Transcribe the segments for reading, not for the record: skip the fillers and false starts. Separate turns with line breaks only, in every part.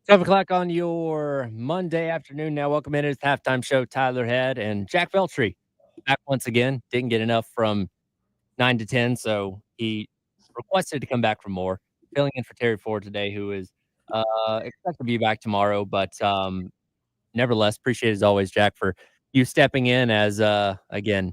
7 o'clock on your Monday afternoon. Now, welcome in. It's halftime show. Tyler Head and Jack Veltry back once again. Didn't get enough from 9 to 10, so he requested to come back for more. Filling in for Terry Ford today, who is expected to be back tomorrow. But nevertheless, appreciate as always, Jack, for you stepping in. As again,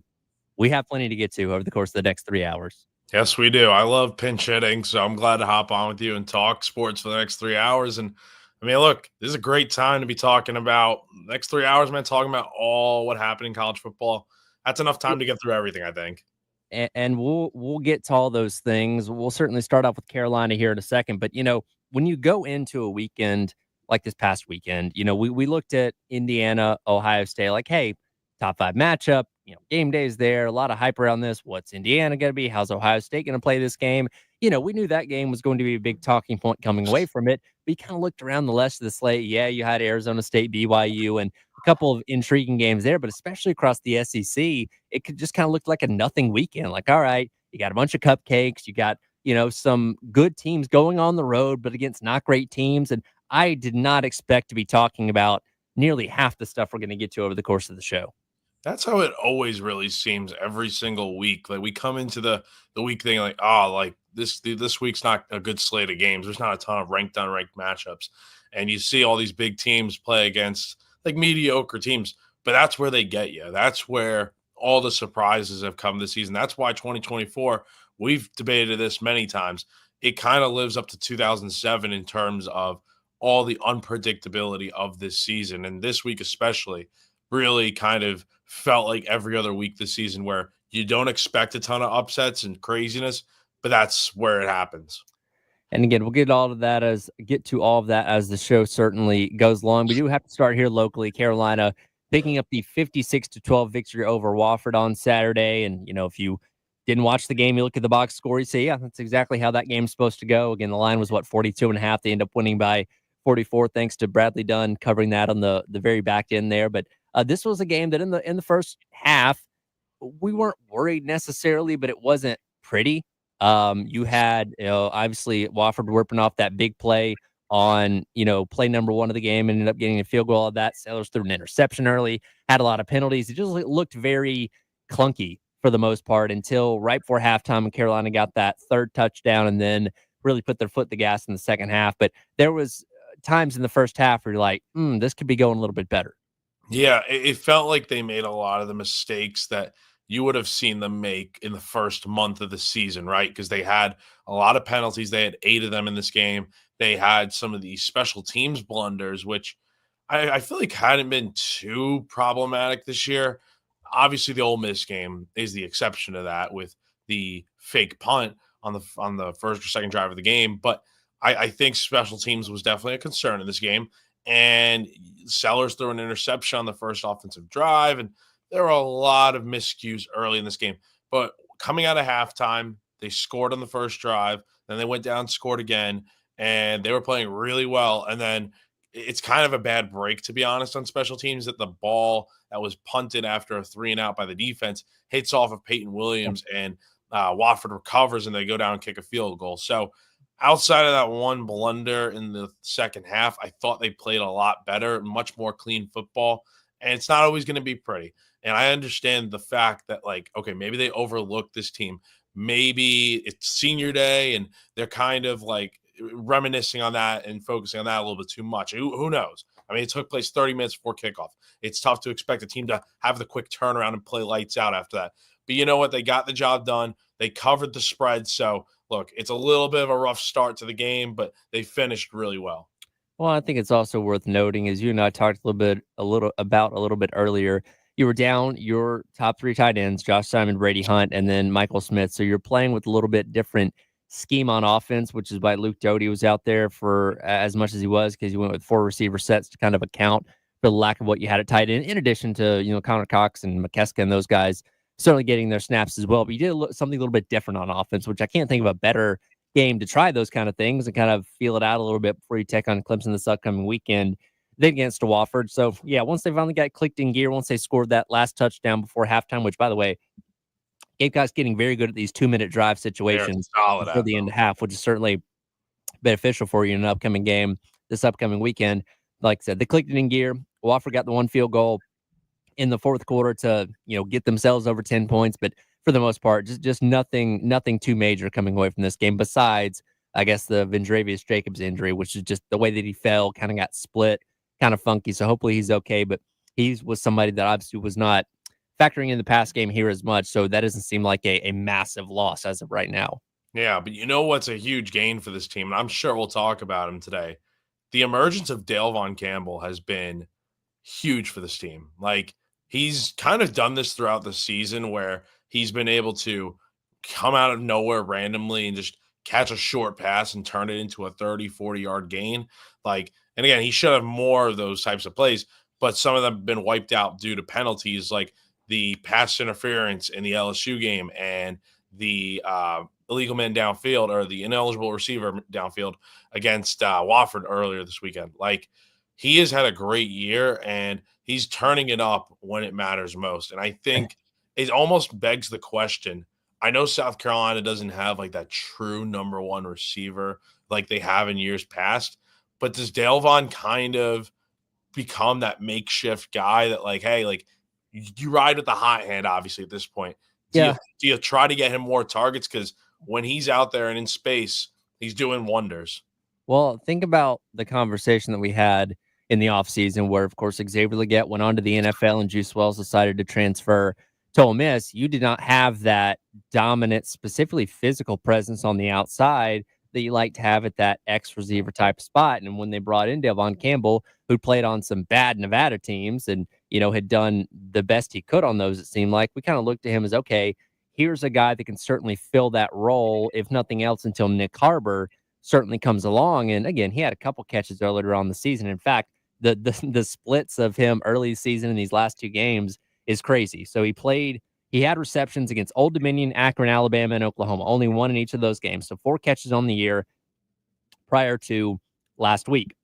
we have plenty to get to over the course of the next 3 hours.
Yes, we do. I love pinch hitting, so I'm glad to hop on with you and talk sports for the next 3 hours. And I mean, look, this is a great time to be talking about next 3 hours, man. Talking about all what happened in college football. That's enough time to get through everything, I think.
And we'll get to all those things. We'll certainly start off with Carolina here in a second. But when you go into a weekend like this past weekend, we looked at Indiana, Ohio State, like, hey, top five matchup. Game day's there. A lot of hype around this. What's Indiana going to be? How's Ohio State going to play this game? We knew that game was going to be a big talking point coming away from it. But you kind of looked around the rest of the slate. Yeah, you had Arizona State, BYU, and a couple of intriguing games there, but especially across the SEC, it could just kind of look like a nothing weekend. Like, all right, you got a bunch of cupcakes, you got, some good teams going on the road, but against not great teams. And I did not expect to be talking about nearly half the stuff we're going to get to over the course of the show.
That's how it always really seems every single week. Like we come into the week thinking like, oh, like this week's not a good slate of games. There's not a ton of ranked unranked matchups, and you see all these big teams play against like mediocre teams. But that's where they get you. That's where all the surprises have come this season. That's why 2024. We've debated this many times. It kind of lives up to 2007 in terms of all the unpredictability of this season, and this week especially really kind of felt like every other week this season where you don't expect a ton of upsets and craziness, but that's where it happens.
And again, we'll get to all of that as the show certainly goes along. We do have to start here locally. Carolina picking up the 56-12 victory over Wofford on Saturday. And if you didn't watch the game, you look at the box score, you say, yeah, that's exactly how that game's supposed to go. Again, the line was 42.5. They end up winning by 44, thanks to Bradley Dunn covering that on the very back end there. But this was a game that in the first half, we weren't worried necessarily, but it wasn't pretty. You had, obviously Wofford whipping off that big play on, play number one of the game, and ended up getting a field goal of that. Sellers threw an interception early, had a lot of penalties. It just looked very clunky for the most part until right before halftime, and Carolina got that third touchdown and then really put their foot in the gas in the second half. But there was times in the first half where you're like, this could be going a little bit better.
Yeah, it felt like they made a lot of the mistakes that you would have seen them make in the first month of the season, right? Because they had a lot of penalties. They had 8 of them in this game. They had some of these special teams blunders, which I feel like hadn't been too problematic this year. Obviously, the Ole Miss game is the exception to that with the fake punt on the first or second drive of the game. But I think special teams was definitely a concern in this game. And Sellers threw an interception on the first offensive drive, and there were a lot of miscues early in this game. But coming out of halftime, they scored on the first drive, then they went down, scored again, and they were playing really well. And then it's kind of a bad break, to be honest, on special teams that the ball that was punted after a 3-and-out by the defense hits off of Peyton Williams, and Wofford recovers, and they go down and kick a field goal. So outside of that one blunder in the second half, I thought they played a lot better, much more clean football. And it's not always going to be pretty. And I understand the fact that, like, okay, maybe they overlooked this team. Maybe it's senior day and they're kind of like reminiscing on that and focusing on that a little bit too much. Who knows? I mean, it took place 30 minutes before kickoff. It's tough to expect a team to have the quick turnaround and play lights out after that. But you know what? They got the job done. They covered the spread. So, look, it's a little bit of a rough start to the game, but they finished really well.
Well, I think it's also worth noting, as you and I talked a little bit earlier, you were down your top three tight ends, Josh Simon, Brady Hunt, and then Michael Smith. So you're playing with a little bit different scheme on offense, which is why Luke Doty was out there for as much as he was, because you went with 4 receiver sets to kind of account for the lack of what you had at tight end, in addition to, Connor Cox and McKeska and those guys certainly getting their snaps as well. But you did something a little bit different on offense, which I can't think of a better game to try those kind of things and kind of feel it out a little bit before you take on Clemson this upcoming weekend, then against Wofford. So, yeah, once they finally got clicked in gear, once they scored that last touchdown before halftime, which, by the way, Gamecock's getting very good at these 2-minute drive situations before the end of half, which is certainly beneficial for you in an upcoming game. this upcoming weekend. Like I said, they clicked it in gear. Wofford got the one field goal in the fourth quarter to, get themselves over 10 points. But for the most part, just nothing too major coming away from this game besides, I guess, the Vendravius Jacobs injury, which is just the way that he fell, kind of got split, kind of funky. So hopefully he's okay. But he was somebody that obviously was not factoring in the pass game here as much. So that doesn't seem like a massive loss as of right now.
Yeah, but you know what's a huge gain for this team, and I'm sure we'll talk about him today. The emergence of Dale Von Campbell has been huge for this team. Like, he's kind of done this throughout the season where he's been able to come out of nowhere randomly and just catch a short pass and turn it into a 30, 40-yard gain. Like, and again, he should have more of those types of plays, but some of them have been wiped out due to penalties, like the pass interference in the LSU game and the illegal man downfield, or the ineligible receiver downfield against Wofford earlier this weekend. Like, he has had a great year and he's turning it up when it matters most. And I think it almost begs the question. I know South Carolina doesn't have like that true number one receiver like they have in years past, but does Dale Von kind of become that makeshift guy that, like, hey, like, you ride with the hot hand, obviously, at this point?
Yeah.
Do you try to get him more targets? Because when he's out there and in space, he's doing wonders.
Well, think about the conversation that we had in the offseason where, of course, Xavier Legette went on to the NFL and Juice Wells decided to transfer to Ole Miss. You did not have that dominant, specifically physical presence on the outside that you like to have at that X receiver type spot. And when they brought in Devon Campbell, who played on some bad Nevada teams and, had done the best he could on those, it seemed like, we kind of looked at him as, okay, here's a guy that can certainly fill that role, if nothing else, until Nick Harbor certainly comes along. And again, he had a couple catches earlier on the season. In fact, the splits of him early season in these last two games is crazy. So he had receptions against Old Dominion, Akron, Alabama, and Oklahoma. Only one in each of those games. So 4 catches on the year prior to last week.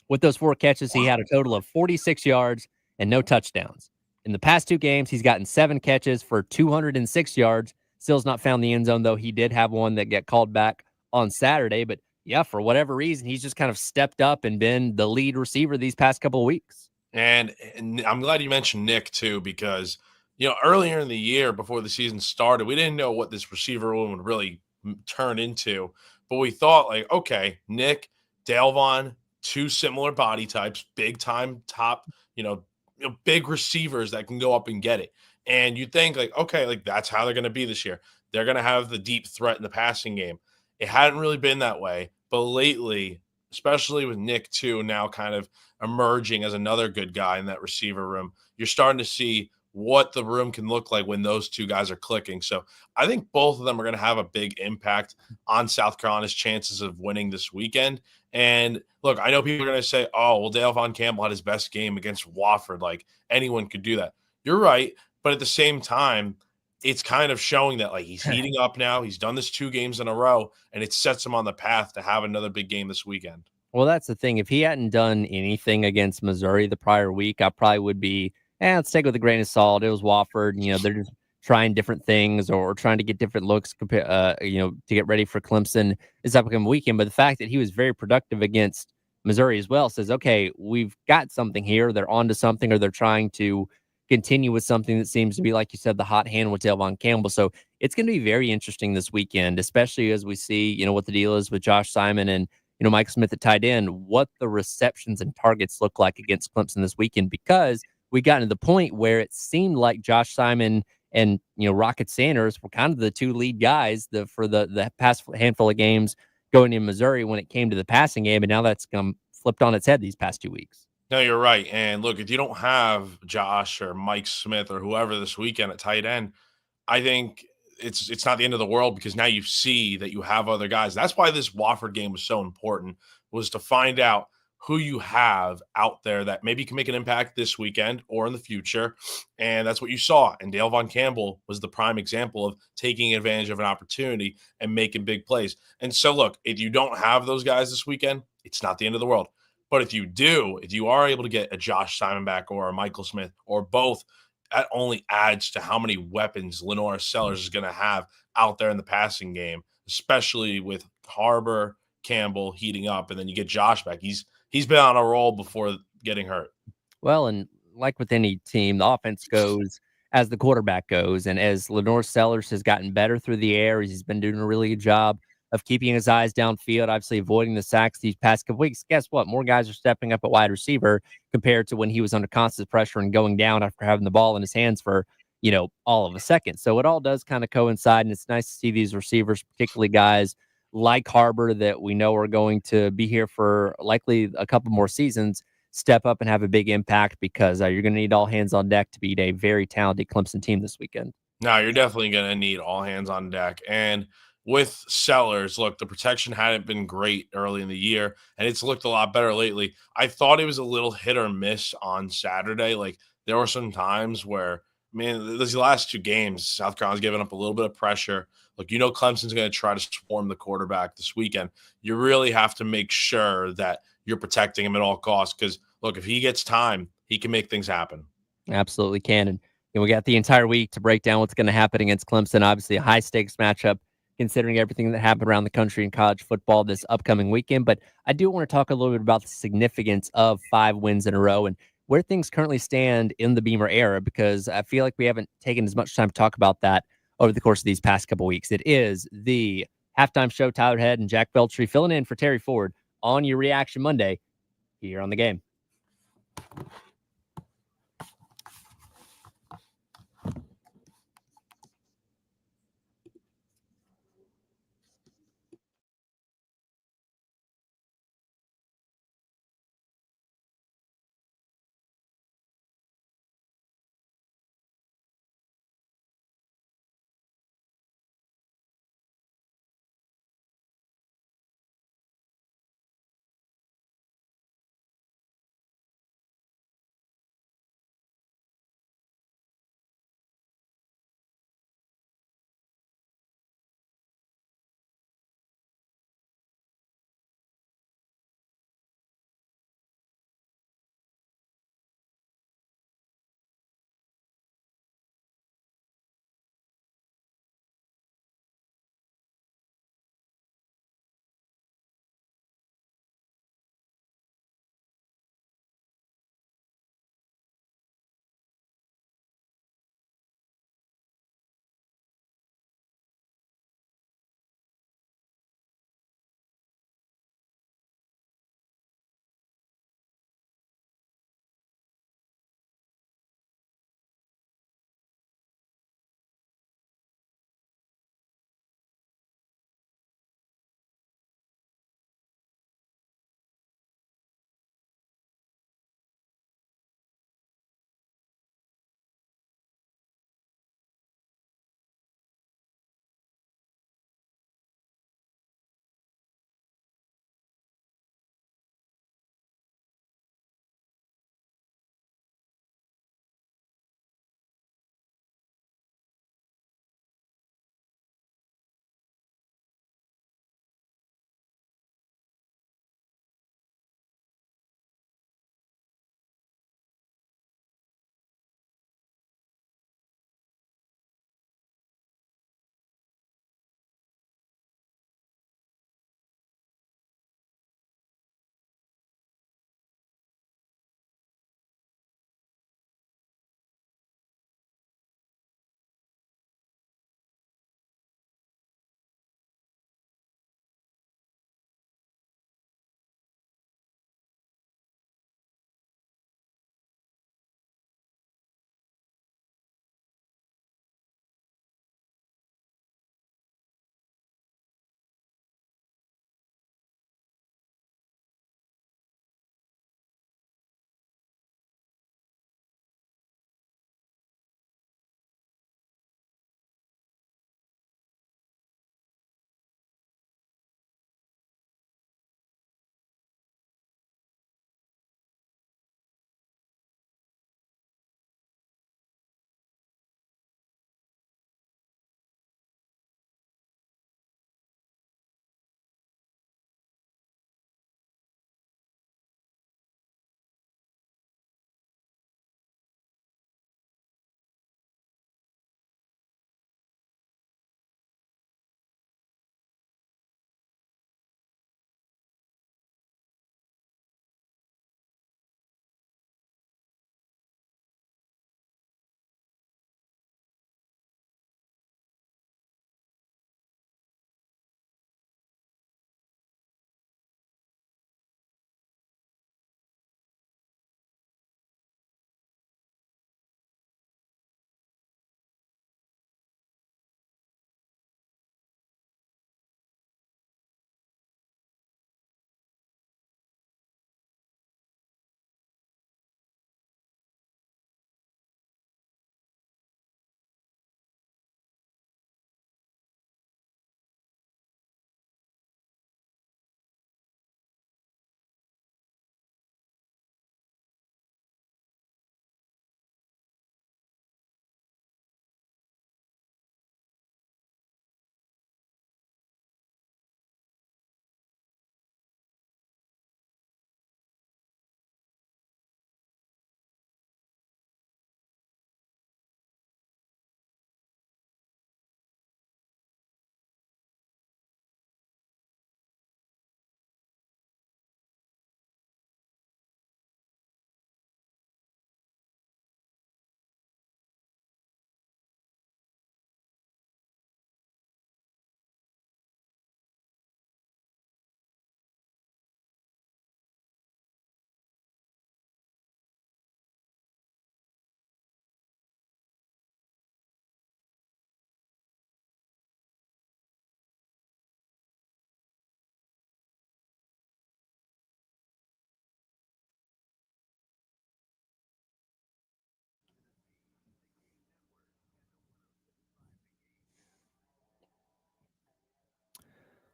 With those 4 catches, he had a total of 46 yards and no touchdowns. In the past 2 games, he's gotten 7 catches for 206 yards. Still's not found the end zone, though. He did have one that got called back on Saturday. But yeah, for whatever reason, he's just kind of stepped up and been the lead receiver these past couple of weeks.
And I'm glad you mentioned Nick too, because, earlier in the year before the season started, we didn't know what this receiver room would really turn into. But we thought, like, okay, Nick, Dale Von, 2 similar body types, big time top, big receivers that can go up and get it. And you think, like, okay, like, that's how they're going to be this year. They're going to have the deep threat in the passing game. It hadn't really been that way, but lately, especially with Nick too, now kind of emerging as another good guy in that receiver room, you're starting to see what the room can look like when those 2 guys are clicking. So I think both of them are going to have a big impact on South Carolina's chances of winning this weekend. And look, I know people are going to say, oh, well, Dale Von Campbell had his best game against Wofford. Like, anyone could do that. You're right. But at the same time, it's kind of showing that, like, he's heating up now. He's done this 2 games in a row, and it sets him on the path to have another big game this weekend.
Well, that's the thing. If he hadn't done anything against Missouri the prior week, I probably would be, let's take it with a grain of salt. It was Wofford. They're just trying different things or trying to get different looks, to get ready for Clemson this upcoming weekend. But the fact that he was very productive against Missouri as well says, okay, we've got something here. They're onto something, or they're trying to continue with something that seems to be, like you said, the hot hand with Dale Von Campbell. So it's going to be very interesting this weekend, especially as we see, what the deal is with Josh Simon and, Mike Smith at tight end, what the receptions and targets look like against Clemson this weekend, because we got to the point where it seemed like Josh Simon and, Rocket Sanders were kind of the 2 lead guys for the past handful of games going in Missouri when it came to the passing game. And now that's flipped on its head these past 2 weeks.
No, you're right. And look, if you don't have Josh or Mike Smith or whoever this weekend at tight end, I think it's not the end of the world, because now you see that you have other guys. That's why this Wofford game was so important, was to find out who you have out there that maybe can make an impact this weekend or in the future. And that's what you saw. And Dale Von Campbell was the prime example of taking advantage of an opportunity and making big plays. And so, look, if you don't have those guys this weekend, it's not the end of the world. But if you are able to get a Josh Simon back or a Michael Smith or both, that only adds to how many weapons Lenora Sellers is going to have out there in the passing game, especially with Harbor, Campbell heating up, and then you get Josh back. He's he's been on a roll before getting hurt.
Well, and like with any team, the offense goes as the quarterback goes. And as Lenore Sellers has gotten better through the air, he's been doing a really good job of keeping his eyes downfield, obviously avoiding the sacks these past couple weeks. Guess what? More guys are stepping up at wide receiver compared to when he was under constant pressure and going down after having the ball in his hands for, all of a second. So it all does kind of coincide. And it's nice to see these receivers, particularly guys like Harbor that we know are going to be here for likely a couple more seasons step up and have a big impact because you're going to need all hands on deck to beat a very talented Clemson team this weekend.
Now you're definitely going to need all hands on deck. And with Sellers, look, the protection hadn't been great early in the year, and it's looked a lot better lately. I thought it was a little hit or miss on Saturday. Like there were some times where, I mean, these last two games, South Carolina's given up a little bit of pressure. Look, Clemson's going to try to swarm the quarterback this weekend. You really have to make sure that you're protecting him at all costs because, look, if he gets time, he can make things happen.
Absolutely can. And we got the entire week to break down what's going to happen against Clemson. Obviously, a high stakes matchup considering everything that happened around the country in college football this upcoming weekend. But I do want to talk a little bit about the significance of 5 wins in a row and where things currently stand in the Beamer era, because I feel like we haven't taken as much time to talk about that over the course of these past couple weeks. It is the halftime show. Tyler Head and Jack Beltry filling in for Terry Ford on your Reaction Monday here on the game.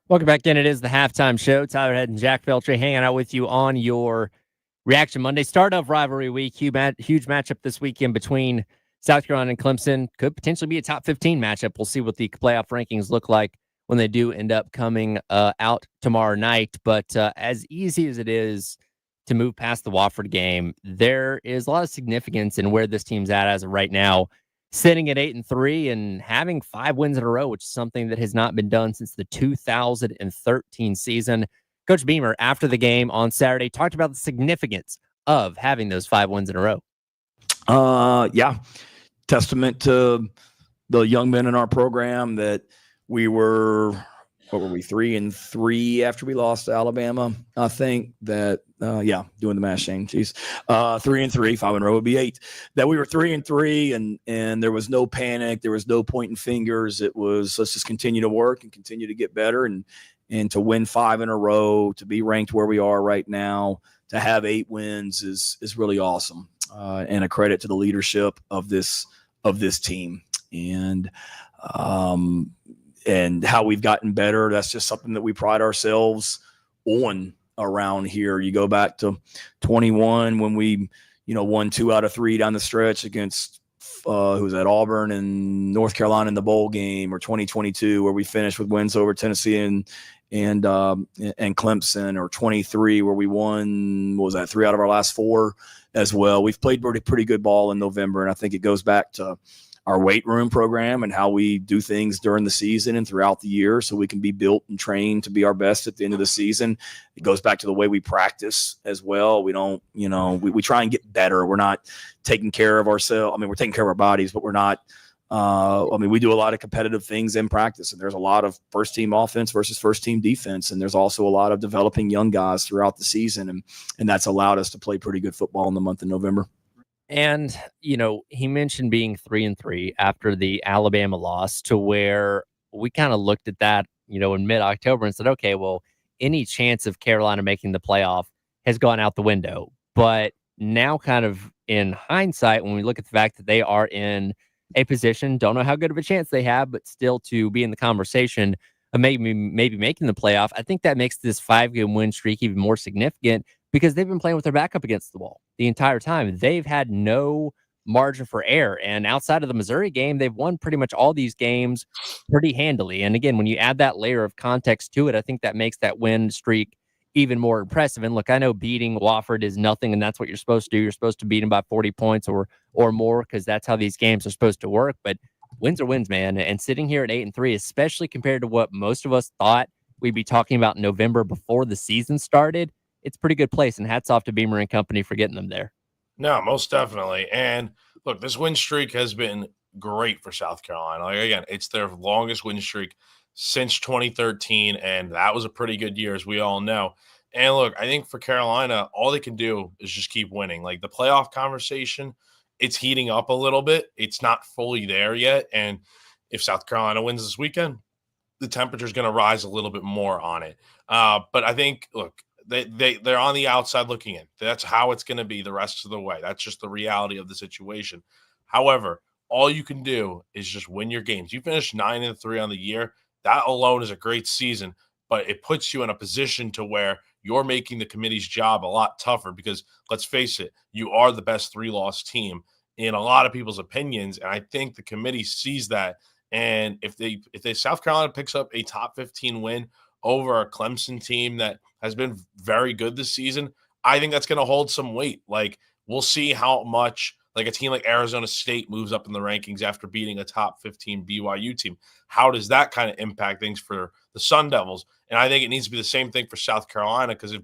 Welcome back in. It is the halftime show. Tyler Head and Jack Feltry hanging out with you on your Reaction Monday. Start of rivalry week. Huge matchup this weekend between South Carolina and Clemson. Could potentially be a top 15 matchup. We'll see what the playoff rankings look like when they do end up coming out tomorrow night. But as easy as it is to move past the Wofford game, there is a lot of significance in where this team's at as of right now, sitting at 8-3 and having 5 wins in a row, which is something that has not been done since the 2013 season. Coach Beamer, after the game on Saturday, talked about the significance of having those 5 wins in a row.
Yeah, testament to the young men in our program that we were, 3-3 after we lost to Alabama. I think that, doing the math, Shane, geez, 3-3, 5 in a row would be 8. That we were 3-3 and there was no panic. There was no pointing fingers. It was, let's just continue to work and continue to get better and to win 5 in a row, to be ranked where we are right now, to have 8 wins is really awesome. And a credit to the leadership of this team and how we've gotten better. That's just something that we pride ourselves on around here. You go back to 21 when we, won 2 out of 3 down the stretch against who was at Auburn and North Carolina in the bowl game, or 2022 where we finished with wins over Tennessee and Clemson, or 23 where we won, 3 out of our last 4 as well. We've played pretty good ball in November, and I think it goes back to our weight room program and how we do things during the season and throughout the year so we can be built and trained to be our best at the end of the season. It goes back to the way we practice as well. We don't, we try and get better. We're not taking care of ourselves. I mean, we're taking care of our bodies, but we're not, we do a lot of competitive things in practice, and there's a lot of first team offense versus first team defense. And there's also a lot of developing young guys throughout the season. And that's allowed us to play pretty good football in the month of November.
And, he mentioned being 3-3 after the Alabama loss, to where we kind of looked at that, in mid-October and said, okay, well, any chance of Carolina making the playoff has gone out the window. But now, kind of in hindsight, when we look at the fact that they are in a position, don't know how good of a chance they have, but still to be in the conversation of maybe making the playoff, I think that makes this 5-game win streak even more significant, because they've been playing with their back up against the wall the entire time. They've had no margin for error. And outside of the Missouri game, they've won pretty much all these games pretty handily. And again, when you add that layer of context to it, I think that makes that win streak even more impressive. And look, I know beating Wofford is nothing, and that's what you're supposed to do. You're supposed to beat them by 40 points or more, because that's how these games are supposed to work. But wins are wins, man. And sitting here at 8-3, especially compared to what most of us thought we'd be talking about in November before the season started, it's a pretty good place, and hats off to Beamer and company for getting them there.
No, most definitely. And look, this win streak has been great for South Carolina. Like, again, it's their longest win streak since 2013, and that was a pretty good year, as we all know. And look, I think for Carolina, all they can do is just keep winning. Like, the playoff conversation, it's heating up a little bit. It's not fully there yet. And if South Carolina wins this weekend, the temperature is going to rise a little bit more on it. But I think, look, they're on the outside looking in. That's how it's going to be the rest of the way. That's just the reality of the situation. However, all you can do is just win your games. You finished 9-3 on the year. That alone is a great season, but it puts you in a position to where you're making the committee's job a lot tougher, because let's face it, you are the best 3-loss team in a lot of people's opinions. And I think the committee sees that. And if they South Carolina picks up a top 15 win over a Clemson team that has been very good this season, I think that's going to hold some weight. Like, we'll see how much, like, a team like Arizona State moves up in the rankings after beating a top 15 BYU team. How does that kind of impact things for the Sun Devils? And I think it needs to be the same thing for South Carolina, because if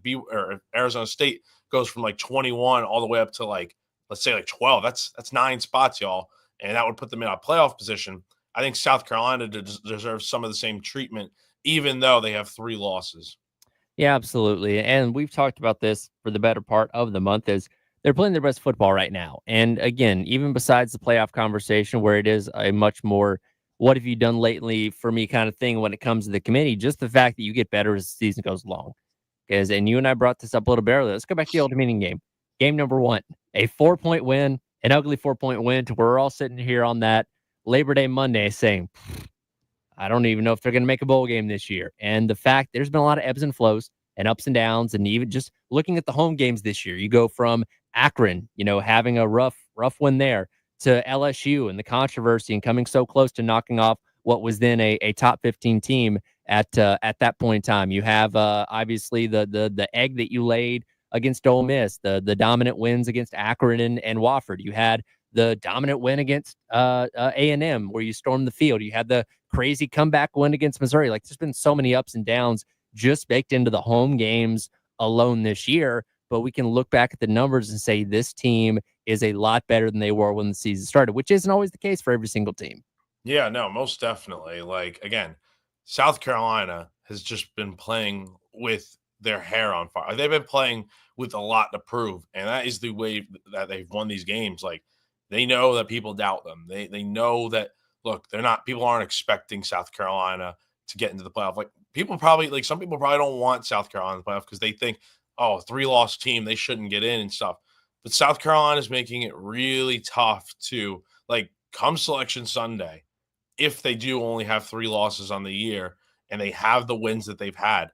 Arizona State goes from like 21 all the way up to, like, let's say like 12, that's 9 spots, y'all, and that would put them in a playoff position. I think South Carolina deserves some of the same treatment, even though they have 3 losses.
Yeah, absolutely. And we've talked about this for the better part of the month, is they're playing their best football right now. And again, even besides the playoff conversation, where it is a much more what have you done lately for me kind of thing when it comes to the committee, just the fact that you get better as the season goes along. And you and I brought this up a little bit earlier. Let's go back to the Old Dominion game. Game number 1, a 4-point win, an ugly 4-point win, to where we're all sitting here on that Labor Day Monday saying, I don't even know if they're going to make a bowl game this year. And the fact there's been a lot of ebbs and flows and ups and downs, and even just looking at the home games this year, you go from Akron, having a rough win there, to LSU and the controversy and coming so close to knocking off what was then a top 15 team at that point in time. You have obviously the egg that you laid against Ole Miss, the dominant wins against Akron and Wofford. You had the dominant win against A&M where you stormed the field. You had the crazy comeback win against Missouri. Like, there's been so many ups and downs just baked into the home games alone this year. But we can look back at the numbers and say this team is a lot better than they were when the season started, which isn't always the case for every single team.
Yeah, no, most definitely. Like, again, South Carolina has just been playing with their hair on fire. They've been playing with a lot to prove, and that is the way that they've won these games. Like, they know that people doubt them. They know that, look, they're not, people aren't expecting South Carolina to get into the playoff. Like, people probably, like, some people probably don't want South Carolina in the playoff because they think, oh, 3-loss team, they shouldn't get in and stuff. But South Carolina is making it really tough to, like, come Selection Sunday, if they do only have 3 losses on the year and they have the wins that they've had.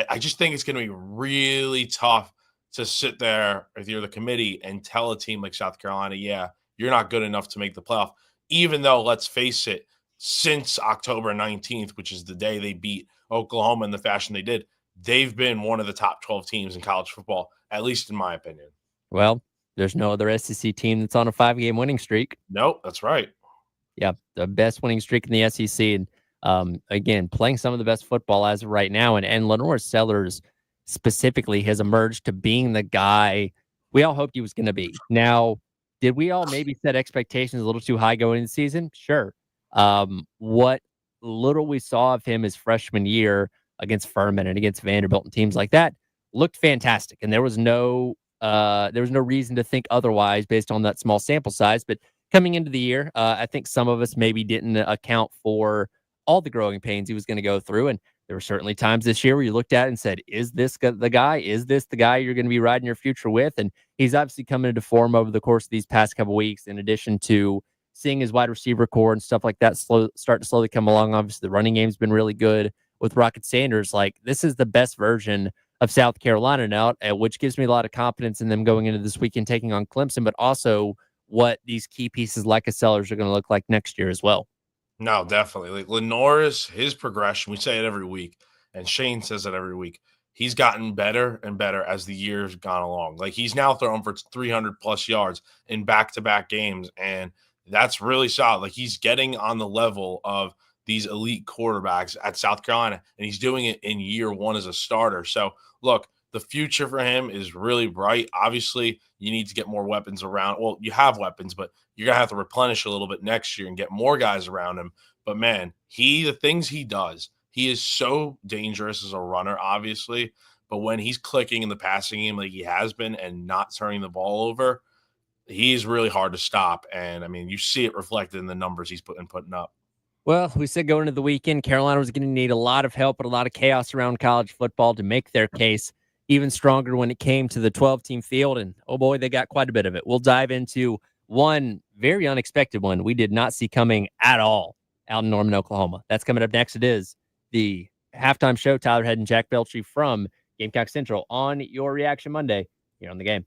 I just think it's going to be really tough to sit there if you're the committee and tell a team like South Carolina, yeah, you're not good enough to make the playoff. Even though, let's face it, since October 19th, which is the day they beat Oklahoma in the fashion they did, they've been one of the top 12 teams in college football, at least in my opinion.
Well, there's no other SEC team that's on a 5-game winning streak.
Nope, that's right.
Yeah, the best winning streak in the SEC. And again, playing some of the best football as of right now. And Lenore Sellers specifically has emerged to being the guy we all hoped he was going to be. Now, did we all maybe set expectations a little too high going into the season? Sure. What little we saw of him his freshman year against Furman and against Vanderbilt and teams like that looked fantastic. And there was no reason to think otherwise based on that small sample size. But coming into the year, I think some of us maybe didn't account for all the growing pains he was going to go through. And there were certainly times this year where you looked at it and said, is this the guy? Is this the guy you're going to be riding your future with? And he's obviously coming into form over the course of these past couple weeks, in addition to seeing his wide receiver core and stuff like that start to slowly come along. Obviously, the running game's been really good with Rocket Sanders. Like, this is the best version of South Carolina now, which gives me a lot of confidence in them going into this weekend taking on Clemson, but also what these key pieces like a Sellers are going to look like next year as well.
No, definitely. Like, Lenore's, his progression, we say it every week, and Shane says it every week. He's gotten better and better as the years gone along. Like, he's now thrown for 300 plus yards in back-to-back games, and that's really solid. Like, he's getting on the level of these elite quarterbacks at South Carolina, and he's doing it in year one as a starter. So, look, the future for him is really bright. Obviously, you need to get more weapons around. Well, you have weapons, but you're going to have to replenish a little bit next year and get more guys around him. But, man, the things he does, he is so dangerous as a runner, obviously. But when he's clicking in the passing game like he has been and not turning the ball over, he's really hard to stop. And, I mean, you see it reflected in the numbers he's putting up.
Well, we said going into the weekend, Carolina was going to need a lot of help and a lot of chaos around college football to make their case even stronger when it came to the 12-team field. And, oh boy, they got quite a bit of it. We'll dive into one very unexpected one we did not see coming at all out in Norman, Oklahoma. That's coming up next. It is the halftime show. Tyler Head and Jack Beltry from Gamecock Central on your Reaction Monday here on the game.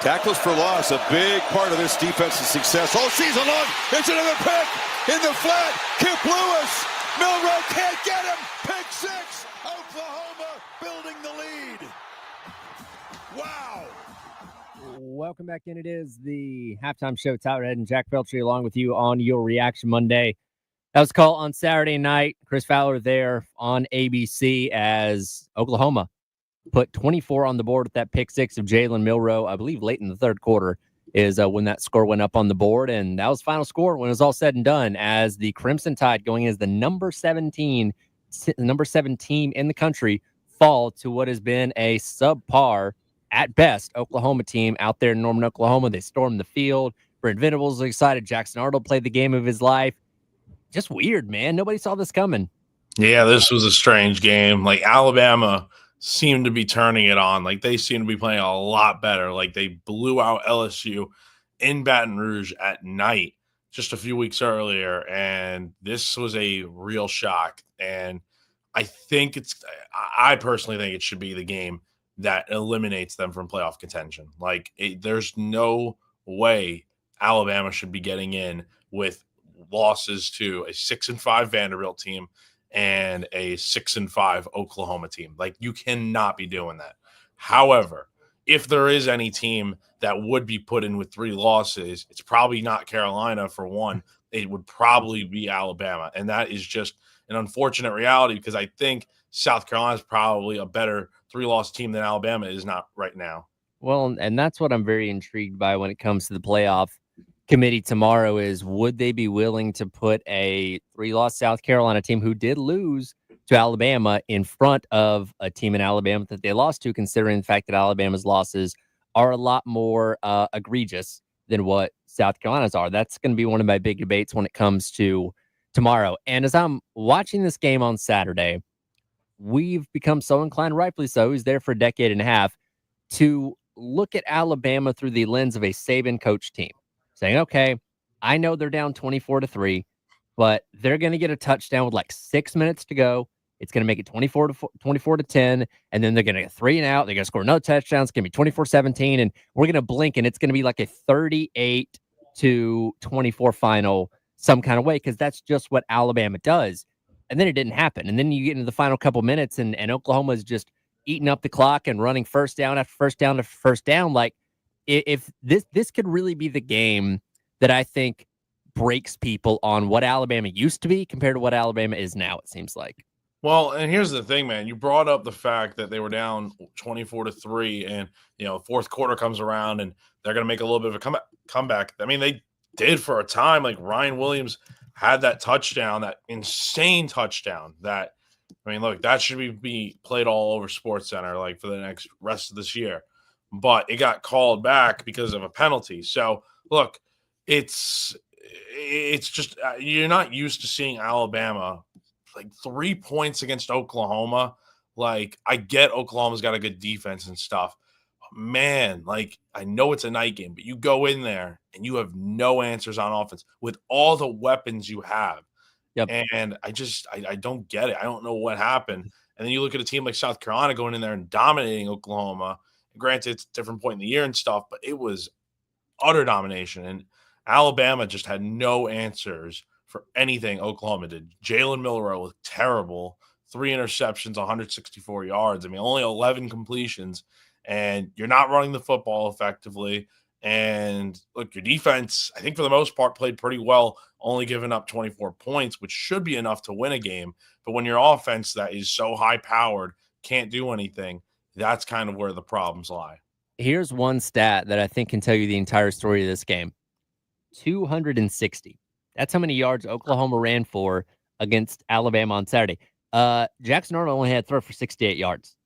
Tackles for loss, a big part of this defensive success all season long. It's another pick in the flat. Kip Lewis. Milroe can't get him. Pick six. Oklahoma building the lead. Wow.
Welcome back in. It is the halftime show. Tyler Head and Jack Feltree along with you on your Reaction Monday. That was a call on Saturday night. Chris Fowler there on ABC as Oklahoma put 24 on the board with that pick six of Jalen Milroe, I believe late in the third quarter is when that score went up on the board. And that was final score when it was all said and done, as the Crimson Tide, going as the number 17 team in the country, fall to what has been a subpar at best Oklahoma team out there in Norman, Oklahoma. They stormed the field. Brent Venables was excited. Jackson Arnold played the game of his life. Just weird, man. Nobody saw this coming.
Yeah, this was a strange game. Like, Alabama seemed to be turning it on. Like, they seemed to be playing a lot better. Like, they blew out LSU in Baton Rouge at night just a few weeks earlier, and this was a real shock. And I personally think it should be the game that eliminates them from playoff contention. Like, there's no way Alabama should be getting in with losses to a 6-5 Vanderbilt team and a 6-5 Oklahoma team. Like, you cannot be doing that. However, if there is any team that would be put in with 3 losses, it's probably not Carolina for one. It would probably be Alabama. And that is just an unfortunate reality, because I think South Carolina is probably a better 3-loss team than Alabama is not right now.
Well, and that's what I'm very intrigued by when it comes to the playoff committee tomorrow is, would they be willing to put a 3-loss South Carolina team who did lose to Alabama in front of a team in Alabama that they lost to, considering the fact that Alabama's losses are a lot more egregious than what South Carolina's are. That's going to be one of my big debates when it comes to tomorrow. And as I'm watching this game on Saturday, we've become so inclined, rightfully so, he's there for a decade and a half, to look at Alabama through the lens of a Saban coach team, saying, okay, I know they're down 24-3, but they're going to get a touchdown with like 6 minutes to go. It's going to make it 24-10, and then they're going to get 3 and out. They're going to score another touchdown. It's going to be 24-17, and we're going to blink, and it's going to be like a 38-24 final some kind of way, because that's just what Alabama does. And then it didn't happen. And then you get into the final couple minutes, and Oklahoma is just eating up the clock and running first down after first down after first down. Like, if this could really be the game that I think breaks people on what Alabama used to be compared to what Alabama is now, it seems like.
Well, and here's the thing, man. You brought up the fact that they were down 24-3, and fourth quarter comes around and they're going to make a little bit of a comeback. I mean, they did for a time. Like, Ryan Williams had that touchdown, that insane touchdown. That, I mean, look, that should be played all over SportsCenter, like, for the next rest of this year. But it got called back because of a penalty. So, look, it's just you're not used to seeing Alabama like 3 points against Oklahoma. Like, I get Oklahoma's got a good defense and stuff. Man, like, I know it's a night game, but you go in there and you have no answers on offense with all the weapons you have.
Yep.
And I don't get it. I don't know what happened. And then you look at a team like South Carolina going in there and dominating Oklahoma. Granted, it's a different point in the year and stuff, but it was utter domination. And Alabama just had no answers for anything Oklahoma did. Jalen Milroe was terrible. 3 interceptions, 164 yards. I mean, only 11 completions. And you're not running the football effectively. And look, your defense, I think for the most part, played pretty well, only giving up 24 points, which should be enough to win a game. But when your offense that is so high-powered can't do anything, that's kind of where the problems lie.
Here's one stat that I think can tell you the entire story of this game. 260. That's how many yards Oklahoma ran for against Alabama on Saturday. Jackson Arnold only had throw for 68 yards.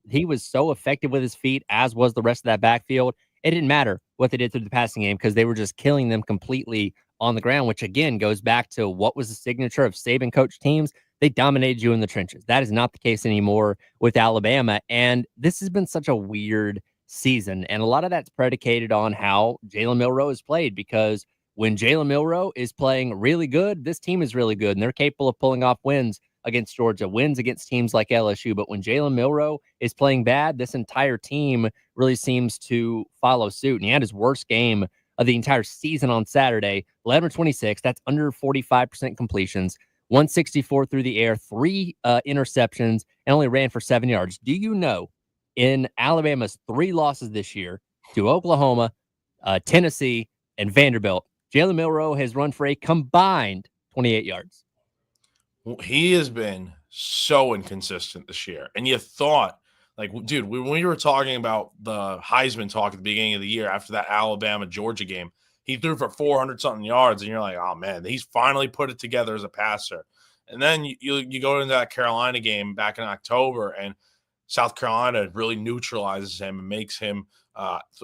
He was so effective with his feet, as was the rest of that backfield. It didn't matter what they did through the passing game, because they were just killing them completely on the ground, which again goes back to what was the signature of Saban coach teams. They dominated you in the trenches. That is not the case anymore with Alabama. And this has been such a weird season. And a lot of that's predicated on how Jalen Milroe has played, because when Jalen Milroe is playing really good, this team is really good and they're capable of pulling off wins. against Georgia, wins against teams like LSU. But when Jalen Milroe is playing bad, this entire team really seems to follow suit. And he had his worst game of the entire season on Saturday, 11-26. That's under 45% completions, 164 through the air, 3 interceptions, and only ran for 7 yards. Do you know in Alabama's 3 losses this year to Oklahoma, Tennessee, and Vanderbilt, Jalen Milroe has run for a combined 28 yards?
He has been so inconsistent this year. And you thought, like, dude, when we were talking about the Heisman talk at the beginning of the year after that Alabama-Georgia game, he threw for 400-something yards, and you're like, oh, man, he's finally put it together as a passer. And then you go into that Carolina game back in October, and South Carolina really neutralizes him and makes him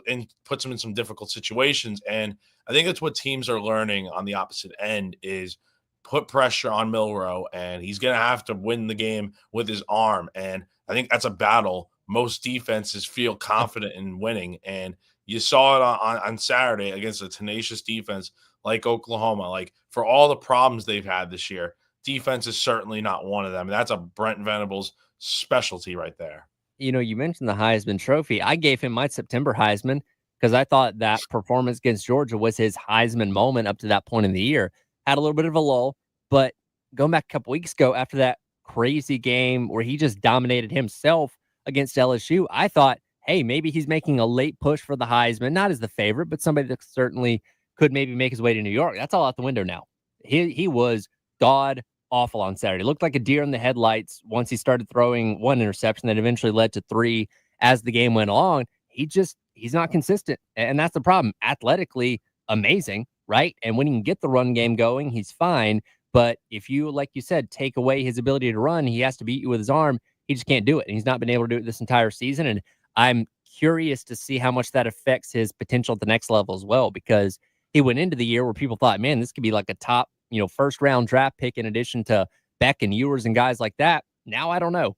and puts him in some difficult situations. And I think that's what teams are learning on the opposite end is put pressure on Milroe, and he's going to have to win the game with his arm. And I think that's a battle most defenses feel confident in winning. And you saw it on Saturday against a tenacious defense like Oklahoma. Like, for all the problems they've had this year, defense is certainly not one of them. That's a Brent Venables specialty right there.
You know, you mentioned the Heisman Trophy. I gave him my September Heisman because I thought that performance against Georgia was his Heisman moment up to that point in the year. Had a little bit of a lull, but going back a couple weeks ago after that crazy game where he just dominated himself against LSU, I thought, hey, maybe he's making a late push for the Heisman, not as the favorite, but somebody that certainly could maybe make his way to New York. That's all out the window now. He was god awful on Saturday. Looked like a deer in the headlights once he started throwing 1 interception that eventually led to 3 as the game went along. He's not consistent, and that's the problem. Athletically amazing, right? And when he can get the run game going, he's fine. But if you, like you said, take away his ability to run, he has to beat you with his arm. He just can't do it. And he's not been able to do it this entire season. And I'm curious to see how much that affects his potential at the next level as well, because he went into the year where people thought, man, this could be like a top, first round draft pick in addition to Beck and Ewers and guys like that. Now, I don't know.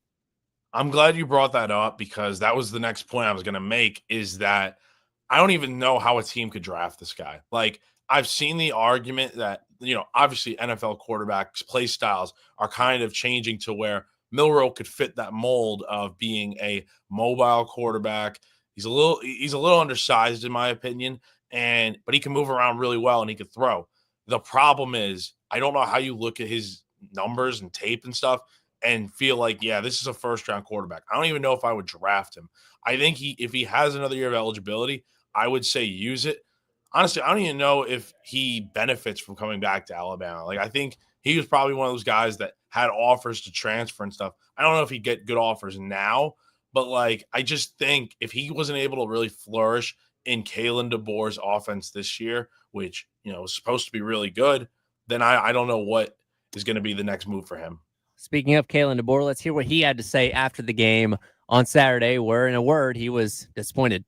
I'm glad you brought that up because that was the next point I was going to make is that I don't even know how a team could draft this guy. Like, I've seen the argument that, obviously NFL quarterbacks play styles are kind of changing to where Milroe could fit that mold of being a mobile quarterback. He's a little undersized in my opinion, but he can move around really well and he could throw. The problem is I don't know how you look at his numbers and tape and stuff and feel like, yeah, this is a first-round quarterback. I don't even know if I would draft him. I think if he has another year of eligibility, I would say use it. Honestly, I don't even know if he benefits from coming back to Alabama. Like, I think he was probably one of those guys that had offers to transfer and stuff. I don't know if he'd get good offers now, but, like, I just think if he wasn't able to really flourish in Kalen DeBoer's offense this year, which, was supposed to be really good, then I don't know what is going to be the next move for him.
Speaking of Kalen DeBoer, let's hear what he had to say after the game on Saturday, where, in a word, he was disappointed.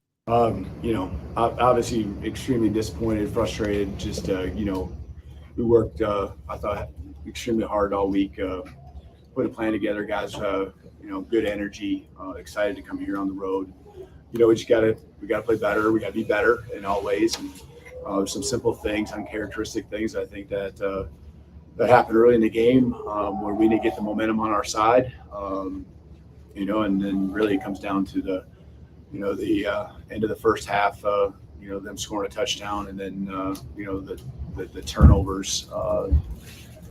Obviously extremely disappointed, frustrated. Just, we worked, I thought, extremely hard all week, put a plan together, guys, good energy, excited to come here on the road. We got to play better. We got to be better in all ways. And some simple things, uncharacteristic things, I think that happened early in the game where we didn't get the momentum on our side, and then really it comes down to the end of the first half, them scoring a touchdown, and then, the turnovers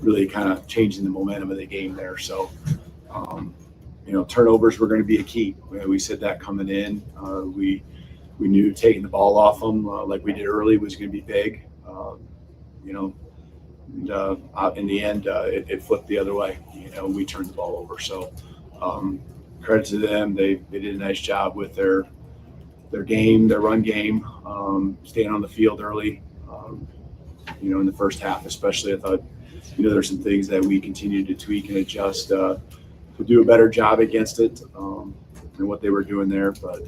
really kind of changing the momentum of the game there. So, turnovers were going to be a key. We said that coming in. We knew taking the ball off them like we did early was going to be big. And in the end, it flipped the other way. We turned the ball over. So, credit to them. They did a nice job with their game, their run game, staying on the field early. In the first half, especially, I thought, there's some things that we continued to tweak and adjust to do a better job against it than what they were doing there. But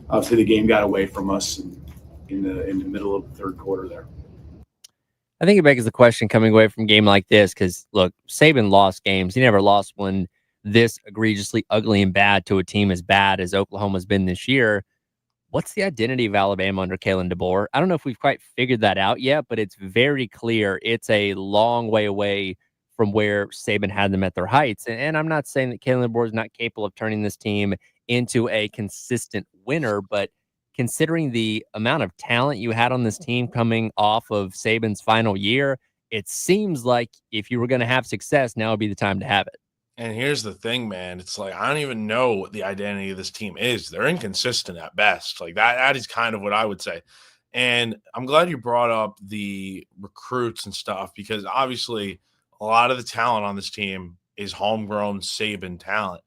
obviously the game got away from us in the middle of the third quarter there.
I think it begs the question coming away from a game like this, because, look, Saban lost games. He never lost one this egregiously ugly and bad to a team as bad as Oklahoma's been this year. What's the identity of Alabama under Kalen DeBoer? I don't know if we've quite figured that out yet, but it's very clear it's a long way away from where Saban had them at their heights. And I'm not saying that Kalen DeBoer is not capable of turning this team into a consistent winner, but considering the amount of talent you had on this team coming off of Saban's final year, it seems like if you were going to have success, now would be the time to have it.
And here's the thing, man. It's like I don't even know what the identity of this team is. They're inconsistent at best. Like that is kind of what I would say. And I'm glad you brought up the recruits and stuff because obviously a lot of the talent on this team is homegrown Saban talent.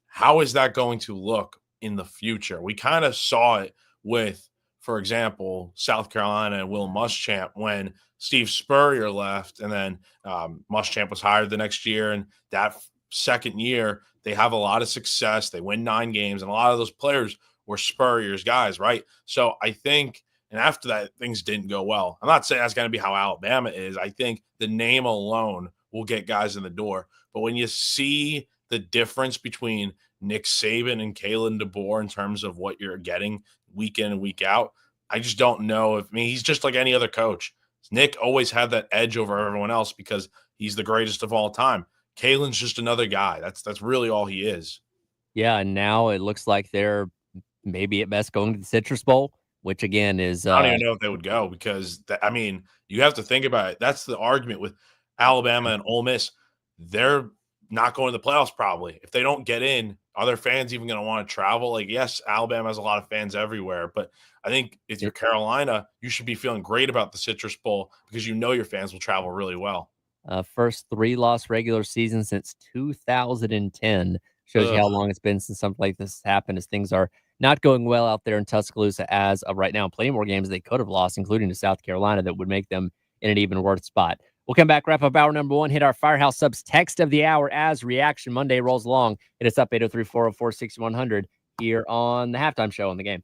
How is that going to look in the future? We kind of saw it with, for example, South Carolina and Will Muschamp when Steve Spurrier left, and then Muschamp was hired the next year, and that second year they have a lot of success. They win 9 games, and a lot of those players were Spurrier's guys, right? So I think, and after that, things didn't go well. I'm not saying that's going to be how Alabama is. I think the name alone will get guys in the door. But when you see the difference between Nick Saban and Kalen DeBoer in terms of what you're getting week in and week out, I just don't know if, I mean, he's just like any other coach. Nick always had that edge over everyone else because he's the greatest of all time. Kalen's just another guy. That's really all he is.
Yeah, and now it looks like they're maybe at best going to the Citrus Bowl, which again is
I don't even know if they would go because, I mean, you have to think about it. That's the argument with Alabama and Ole Miss. They're not going to the playoffs probably. If they don't get in, are their fans even going to want to travel? Like, yes, Alabama has a lot of fans everywhere, but I think if you're Carolina, you should be feeling great about the Citrus Bowl because you know your fans will travel really well.
first 3-loss regular season since 2010. Shows you how long it's been since something like this has happened, as things are not going well out there in Tuscaloosa as of right now. Plenty more games they could have lost, including to South Carolina, that would make them in an even worse spot. We'll come back, wrap up hour number 1, hit our Firehouse Subs text of the hour as Reaction Monday rolls along. Hit us up 803-404-6100 here on the Halftime Show on the Game.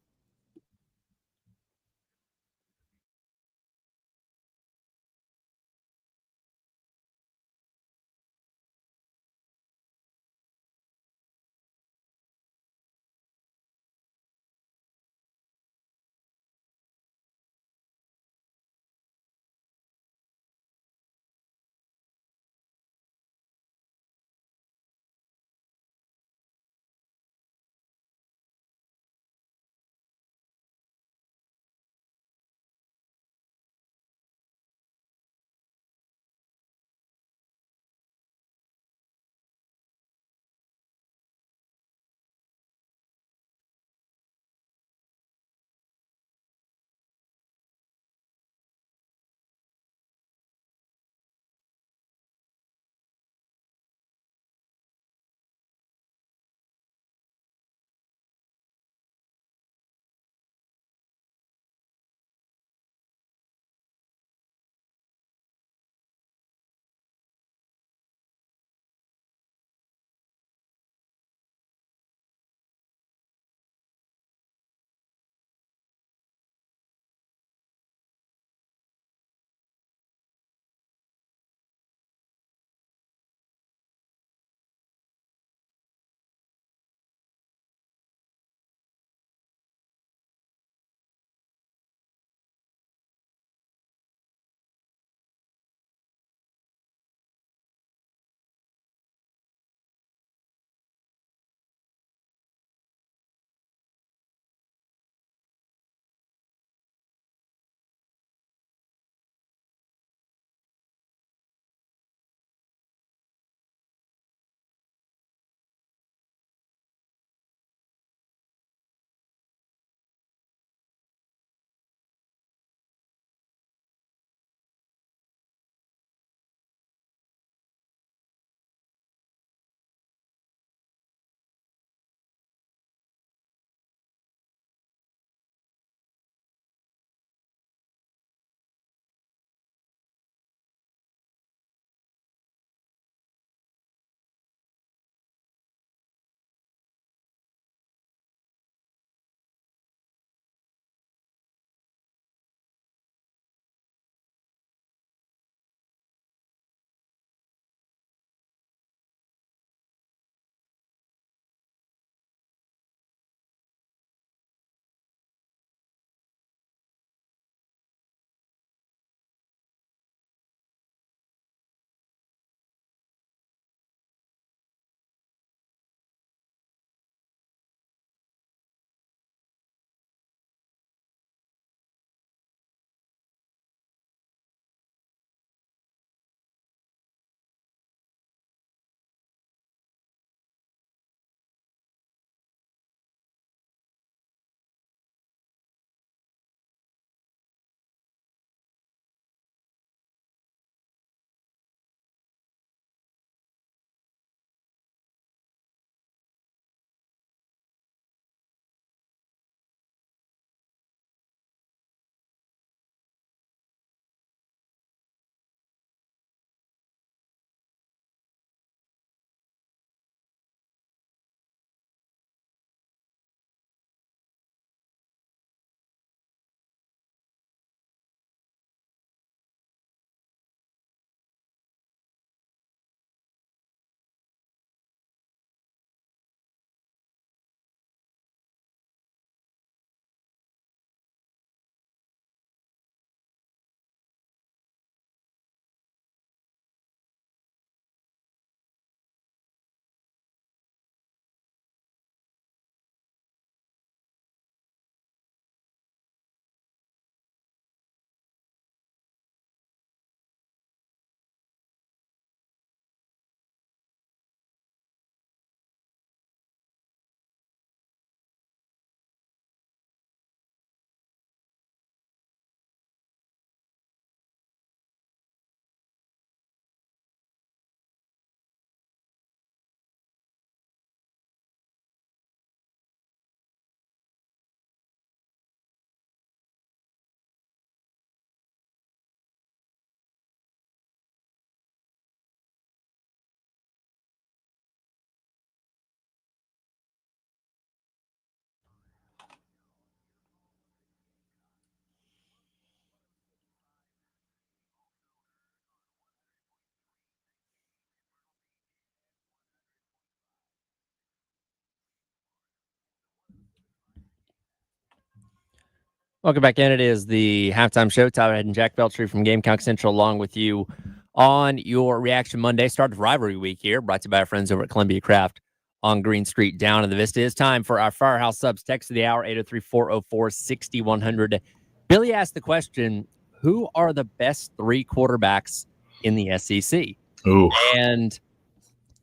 Welcome back in. It is the halftime show. Tyler Head and Jack Beltry from Gamecock Central along with you on your Reaction Monday. Start of rivalry week here, brought to you by our friends over at Columbia Craft on Green Street down in the Vista. It's time for our Firehouse Subs text of the hour, 803-404-6100. Billy asked the question, who are the best three quarterbacks in the SEC?
Ooh.
And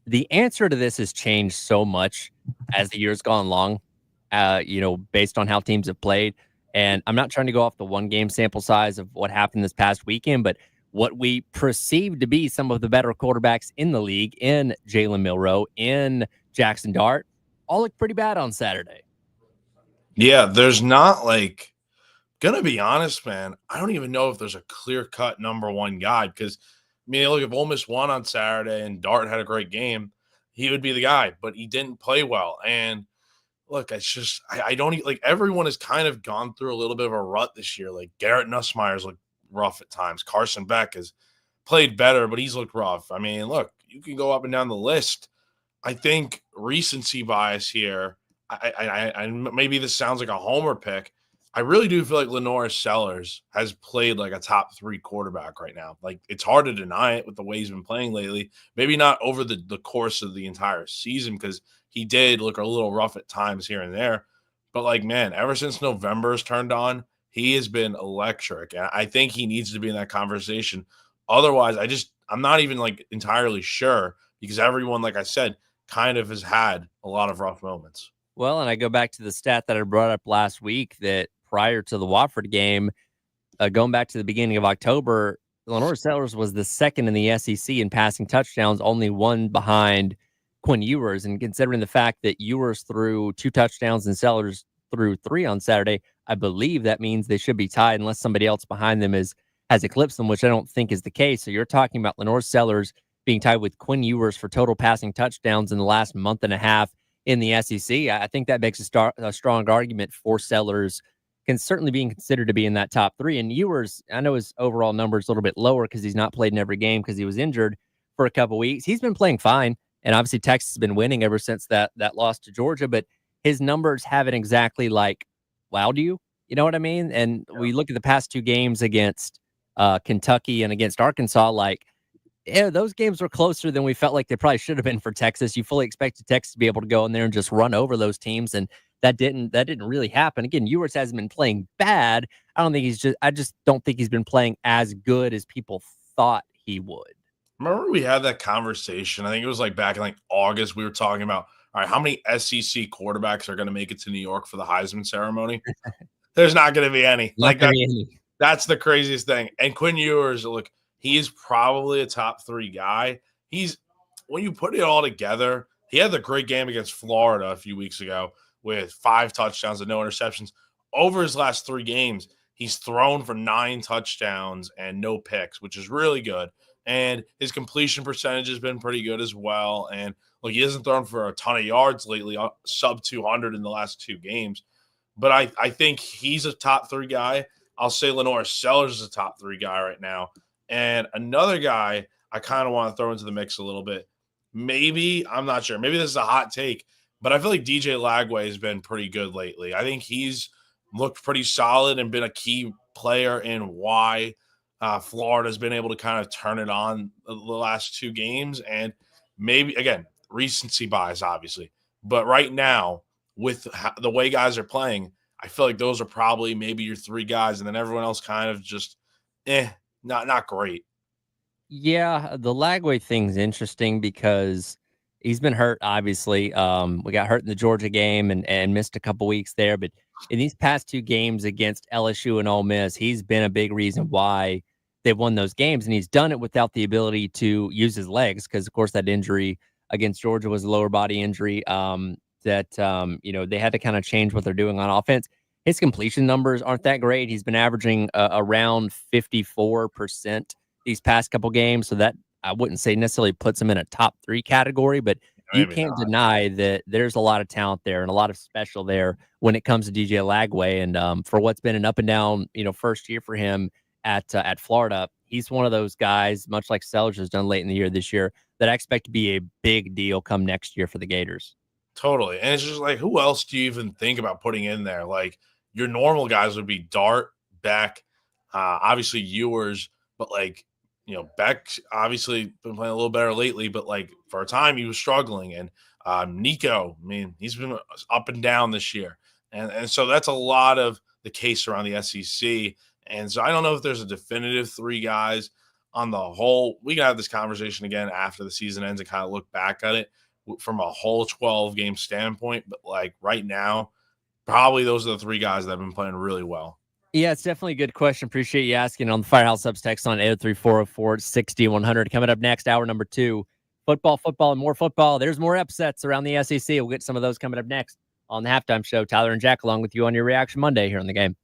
the answer to this has changed so much as the year's gone along, based on how teams have played. And I'm not trying to go off the one game sample size of what happened this past weekend, but what we perceive to be some of the better quarterbacks in the league, in Jalen Milroe, in Jackson Dart, all look pretty bad on Saturday.
Yeah, there's not gonna be honest, man. I don't even know if there's a clear-cut number one guy because look, if Ole Miss won on Saturday and Dart had a great game, he would be the guy, but he didn't play well. And look, it's just I don't everyone has kind of gone through a little bit of a rut this year. Like Garrett Nussmeier's looked rough at times. Carson Beck has played better, but he's looked rough. I mean, look, you can go up and down the list. I think recency bias here. I maybe this sounds like a homer pick. I really do feel like LaNorris Sellers has played like a top three quarterback right now. Like it's hard to deny it with the way he's been playing lately. Maybe not over the course of the entire season because he did look a little rough at times here and there. But man, ever since November's turned on, he has been electric. And I think he needs to be in that conversation. Otherwise, I'm not even entirely sure because everyone, like I said, kind of has had a lot of rough moments.
Well, and I go back to the stat that I brought up last week that prior to the Wofford game, going back to the beginning of October, LaNorris Sellers was the second in the SEC in passing touchdowns, only one behind Quinn Ewers. And considering the fact that Ewers threw 2 touchdowns and Sellers threw 3 on Saturday, I believe that means they should be tied unless somebody else behind them has eclipsed them, which I don't think is the case. So you're talking about LaNorris Sellers being tied with Quinn Ewers for total passing touchdowns in the last month and a half in the SEC. I think that makes a strong argument for Sellers can certainly being considered to be in that top 3. And Ewers, I know his overall number is a little bit lower because he's not played in every game because he was injured for a couple weeks. He's been playing fine. And obviously Texas has been winning ever since that loss to Georgia, but his numbers haven't exactly wowed you. You know what I mean? And we look at the past 2 games against Kentucky and against Arkansas, those games were closer than we felt like they probably should have been for Texas. You fully expected Texas to be able to go in there and just run over those teams, and that didn't really happen. Again, Ewers hasn't been playing bad. I just don't think he's been playing as good as people thought he would.
Remember we had that conversation? I think it was back in August. We were talking about, all right, how many SEC quarterbacks are going to make it to New York for the Heisman ceremony? There's not going to be any. That's the craziest thing. And Quinn Ewers, look, he's probably a top 3 guy. When you put it all together, he had the great game against Florida a few weeks ago with 5 touchdowns and no interceptions. Over his last 3 games, he's thrown for 9 touchdowns and no picks, which is really good. And his completion percentage has been pretty good as well. And look, he hasn't thrown for a ton of yards lately, sub 200 in the last 2 games. But I think he's a top 3 guy. I'll say LaNorris Sellers is a top 3 guy right now. And another guy I kind of want to throw into the mix a little bit. Maybe, I'm not sure. Maybe this is a hot take, but I feel like DJ Lagway has been pretty good lately. I think he's looked pretty solid and been a key player in why Florida's been able to kind of turn it on the last 2 games. And maybe, again, recency bias, obviously. But right now, with the way guys are playing, I feel like those are probably maybe your 3 guys. And then everyone else kind of just, not great.
Yeah, the Lagway thing's interesting because he's been hurt, obviously. We got hurt in the Georgia game and missed a couple weeks there. But in these past 2 games against LSU and Ole Miss, he's been a big reason why they've won those games. And he's done it without the ability to use his legs because, of course, that injury against Georgia was a lower body injury that they had to kind of change what they're doing on offense. His completion numbers aren't that great. He's been averaging around 54% these past couple games. So that I wouldn't say necessarily puts him in a top 3 category, but you can't deny that there's a lot of talent there and a lot of special there when it comes to DJ Lagway. And for what's been an up and down, first year for him at Florida, he's one of those guys, much like Sellers has done late in the year this year, that I expect to be a big deal come next year for the Gators.
Totally. And it's just who else do you even think about putting in there? your normal guys would be Dart, Beck, obviously Ewers, but like, Beck obviously been playing a little better lately, but like for a time he was struggling. And Nico, I mean, he's been up and down this year. And so that's a lot of the case around the SEC. And so I don't know if there's a definitive 3 guys on the whole. We can have this conversation again after the season ends and kind of look back at it from a whole 12 game standpoint. But like right now, probably those are the 3 guys that have been playing really well.
Yeah, it's definitely a good question. Appreciate you asking on the Firehouse Subs text on 803-404-60-100. Coming up next, hour number 2, football, and more football. There's more upsets around the SEC. We'll get some of those coming up next on the Halftime Show. Tyler and Jack along with you on your Reaction Monday here on the game.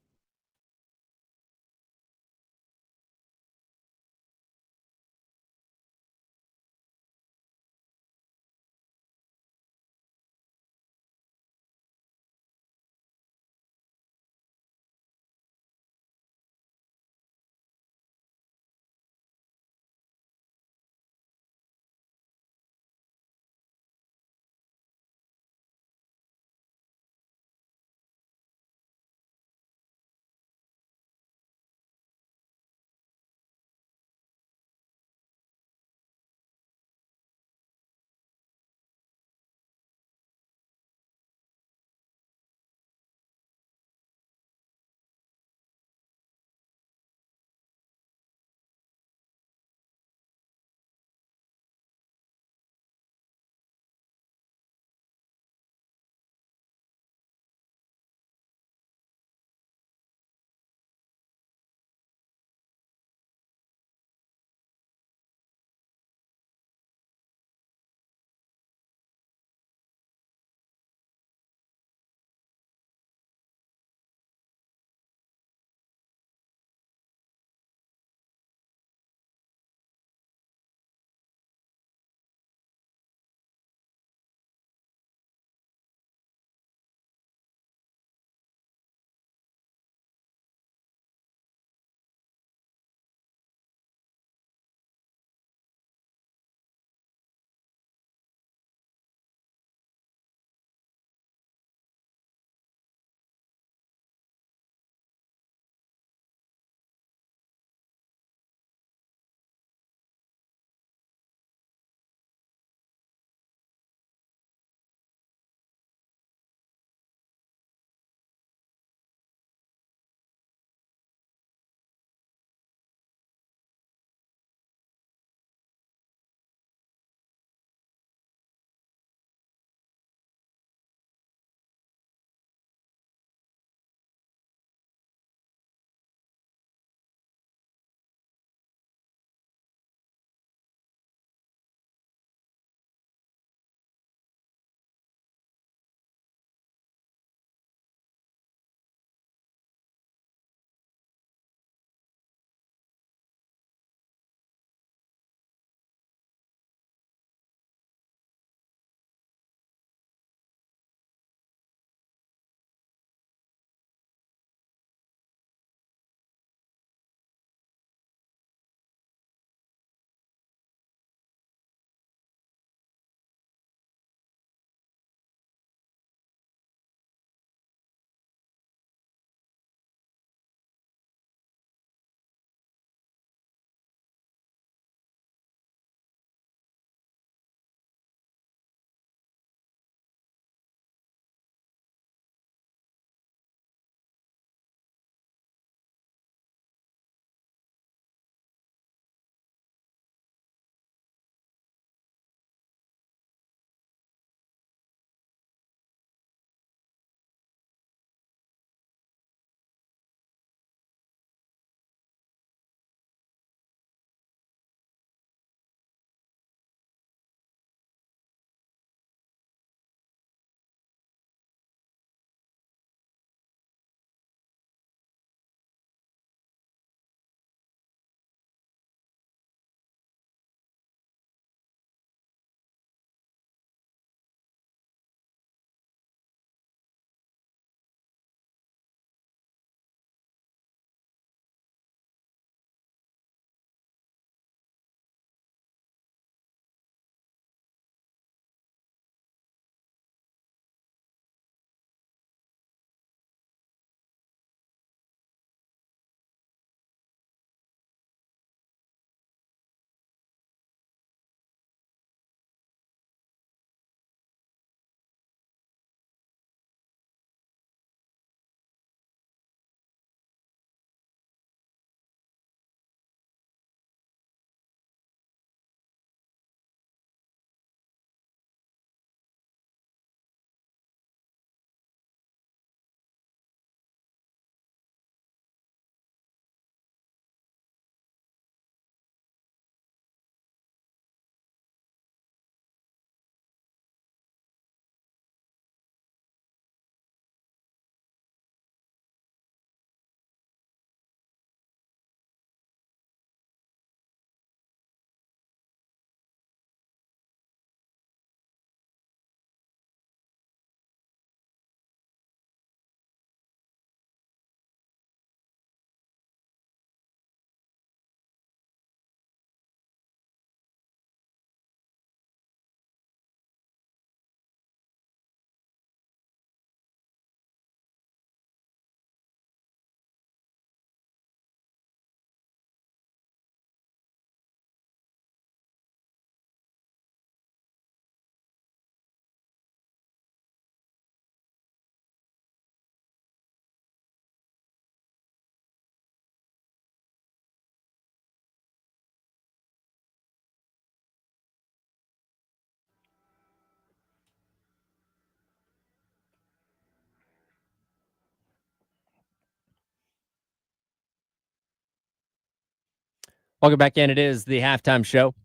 Welcome back in. It is the halftime show.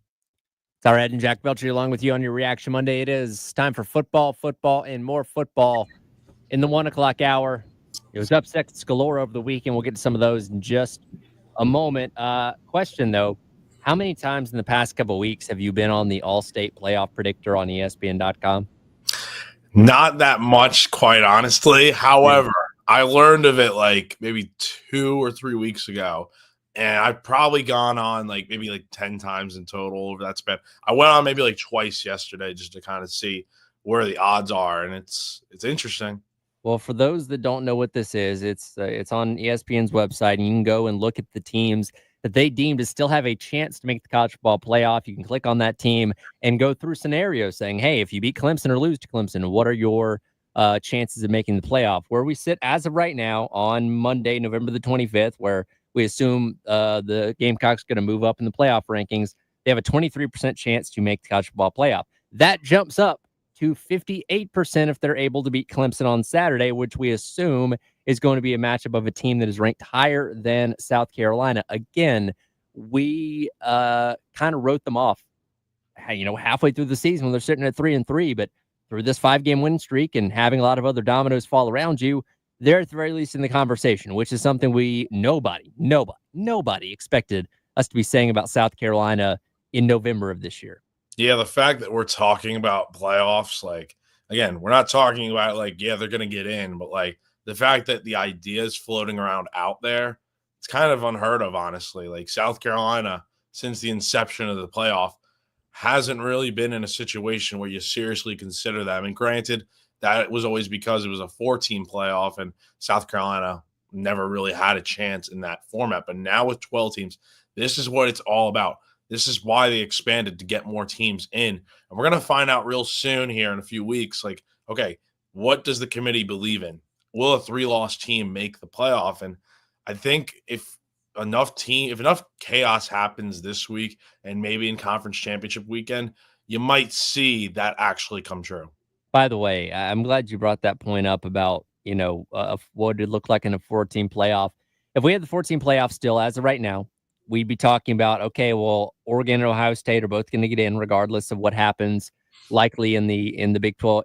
It's our Ed and Jack Belcher along with you on your Reaction Monday. It is time for football, and more football in the 1 o'clock hour. It was upsets galore over the weekend. We'll get to some of those in just a moment. Question, though, how many times in the past couple of weeks have you been on the All-State Playoff Predictor on ESPN.com?
Not that much, quite honestly. However, I learned of it like maybe 2 or 3 weeks ago. And I've probably gone on maybe 10 times in total over that span. I went on maybe twice yesterday just to kind of see where the odds are, and it's interesting.
Well, for those that don't know what this is, it's on ESPN's website, and you can go and look at the teams that they deem to still have a chance to make the college football playoff. You can click on that team and go through scenarios saying, hey, if you beat Clemson or lose to Clemson, what are your chances of making the playoff? Where we sit as of right now on Monday, November the 25th, where we assume the Gamecocks going to move up in the playoff rankings. They have a 23% chance to make the college football playoff. That jumps up to 58% if they're able to beat Clemson on Saturday, which we assume is going to be a matchup of a team that is ranked higher than South Carolina. Again, we kind of wrote them off, halfway through the season when they're sitting at 3-3, but through this 5-game winning streak and having a lot of other dominoes fall around you, they're at the very least in the conversation, which is something nobody expected us to be saying about South Carolina in November of this year.
Yeah, the fact that we're talking about playoffs, again, we're not talking about they're going to get in, but the fact that the idea is floating around out there, it's kind of unheard of, honestly. South Carolina, since the inception of the playoff, hasn't really been in a situation where you seriously consider them. And granted, that was always because it was a 4-team playoff and South Carolina never really had a chance in that format. But now with 12 teams, this is what it's all about. This is why they expanded to get more teams in. And we're going to find out real soon here in a few weeks, okay, what does the committee believe in? Will a 3-loss team make the playoff? And I think if enough chaos happens this week and maybe in conference championship weekend, you might see that actually come true.
By the way, I'm glad you brought that point up about, what it looked like in a 4-team playoff. If we had the 4-team playoff still as of right now, we'd be talking about, okay, well, Oregon and Ohio State are both going to get in regardless of what happens likely in the Big 12,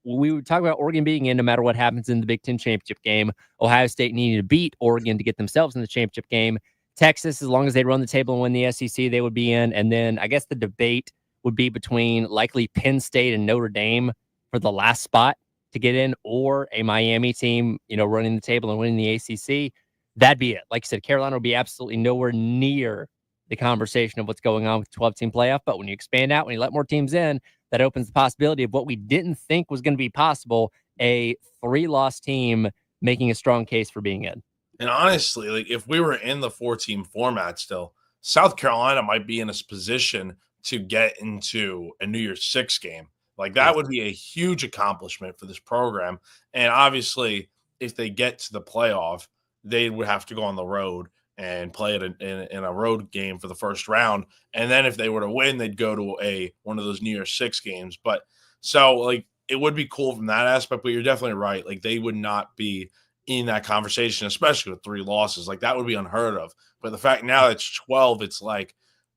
we would talk about Oregon being in no matter what happens in the Big 10 championship game. Ohio State needing to beat Oregon to get themselves in the championship game. Texas, as long as they run the table and win the SEC, they would be in. And then I guess the debate would be between likely Penn State and Notre Dame for the last spot to get in, or a Miami team, running the table and winning the ACC. That'd be it. Like I said, Carolina will be absolutely nowhere near the conversation of what's going on with the 12-team playoff. But when you expand out, when you let more teams in, that opens the possibility of what we didn't think was going to be possible, a 3-loss team making a strong case for being in.
And honestly, if we were in the 4-team format still, South Carolina might be in a position to get into a New Year's Six game. That would be a huge accomplishment for this program. And obviously, if they get to the playoff, they would have to go on the road and play it in a road game for the first round. And then if they were to win, they'd go to one of those New Year's Six games. But so it would be cool from that aspect, but you're definitely right. They would not be in that conversation, especially with 3 losses. That would be unheard of. But the fact now it's 12, it's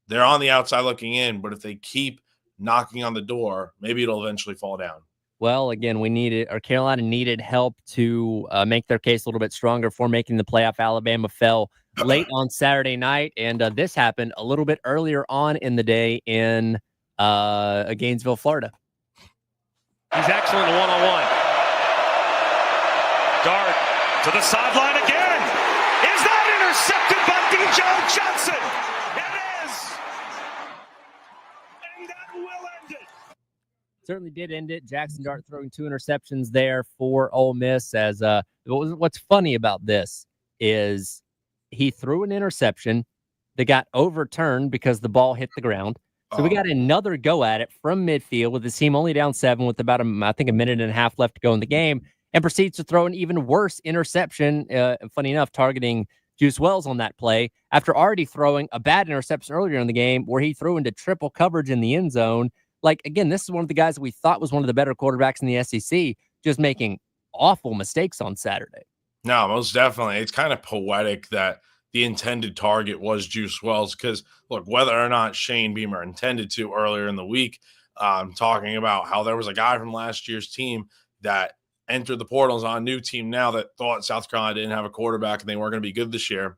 they're on the outside looking in, but if they keep knocking on the door, maybe it'll eventually fall down.
Well, again, Carolina needed help to make their case a little bit stronger for making the playoff. Alabama fell late on Saturday night, and this happened a little bit earlier on in the day in Gainesville, Florida.
He's excellent one-on-one. Dart to the sideline again. Is that intercepted by Dijon Johnson? It is. And that will end it.
Certainly did end it. Jackson Dart throwing 2 interceptions there for Ole Miss. As what's funny about this is he threw an interception that got overturned because the ball hit the ground. So we got another go at it from midfield with the team only down 7 with about a minute and a half left to go in the game, and proceeds to throw an even worse interception. Funny enough, targeting Juice Wells on that play after already throwing a bad interception earlier in the game where he threw into triple coverage in the end zone. Again, this is one of the guys that we thought was one of the better quarterbacks in the SEC, just making awful mistakes on Saturday.
No, most definitely. It's kind of poetic that the intended target was Juice Wells. Because, look, whether or not Shane Beamer intended to earlier in the week, talking about how there was a guy from last year's team that entered the portals on a new team now that thought South Carolina didn't have a quarterback and they weren't going to be good this year.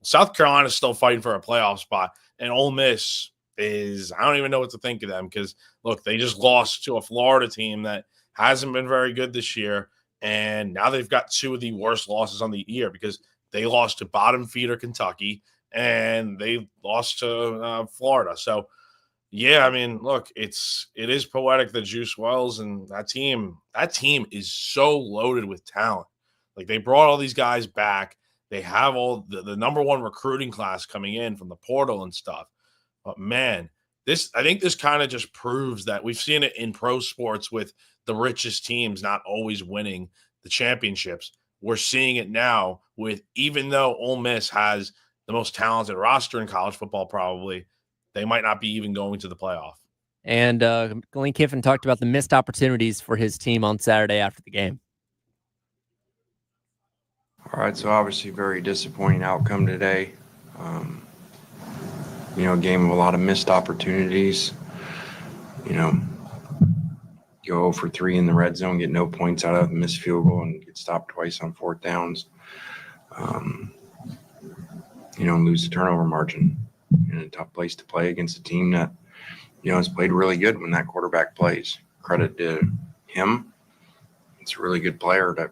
South Carolina is still fighting for a playoff spot, and Ole Miss is, I don't even know what to think of them because, look, they just lost to a Florida team that hasn't been very good this year, and now they've got two of the worst losses on the year because they lost to bottom feeder Kentucky and they lost to Florida. So, yeah, I mean, look, it is poetic that Juice Wells and that team is so loaded with talent. Like, they brought all these guys back. They have all the number one recruiting class coming in from the portal and stuff. But man, I think this kind of just proves that we've seen it in pro sports with the richest teams not always winning the championships. We're seeing it now with, even though Ole Miss has the most talented roster in college football, probably, they might not be even going to the playoff.
And Lane Kiffin talked about the missed opportunities for his team on Saturday after the game.
All right, so obviously very disappointing outcome today. A game of a lot of missed opportunities. Go 0 for 3 in the red zone, get no points out of the missed field goal, and get stopped twice on fourth downs. Lose the turnover margin in a tough place to play against a team that, has played really good when that quarterback plays. Credit to him. It's a really good player that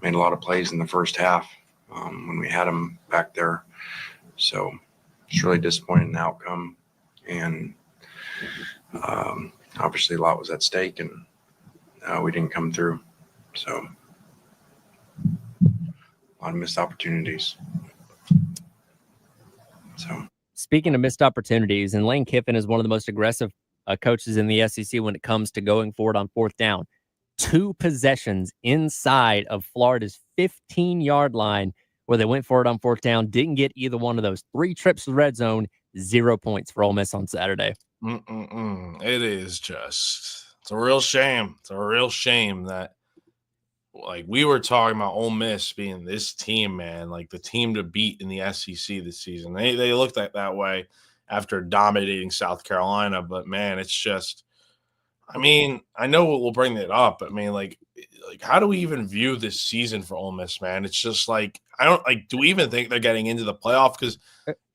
made a lot of plays in the first half when we had him back there. So it's really disappointing in the outcome. And obviously a lot was at stake, and we didn't come through. So a lot of missed opportunities. So
speaking of missed opportunities, and Lane Kiffin is one of the most aggressive coaches in the SEC when it comes to going forward on fourth down. 2 possessions inside of Florida's 15-yard line where they went for it on fourth down, didn't get either one of those. 3 trips to the red zone, 0 points for Ole Miss on Saturday.
It is just, it's a real shame. It's a real shame that, like, we were talking about Ole Miss being this team, man, like the team to beat in the SEC this season. They looked that way after dominating South Carolina, but man, it's just, I mean, I know we'll bring it up, but I mean, like, how do we even view this season for Ole Miss, man? It's just like, do we even think they're getting into the playoff? Because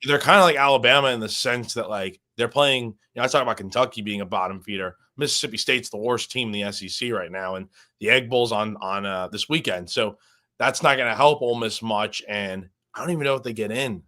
they're kind of like Alabama in the sense that, like, they're playing, I talk about Kentucky being a bottom feeder. Mississippi State's the worst team in the SEC right now, and the Egg Bowl's on this weekend. So that's not going to help Ole Miss much, and I don't even know if they get in.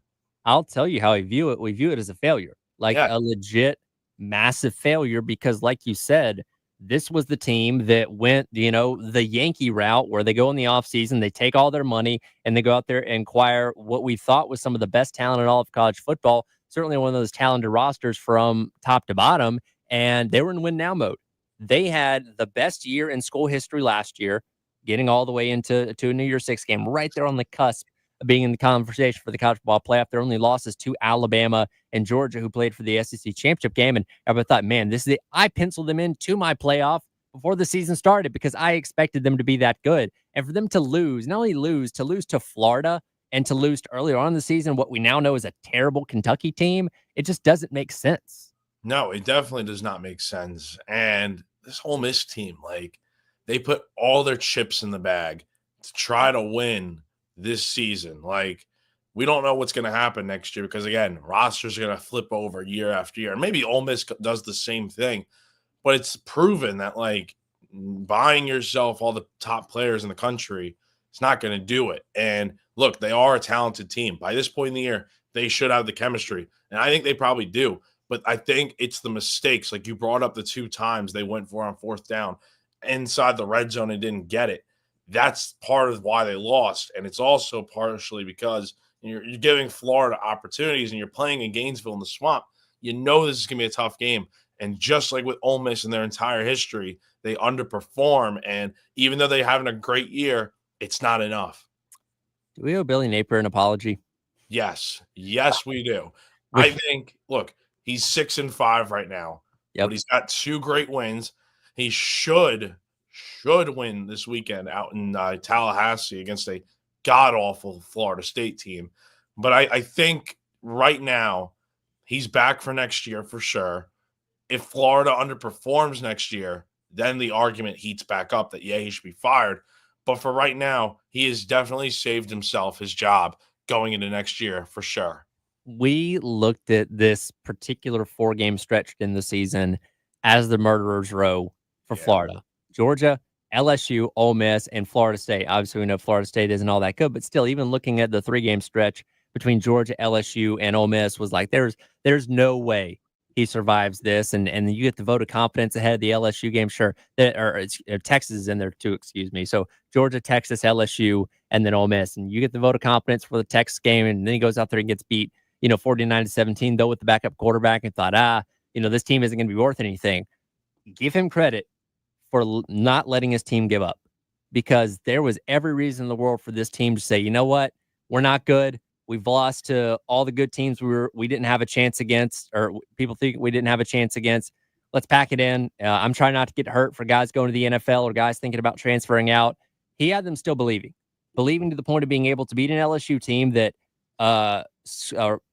I'll tell you how I view it. We view it as a failure, like a legit massive failure, because like you said, this was the team that went, the Yankee route where they go in the offseason, they take all their money, and they go out there and acquire what we thought was some of the best talent in all of college football, certainly one of those talented rosters from top to bottom, and they were in win-now mode. They had the best year in school history last year, getting all the way into a New Year's Six game, right there on the cusp of being in the conversation for the college football playoff. Their only losses to Alabama and Georgia, who played for the SEC championship game. And everybody thought, man, I penciled them into my playoff before the season started because I expected them to be that good. And for them to lose, not only lose to Florida and to lose to earlier on in the season, what we now know is a terrible Kentucky team, it just doesn't make sense.
No, it definitely does not make sense. And this Ole Miss team, like, they put all their chips in the bag to try to win this season. Like, we don't know what's going to happen next year because, again, rosters are going to flip over year after year. And maybe Ole Miss does the same thing. But it's proven that, like, buying yourself all the top players in the country, it's not going to do it. And look, they are a talented team. By this point in the year, they should have the chemistry. And I think they probably do. But I think it's the mistakes. Like, you brought up the 2 times they went for on fourth down inside the red zone and didn't get it. That's part of why they lost. And it's also partially because you're giving Florida opportunities and you're playing in Gainesville in the Swamp. You know this is going to be a tough game. And just like with Ole Miss in their entire history, they underperform. And even though they're having a great year, it's not enough.
Do we owe Billy Napier an apology?
Yes. Yes, we do. I think, look, he's 6-5 right now.
Yep.
But he's got 2 great wins. He should win this weekend out in Tallahassee against a god-awful Florida State team. But I think right now he's back for next year for sure. If Florida underperforms next year, then the argument heats back up that, yeah, he should be fired. But for right now, he has definitely saved himself his job going into next year for sure.
We looked at this particular 4-game stretch in the season as the murderer's row for
Yeah.
Florida. Georgia, LSU, Ole Miss, and Florida State. Obviously, we know Florida State isn't all that good, but still, even looking at the 3-game stretch between Georgia, LSU, and Ole Miss was like, there's no way he survives this. And you get the vote of confidence ahead of the LSU game. Sure. Texas is in there too, excuse me. So Georgia, Texas, LSU, and then Ole Miss. And you get the vote of confidence for the Texas game, and then he goes out there and gets beat 49-17, though, with the backup quarterback, and thought, this team isn't going to be worth anything. Give him credit for not letting his team give up, because there was every reason in the world for this team to say, you know what, we're not good. We've lost to all the good teams we didn't have a chance against, or people think we didn't have a chance against. Let's pack it in. I'm trying not to get hurt for guys going to the NFL or guys thinking about transferring out. He had them still believing to the point of being able to beat an LSU team that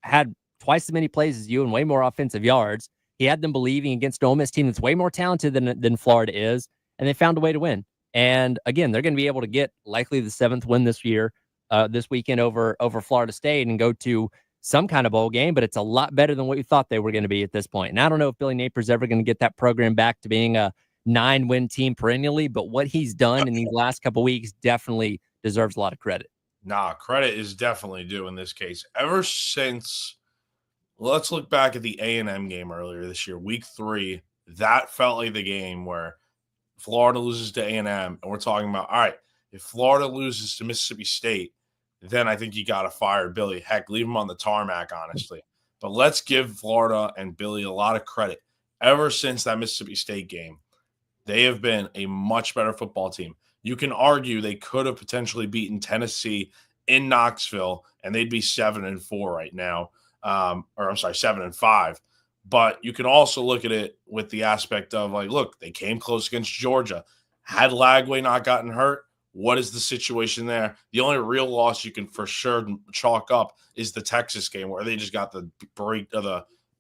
had twice as many plays as you and way more offensive yards. He had them believing against an Ole Miss team that's way more talented than Florida is, and they found a way to win. And again, they're going to be able to get likely the 7th win this year, this weekend over Florida State, and go to some kind of bowl game. But it's a lot better than what you thought they were going to be at this point. And I don't know if Billy Napier's ever going to get that program back to being a 9-win team perennially, but what he's done in these last couple weeks definitely deserves a lot of credit.
Nah, credit is definitely due in this case. Ever since, let's look back at the A&M game earlier this year, week 3. That felt like the game where Florida loses to A&M, and we're talking about, all right, if Florida loses to Mississippi State, then I think you got to fire Billy. Heck, leave him on the tarmac, honestly. But let's give Florida and Billy a lot of credit. Ever since that Mississippi State game, they have been a much better football team. You can argue they could have potentially beaten Tennessee in Knoxville, and they'd be 7-4 right now. Or I'm sorry, 7-5. But you can also look at it with the aspect of, like, look, they came close against Georgia. Had Lagway not gotten hurt, what is the situation there? The only real loss you can for sure chalk up is the Texas game, where they just got the break of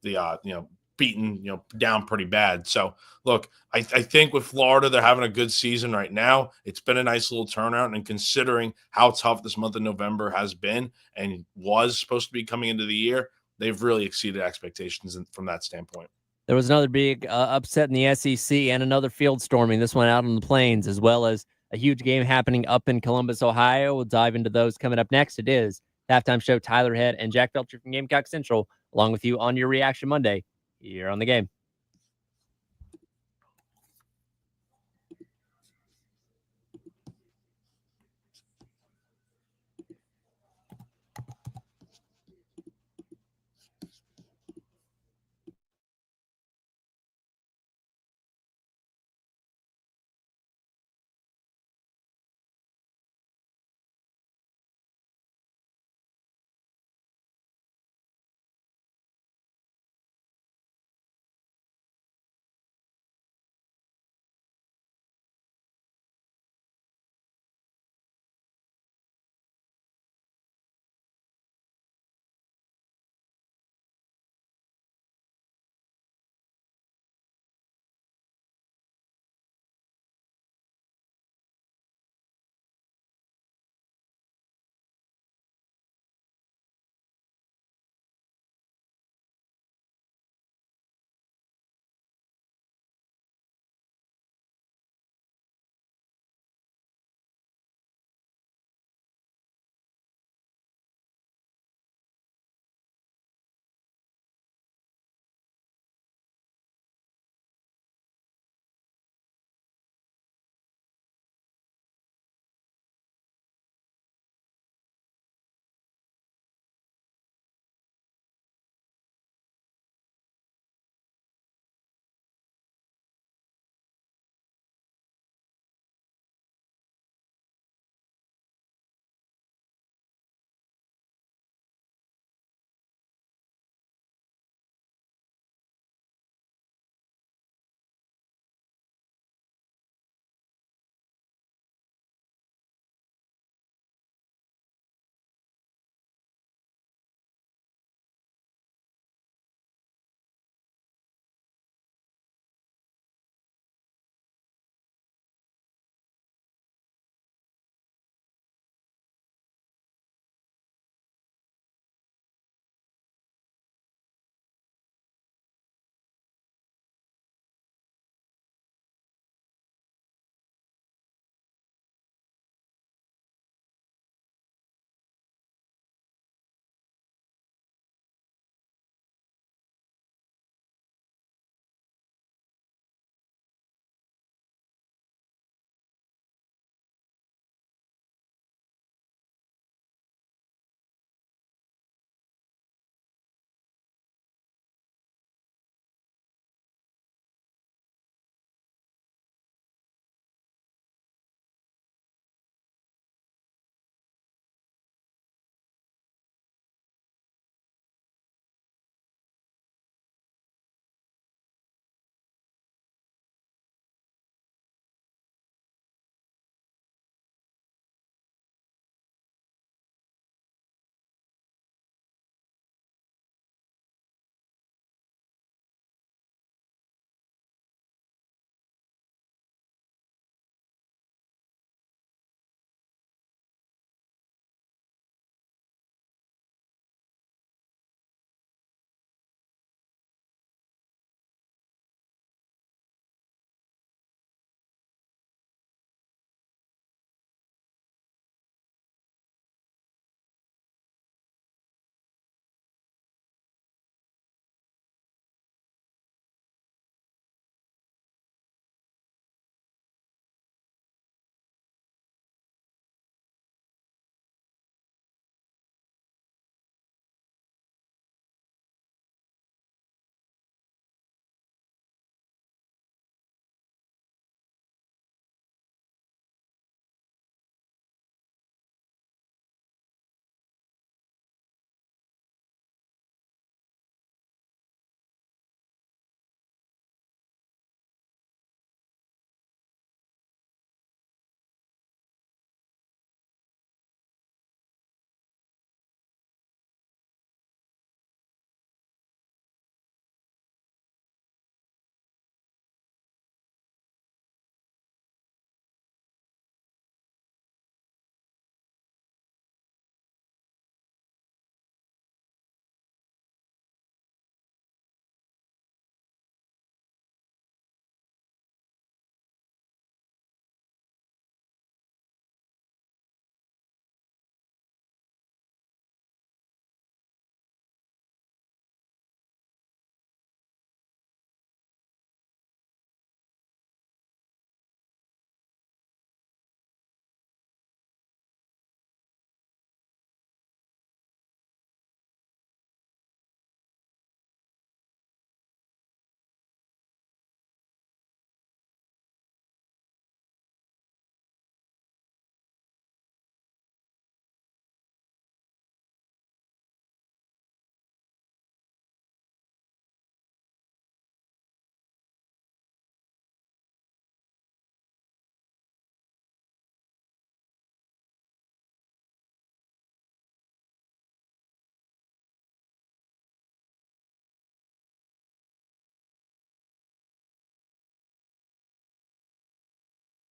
the beaten down pretty bad. So look, I think with Florida, they're having a good season right now. It's been a nice little turnaround, and considering how tough this month of November has been and was supposed to be coming into the year, they've really exceeded expectations from that standpoint.
There was another big upset in the SEC and another field storming, this one out on the plains, as well as a huge game happening up in Columbus, Ohio. We'll dive into those coming up next. It is Halftime Show. Tyler Head and Jack Belcher from Gamecock Central, along with you on your Reaction Monday here on the game.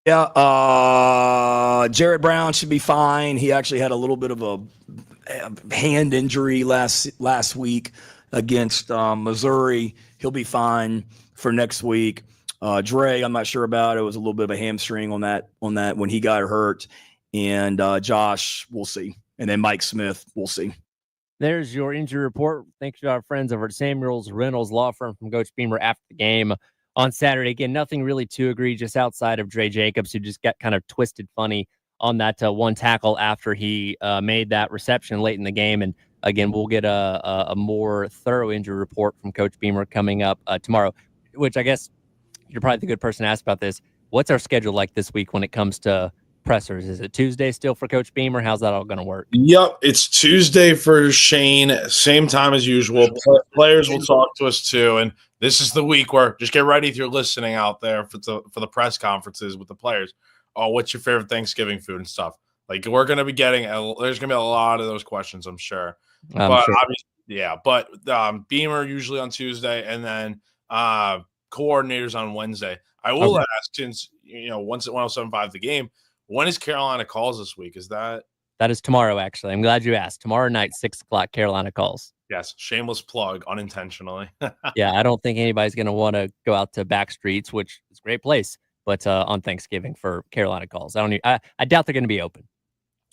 Yeah, Jarrett Brown should be fine. He actually had a little bit of a hand injury last week against Missouri. He'll be fine for next week. Dre, I'm not sure about. It was a little bit of a hamstring on that when he got hurt. And Josh, we'll see. And then Mike Smith, we'll see.
There's your injury report. Thanks to our friends over at Samuels Reynolds Law Firm from Coach Beamer after the game on Saturday. Again, nothing really too egregious outside of Dre Jacobs, who just got kind of twisted funny on that one tackle after he made that reception late in the game. And again, we'll get a more thorough injury report from Coach Beamer coming up tomorrow, which I guess you're probably the good person to ask about this. What's our schedule like this week when it comes to pressers? Is it Tuesday still for Coach Beamer? How's that all going to work?
Yep, it's Tuesday for Shane, same time as usual. Players will talk to us too, and this is the week where just get ready if you're listening out there for the press conferences with the players. Oh, what's your favorite Thanksgiving food and stuff? Like we're going to be getting there's going to be a lot of those questions, I'm sure. But Beamer usually on Tuesday, and then coordinators on Wednesday. I will ask, since once at 107.5 the game. When is Carolina calls this week? Is that
is tomorrow, actually. I'm glad you asked. Tomorrow night, 6:00, Carolina calls.
Yes, shameless plug, unintentionally.
Yeah, I don't think anybody's going to want to go out to back streets, which is a great place, but on Thanksgiving for Carolina calls. I doubt they're going to be open.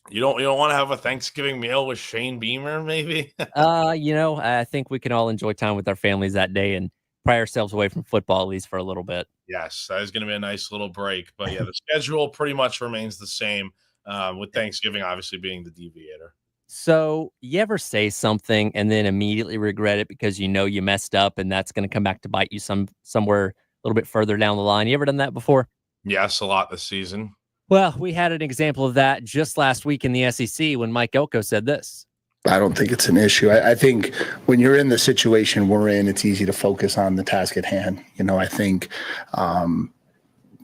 You don't want to have a Thanksgiving meal with Shane Beamer, maybe?
I think we can all enjoy time with our families that day and pry ourselves away from football, at least for a little bit.
Yes, that is going to be a nice little break. But yeah, the schedule pretty much remains the same, with Thanksgiving obviously being the deviator.
So you ever say something and then immediately regret it because you messed up and that's going to come back to bite you somewhere a little bit further down the line? You ever done that before?
Yes, a lot this season.
Well, we had an example of that just last week in the SEC when Mike Elko said this.
I don't think it's an issue. I think when you're in the situation we're in, it's easy to focus on the task at hand. I think,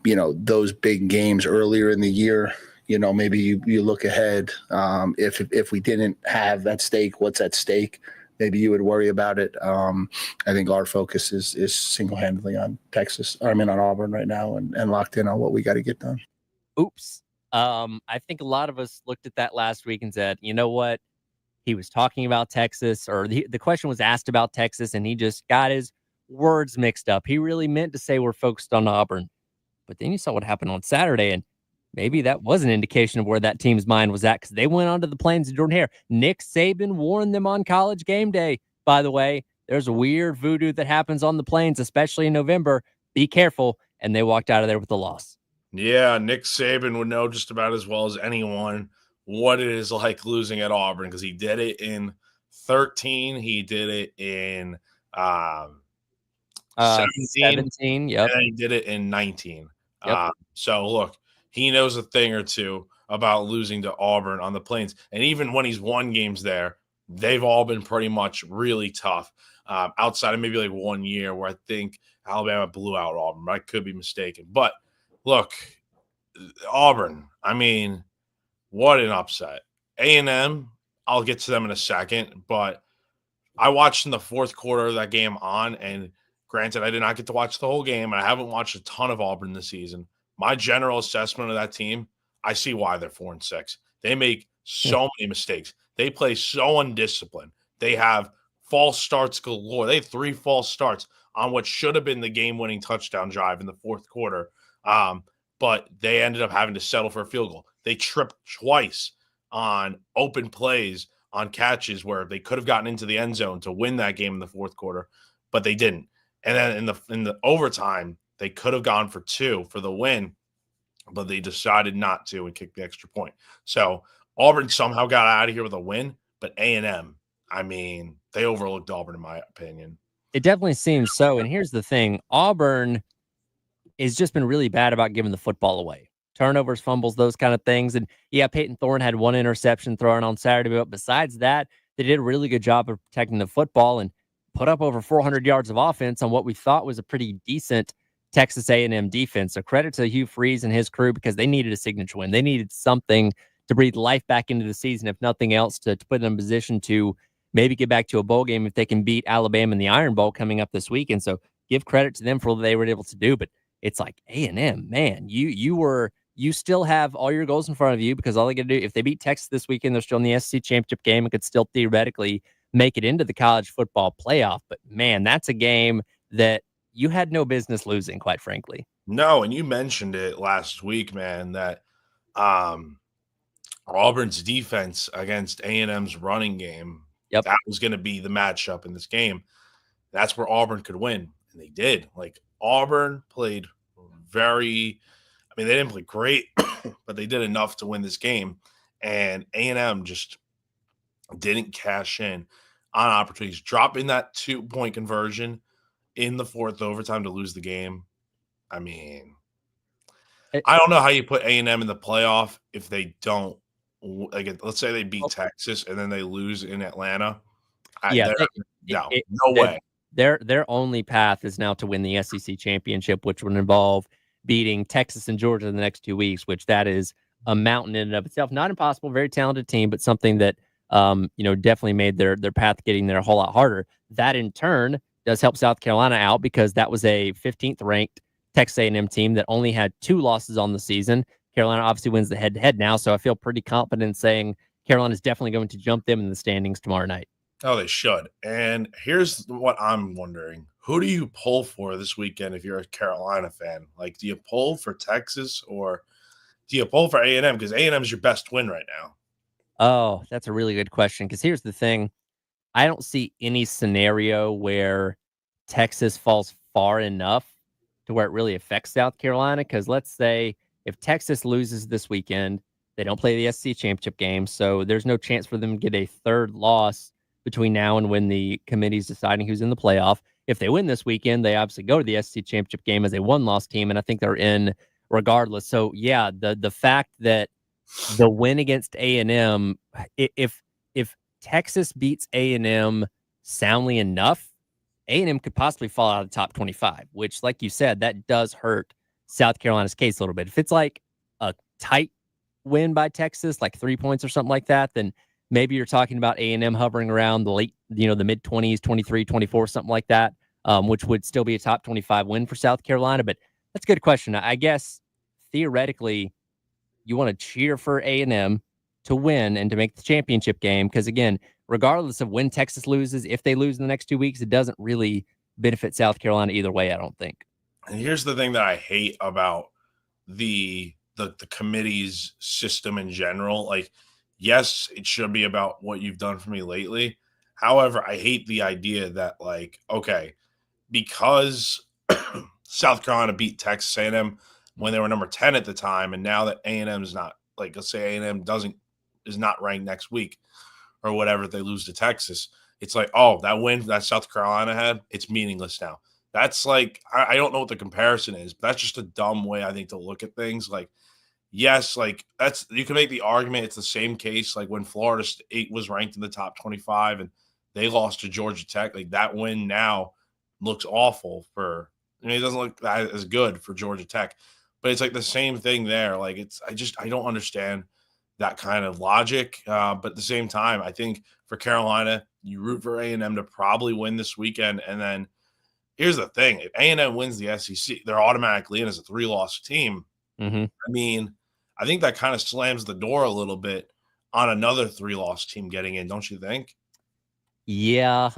those big games earlier in the year, maybe you look ahead. If we didn't have that stake, what's at stake, maybe you would worry about it. I think our focus is single-handedly on on Auburn right now and locked in on what we got to get done.
Oops. I think a lot of us looked at that last week and said, you know what? He was talking about Texas, or the question was asked about Texas, and he just got his words mixed up. He really meant to say we're focused on Auburn. But then you saw what happened on Saturday, and maybe that was an indication of where that team's mind was at, because they went onto the Plains of Jordan-Hare. Nick Saban warned them on College Game Day, by the way. There's a weird voodoo that happens on the Plains, especially in November. Be careful. And they walked out of there with a loss.
Yeah, Nick Saban would know just about as well as anyone what it is like losing at Auburn, because he did it in 13. He did it in 17.
Yep.
And he did it in 19.
Yep.
So, look, he knows a thing or two about losing to Auburn on the Plains. And even when he's won games there, they've all been pretty much really tough, outside of maybe like 1 year where I think Alabama blew out Auburn. I could be mistaken. But, look, Auburn, what an upset. A&M, I'll get to them in a second, but I watched in the fourth quarter of that game and granted, I did not get to watch the whole game, and I haven't watched a ton of Auburn this season. My general assessment of that team, I see why they're 4-6. They make so many mistakes. They play so undisciplined. They have false starts galore. They have 3 false starts on what should have been the game-winning touchdown drive in the fourth quarter. But they ended up having to settle for a field goal. They tripped twice on open plays, on catches where they could have gotten into the end zone to win that game in the fourth quarter, but they didn't. And then in the overtime, they could have gone for 2 for the win, but they decided not to and kicked the extra point. So Auburn somehow got out of here with a win, but A&M, they overlooked Auburn in my opinion.
It definitely seems so. And here's the thing. Auburn has just been really bad about giving the football away. Turnovers, fumbles, those kind of things. And yeah, Peyton Thorne had 1 interception thrown on Saturday, but besides that, they did a really good job of protecting the football and put up over 400 yards of offense on what we thought was a pretty decent Texas A&M defense. So credit to Hugh Freeze and his crew, because they needed a signature win. They needed something to breathe life back into the season, if nothing else, to put them in a position to maybe get back to a bowl game if they can beat Alabama in the Iron Bowl coming up this weekend. So give credit to them for what they were able to do. But it's like A&M, man, you were you still have all your goals in front of you because all they got to do, if they beat Texas this weekend, they're still in the SEC championship game and could still theoretically make it into the college football playoff. But man, that's a game that you had no business losing, quite frankly.
No, and you mentioned it last week, man, that Auburn's defense against A&M's running game,
Yep.
that was going to be the matchup in this game. That's where Auburn could win, and they did. Like, Auburn played they didn't play great, but they did enough to win this game, and A&M just didn't cash in on opportunities, dropping that 2-point conversion in the fourth overtime to lose the game. I mean, I don't know how you put A&M in the playoff if they don't. Like, let's say they beat Texas and then they lose in Atlanta. No way.
Their only path is now to win the SEC championship, which would involve beating Texas and Georgia in the next 2 weeks, which that is a mountain in and of itself. Not impossible, very talented team, but something that definitely made their path getting there a whole lot harder. That in turn does help South Carolina out because that was a 15th ranked Texas A&M team that only had 2 losses on the season. Carolina obviously wins the head-to-head now, so I feel pretty confident saying Carolina is definitely going to jump them in the standings tomorrow night.
Oh, they should. And here's what I'm wondering. Who do you pull for this weekend if you're a Carolina fan? Like, do you pull for Texas or do you pull for A&M? Because A&M is your best win right now.
Oh, that's a really good question. Because here's the thing. I don't see any scenario where Texas falls far enough to where it really affects South Carolina. Because let's say if Texas loses this weekend, they don't play the SEC championship game. So there's no chance for them to get a third loss between now and when the committee's deciding who's in the playoff. If they win this weekend, they obviously go to the SEC championship game as a one-loss team, and I think they're in regardless. So yeah, the fact that the win against A&M, if Texas beats A&M soundly enough, A&M could possibly fall out of the top 25, which, like you said, that does hurt South Carolina's case a little bit. If it's like a tight win by Texas, like 3 points or something like that, then maybe you're talking about A&M hovering around the late, the mid-20s, 23, 24, something like that, which would still be a top 25 win for South Carolina. But that's a good question. I guess theoretically, you want to cheer for A&M to win and to make the championship game because, again, regardless of when Texas loses, if they lose in the next 2 weeks, it doesn't really benefit South Carolina either way, I don't think.
And here's the thing that I hate about the committee's system in general. Like, yes, it should be about what you've done for me lately. However, I hate the idea that, like, okay, because South Carolina beat Texas A&M when they were number 10 at the time, and now that A&M is not, like, let's say A&M is not ranked next week or whatever, if they lose to Texas, it's like, oh, that win that South Carolina had, it's meaningless now. That's like, I don't know what the comparison is, but that's just a dumb way, I think, to look at things. Like, yes, like, that's, you can make the argument it's the same case like when Florida State was ranked in the top 25 and they lost to Georgia Tech. Like, that win now looks awful for, it doesn't look that as good for Georgia Tech, but it's like the same thing there. Like, I don't understand that kind of logic. But at the same time, I think for Carolina, you root for A&M to probably win this weekend. And then here's the thing. If A&M wins the SEC, they're automatically in as a 3-loss team.
Mm-hmm.
I mean, I think that kind of slams the door a little bit on another 3-loss team getting in, don't you think?
Yeah,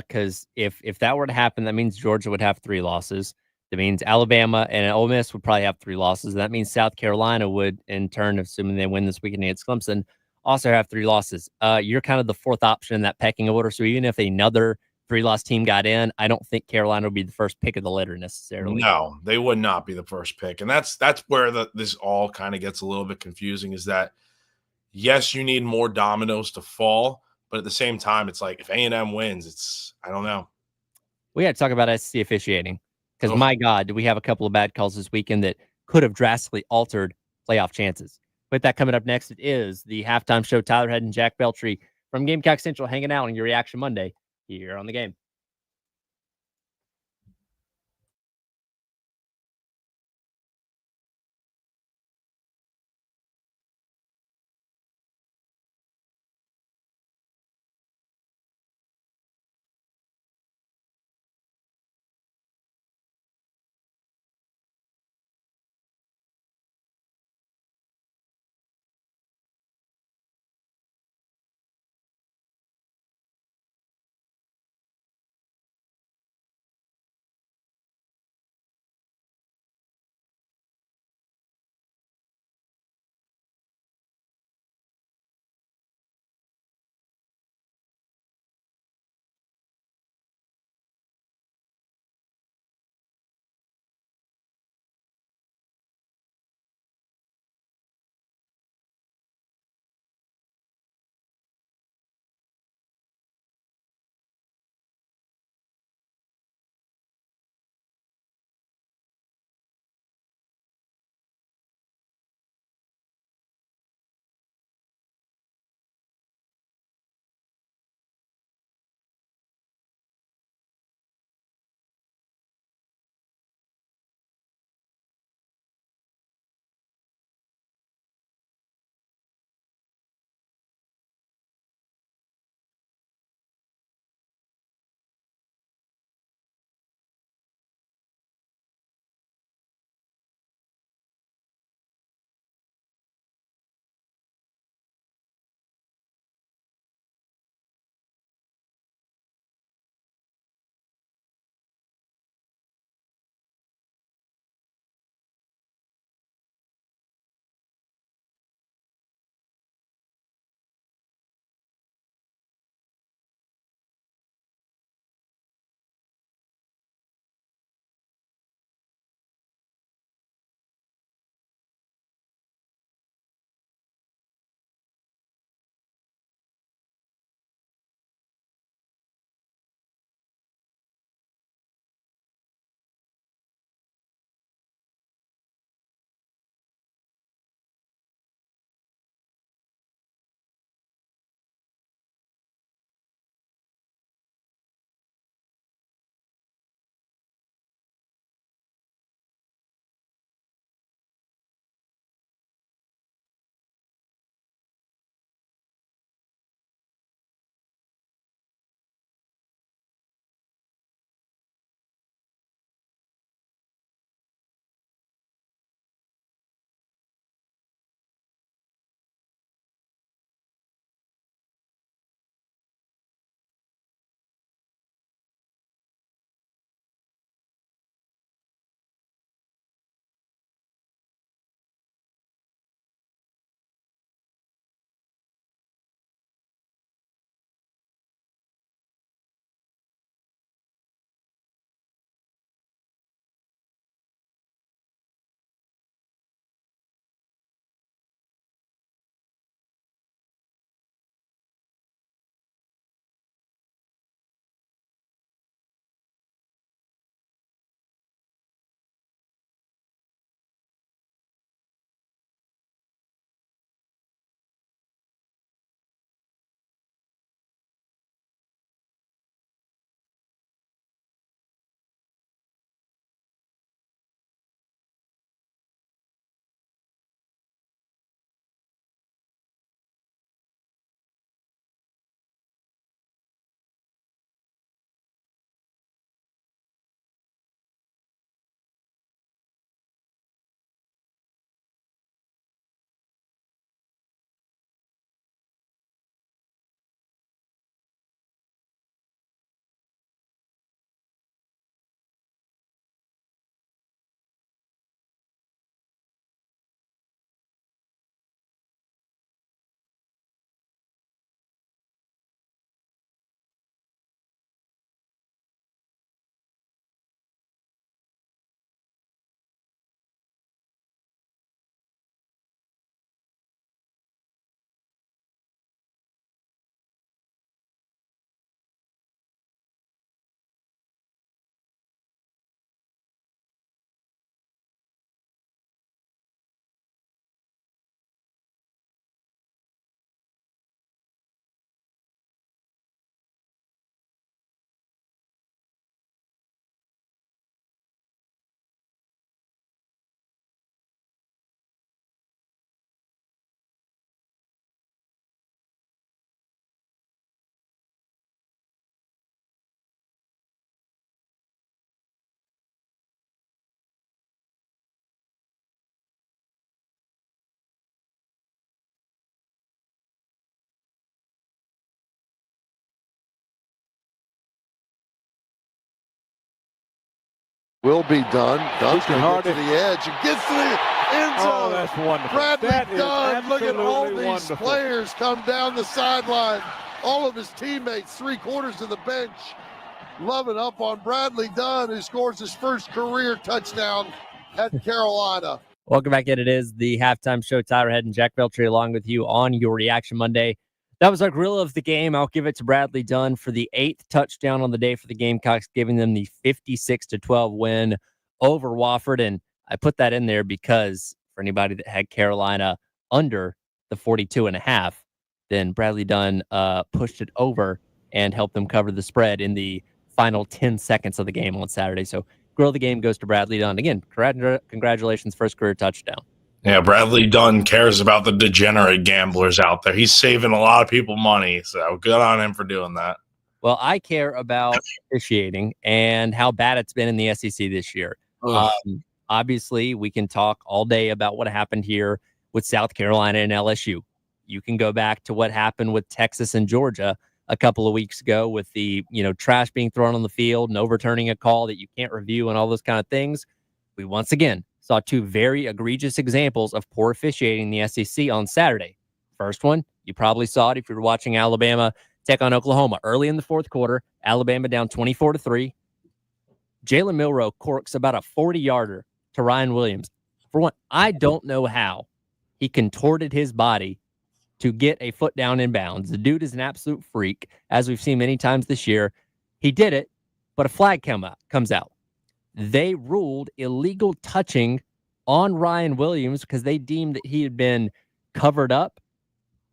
because if that were to happen, that means Georgia would have 3 losses. That means Alabama and Ole Miss would probably have 3 losses. That means South Carolina would, in turn, assuming they win this weekend against Clemson, also have 3 losses. You're kind of the 4th option in that pecking order. So even if another 3-loss team got in, I don't think Carolina would be the first pick of the litter necessarily.
No, they would not be the first pick. And that's where this all kind of gets a little bit confusing, is that, yes, you need more dominoes to fall, but at the same time, it's like if A&M wins, I don't know.
We got to talk about SEC officiating because, my God, do we have a couple of bad calls this weekend that could have drastically altered playoff chances. With that coming up next, it is the halftime show. Tyler Head and Jack Beltry from Gamecock Central hanging out on your Reaction Monday here on the game.
Will be done. Dunn's
Looking
going to
hard
get to the edge and gets to the end zone.
Oh, that's wonderful.
Bradley
That is
Dunn. Look at all
absolutely
these
wonderful.
players come down the sideline. All of his teammates, 3/4 of the bench, loving up on Bradley Dunn, who scores his first career touchdown at Carolina.
Welcome back in. It is the halftime show. Tyler Head and Jack Beltry along with you on your Reaction Monday. That was our grill of the game. I'll give it to Bradley Dunn for the 8th touchdown on the day for the Gamecocks, giving them the 56-12 win over Wofford. And I put that in there because for anybody that had Carolina under the 42.5, then Bradley Dunn pushed it over and helped them cover the spread in the final 10 seconds of the game on Saturday. So grill of the game goes to Bradley Dunn. Again, congratulations, first career touchdown.
Yeah, Bradley Dunn cares about the degenerate gamblers out there. He's saving a lot of people money, so good on him for doing that.
Well, I care about officiating and how bad it's been in the SEC this year. Obviously, we can talk all day about what happened here with South Carolina and LSU. You can go back to what happened with Texas and Georgia a couple of weeks ago with the, trash being thrown on the field and overturning a call that you can't review and all those kind of things. We once again saw two very egregious examples of poor officiating in the SEC on Saturday. First one, you probably saw it if you were watching Alabama take on Oklahoma. Early in the fourth quarter, Alabama down 24-3. Jalen Milroe corks about a 40-yarder to Ryan Williams. For one, I don't know how he contorted his body to get a foot down in bounds. The dude is an absolute freak, as we've seen many times this year. He did it, but a flag comes out. They ruled illegal touching on Ryan Williams because they deemed that he had been covered up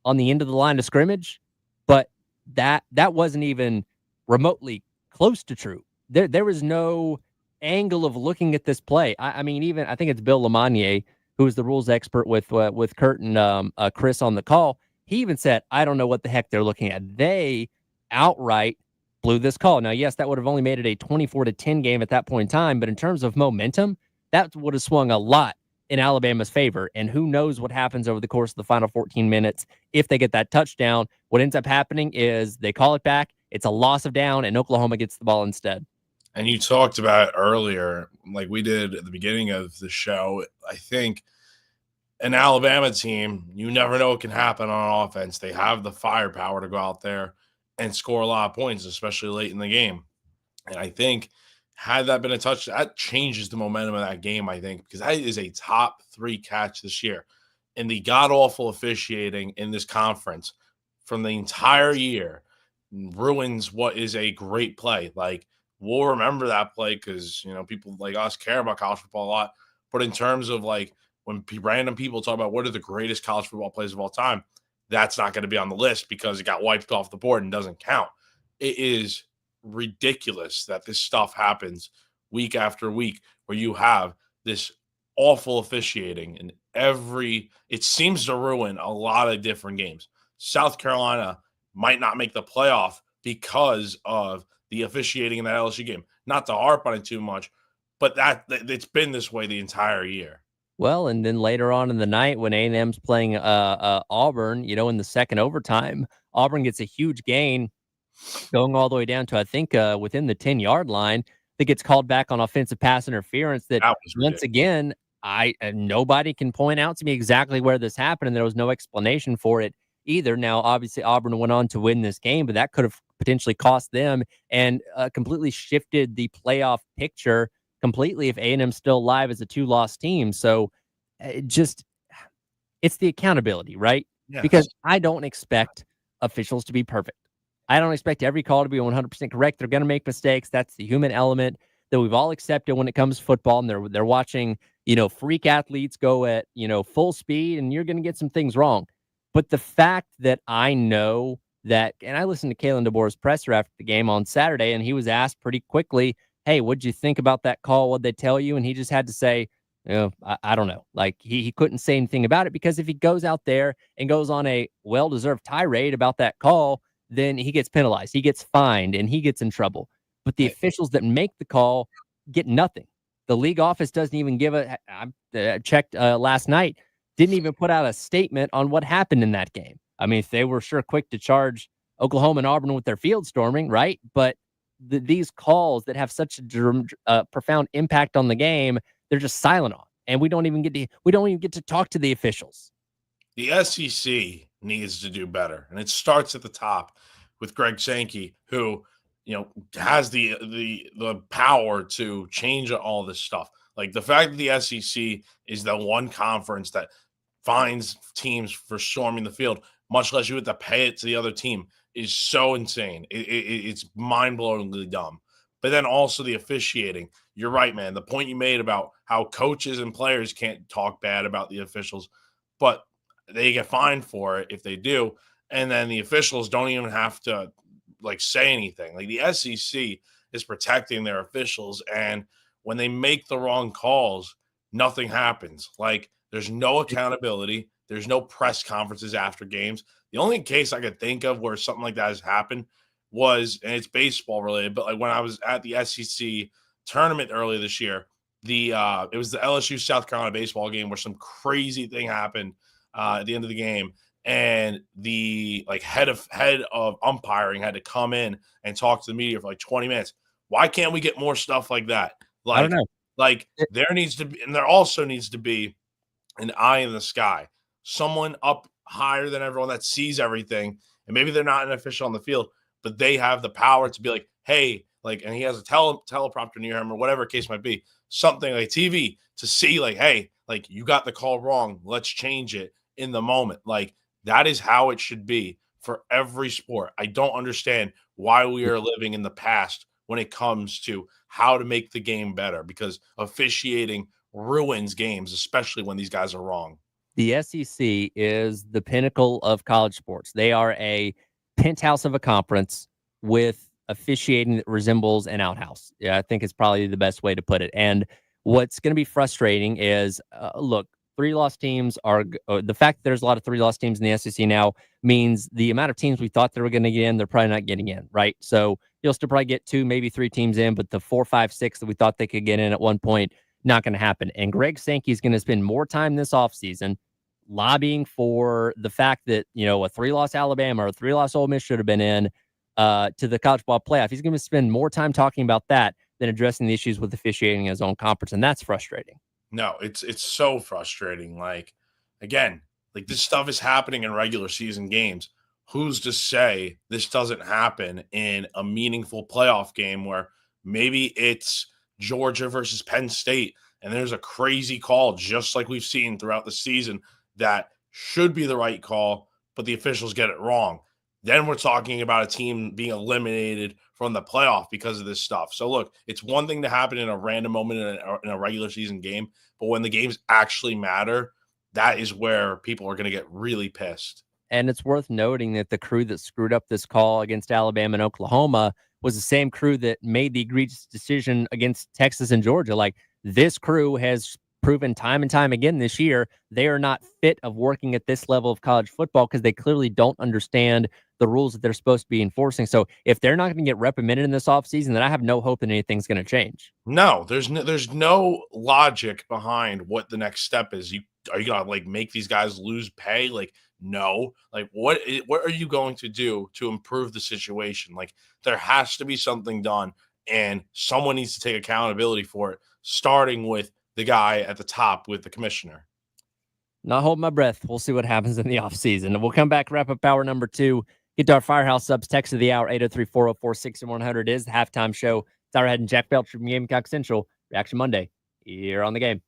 on the end of the line of scrimmage, but that wasn't even remotely close to true. There was no angle of looking at this play. I mean, even I think it's Bill Lamagnier, who is the rules expert with Kurt and Chris on the call. He even said, I don't know what the heck they're looking at. They outright blew this call. Now, yes, that would have only made it a 24-10 game at that point in time, but in terms of momentum, that would have swung a lot in Alabama's favor. And who knows what happens over the course of the final 14 minutes if they get that touchdown. What ends up happening is they call it back. It's a loss of down, and Oklahoma gets the ball instead.
And you talked about it earlier, like we did at the beginning of the show. I think an Alabama team, you never know what can happen on offense. They have the firepower to go out there and score a lot of points, especially late in the game. And I think had that been a touch, that changes the momentum of that game, I think, because that is a top 3 catch this year. And the god-awful officiating in this conference from the entire year ruins what is a great play. Like, we'll remember that play because, people like us care about college football a lot. But in terms of, like, when random people talk about what are the greatest college football plays of all time, that's not going to be on the list because it got wiped off the board and doesn't count. It is ridiculous that this stuff happens week after week where you have this awful officiating and it seems to ruin a lot of different games. South Carolina might not make the playoff because of the officiating in that LSU game. Not to harp on it too much, but it's been this way the entire year.
Well, and then later on in the night when A&M's playing Auburn, in the second overtime, Auburn gets a huge gain going all the way down to, I think, within the 10-yard line that gets called back on offensive pass interference that once again, nobody can point out to me exactly where this happened, and there was no explanation for it either. Now, obviously, Auburn went on to win this game, but that could have potentially cost them and completely shifted the playoff picture completely if A&M's still live as a 2-loss team. So it's the accountability, right?
Yes.
Because I don't expect officials to be perfect. I don't expect every call to be 100% correct. They're going to make mistakes. That's the human element that we've all accepted when it comes to football. And they're watching, freak athletes go at, full speed, and you're going to get some things wrong. But the fact that I know that, and I listened to Kalen DeBoer's presser after the game on Saturday, and he was asked pretty quickly, hey, what'd you think about that call? What'd they tell you? And he just had to say, I don't know. Like he couldn't say anything about it because if he goes out there and goes on a well-deserved tirade about that call, then he gets penalized, he gets fined, and he gets in trouble. But the officials that make the call get nothing. The league office doesn't even give I checked last night, didn't even put out a statement on what happened in that game. I mean, if they were sure quick to charge Oklahoma and Auburn with their field storming, right? But these calls that have such a profound impact on the game, they're just silent on, and we don't even get to talk to the officials.
The SEC needs to do better, and it starts at the top with Greg Sankey, who has the power to change all this stuff. Like the fact that the SEC is the one conference that fines teams for storming the field, much less you have to pay it to the other team, is so insane. It's mind-blowingly dumb. But then also the officiating. You're right, man. The point you made about how coaches and players can't talk bad about the officials, but they get fined for it if they do. And then the officials don't even have to say anything. Like the SEC is protecting their officials, and when they make the wrong calls, nothing happens. Like there's no accountability. There's no press conferences after games. The only case I could think of where something like that has happened was, and it's baseball related, but like when I was at the SEC tournament earlier this year, it was the LSU South Carolina baseball game where some crazy thing happened at the end of the game, and the head of umpiring had to come in and talk to the media for like 20 minutes. Why can't we get more stuff like that?
I don't know.
There needs to be, and there also needs to be an eye in the sky, someone up higher than everyone that sees everything, and maybe they're not an official on the field, but they have the power to be like, hey, and he has a teleprompter near him or whatever case might be, something like TV to see hey, you got the call wrong, let's change it in the moment. That is how it should be for every sport. I don't understand why we are living in the past when it comes to how to make the game better, because officiating ruins games, especially when these guys are wrong.
The SEC is the pinnacle of college sports. They are a penthouse of a conference with officiating that resembles an outhouse. Yeah, I think it's probably the best way to put it. And what's going to be frustrating is, look, three-loss teams are the fact that there's a lot of three-loss teams in the SEC now means the amount of teams we thought they were going to get in, they're probably not getting in, right? So you'll still probably get 2, maybe 3 teams in, but the 4, 5, 6 that we thought they could get in at one point, not going to happen. And Greg Sankey is going to spend more time this offseason lobbying for the fact that, a 3-loss Alabama or a 3-loss Ole Miss should have been in to the college ball playoff. He's going to spend more time talking about that than addressing the issues with officiating in his own conference, and that's frustrating.
No, it's so frustrating. Again, this stuff is happening in regular season games. Who's to say this doesn't happen in a meaningful playoff game where maybe it's Georgia versus Penn State and there's a crazy call, just like we've seen throughout the season, that should be the right call, but the officials get it wrong. Then we're talking about a team being eliminated from the playoff because of this stuff. So look, it's one thing to happen in a random moment in a regular season game, but when the games actually matter, that is where people are going to get really pissed.
And it's worth noting that the crew that screwed up this call against Alabama and Oklahoma was the same crew that made the egregious decision against Texas and Georgia. This crew has proven time and time again this year, they are not fit of working at this level of college football because they clearly don't understand the rules that they're supposed to be enforcing. So if they're not going to get reprimanded in this offseason, then I have no hope that anything's going to change.
No, there's no logic behind what the next step is. Are you gonna make these guys lose pay? No. What are you going to do to improve the situation? There has to be something done, and someone needs to take accountability for it, starting with the guy at the top, with the commissioner.
Not holding my breath. We'll see what happens in the offseason. And we'll come back, wrap up hour number 2. Get to our Firehouse Subs text of the hour, 803-404-6100 is the halftime show. Tyler Head and Jack Belcher from Gamecock Central. Reaction Monday here on the game.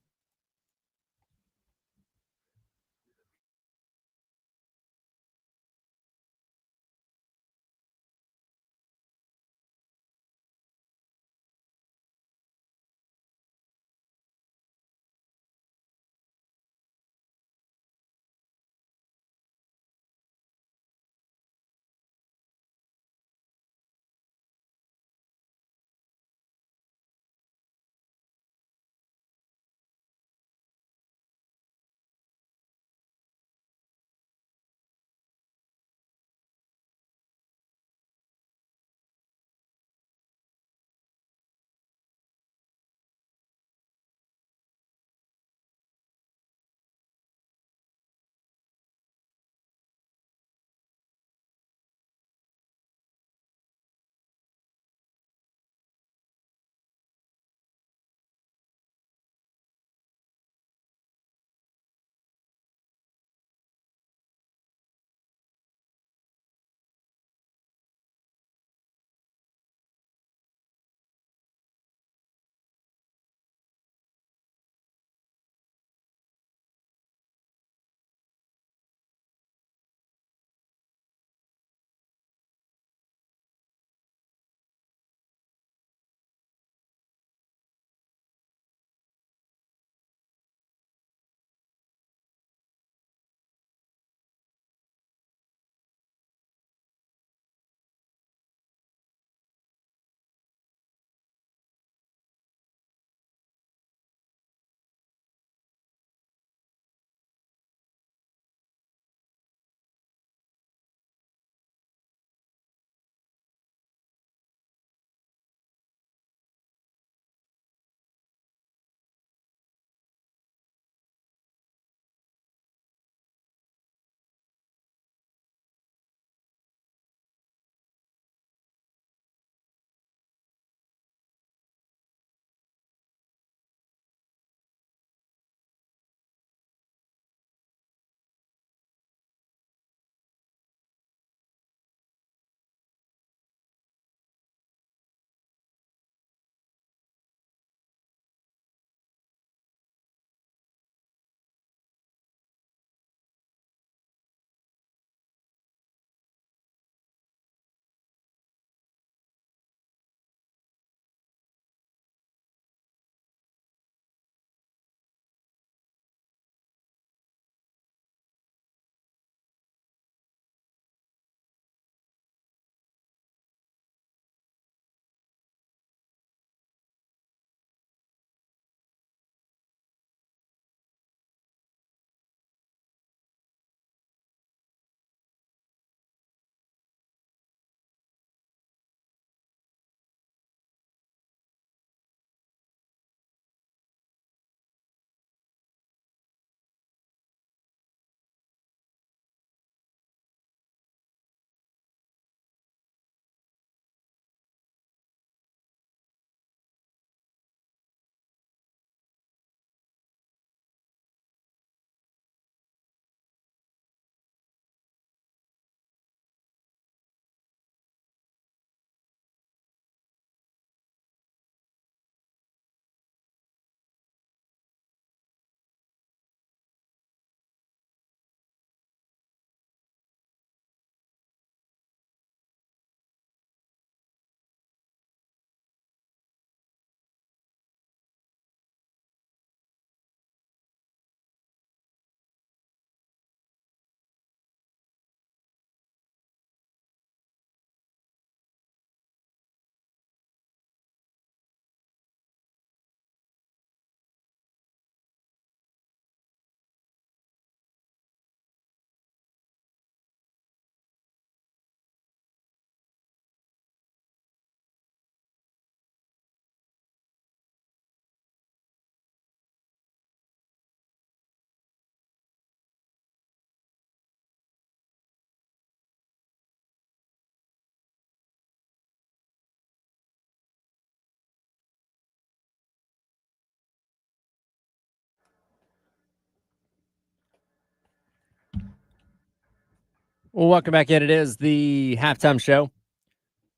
Well, welcome back in. It is the halftime show.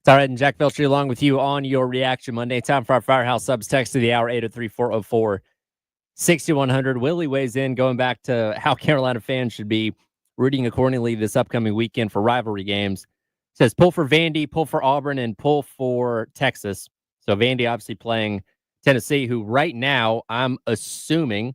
It's all right, and Jack Veltri along with you on your Reaction Monday. Time for our Firehouse Subs text to the hour, 803-404-6100. Willie weighs in, going back to how Carolina fans should be rooting accordingly this upcoming weekend for rivalry games. Says pull for Vandy, pull for Auburn, and pull for Texas. So Vandy obviously playing Tennessee, who right now I'm assuming,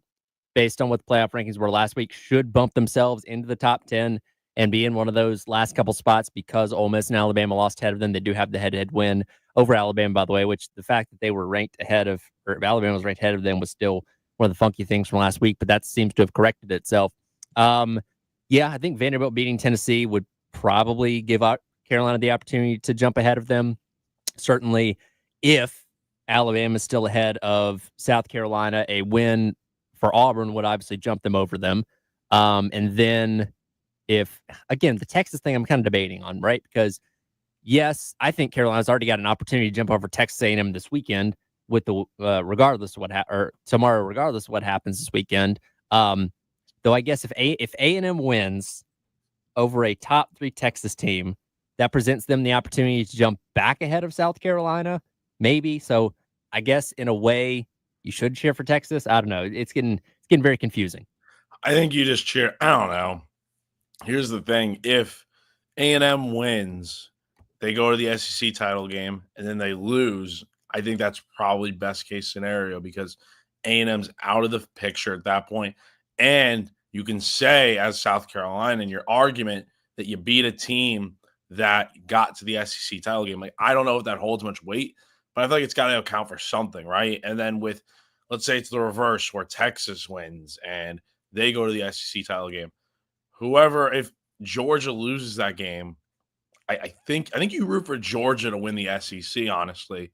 based on what the playoff rankings were last week, should bump themselves into the top 10 and be in one of those last couple spots because Ole Miss and Alabama lost ahead of them. They do have the head-to-head win over Alabama, by the way, which the fact that they were ranked ahead of, or Alabama was ranked ahead of them was still one of the funky things from last week, but that seems to have corrected itself. Yeah, I think Vanderbilt beating Tennessee would probably give out Carolina the opportunity to jump ahead of them. Certainly, if Alabama is still ahead of South Carolina, a win for Auburn would obviously jump them over them. And then if, again, the Texas thing I'm kind of debating on, right? Because, yes, I think Carolina's already got an opportunity to jump over Texas A&M this weekend with the regardless of what or tomorrow, regardless of what happens this weekend. Though I guess if A&M wins over a top 3 Texas team, that presents them the opportunity to jump back ahead of South Carolina, maybe. So I guess in a way you should cheer for Texas. I don't know. It's getting very confusing.
I think you just cheer. I don't know. Here's the thing. If A&M wins, they go to the SEC title game, and then they lose, I think that's probably best case scenario because A&M's out of the picture at that point. And you can say, as South Carolina, in your argument, that you beat a team that got to the SEC title game. Like, I don't know if that holds much weight, but I feel like it's got to account for something, right? And then with, let's say it's the reverse where Texas wins and they go to the SEC title game. Whoever, if Georgia loses that game, I think you root for Georgia to win the SEC, honestly,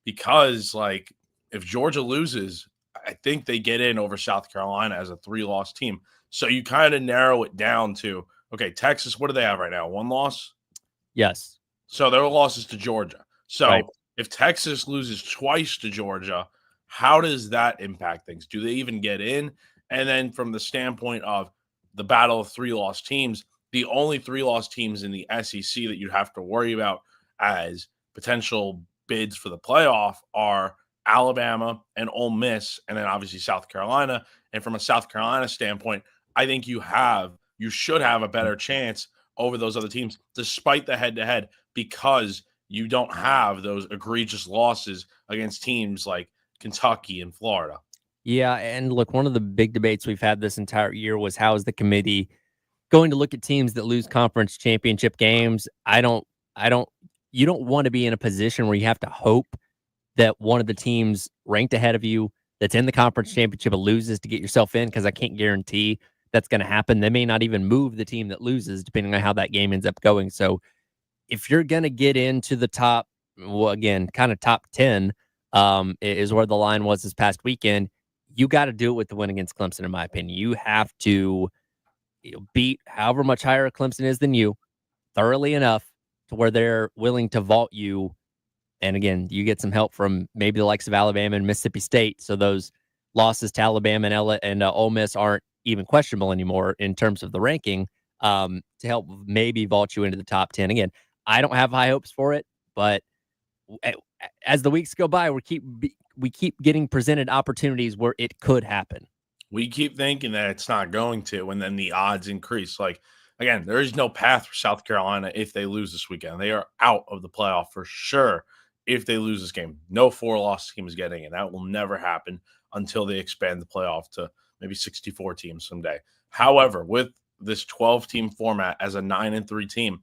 because like if Georgia loses, I think they get in over South Carolina as a 3-loss team. So you kind of narrow it down to, okay, Texas, what do they have right now? 1 loss?
Yes.
So their losses to Georgia. So
right.
If Texas loses twice to Georgia, how does that impact things? Do they even get in? And then from the standpoint of the battle of 3-loss teams, the only 3-loss teams in the SEC that you'd have to worry about as potential bids for the playoff are Alabama and Ole Miss, and then obviously South Carolina. And from a South Carolina standpoint, I think you should have a better chance over those other teams, despite the head-to-head, because you don't have those egregious losses against teams like Kentucky and Florida.
Yeah, and look, one of the big debates we've had this entire year was how is the committee going to look at teams that lose conference championship games? You don't want to be in a position where you have to hope that one of the teams ranked ahead of you that's in the conference championship loses to get yourself in, because I can't guarantee that's going to happen. They may not even move the team that loses depending on how that game ends up going. So if you're going to get into the top, well, again, kind of top 10 is where the line was this past weekend, you got to do it with the win against Clemson, in my opinion. You have to beat however much higher Clemson is than you thoroughly enough to where they're willing to vault you. And again, you get some help from maybe the likes of Alabama and Mississippi State. So those losses to Alabama and Ole Miss aren't even questionable anymore in terms of the ranking, to help maybe vault you into the top 10. Again, I don't have high hopes for it, but as the weeks go by, we keep getting presented opportunities where it could happen.
We keep thinking that it's not going to, and then the odds increase. Like, again, there is no path for South Carolina if they lose this weekend. They are out of the playoff for sure if they lose this game. No 4-loss team is getting it. That will never happen until they expand the playoff to maybe 64 teams someday. However, with this 12-team format as a 9-3 team,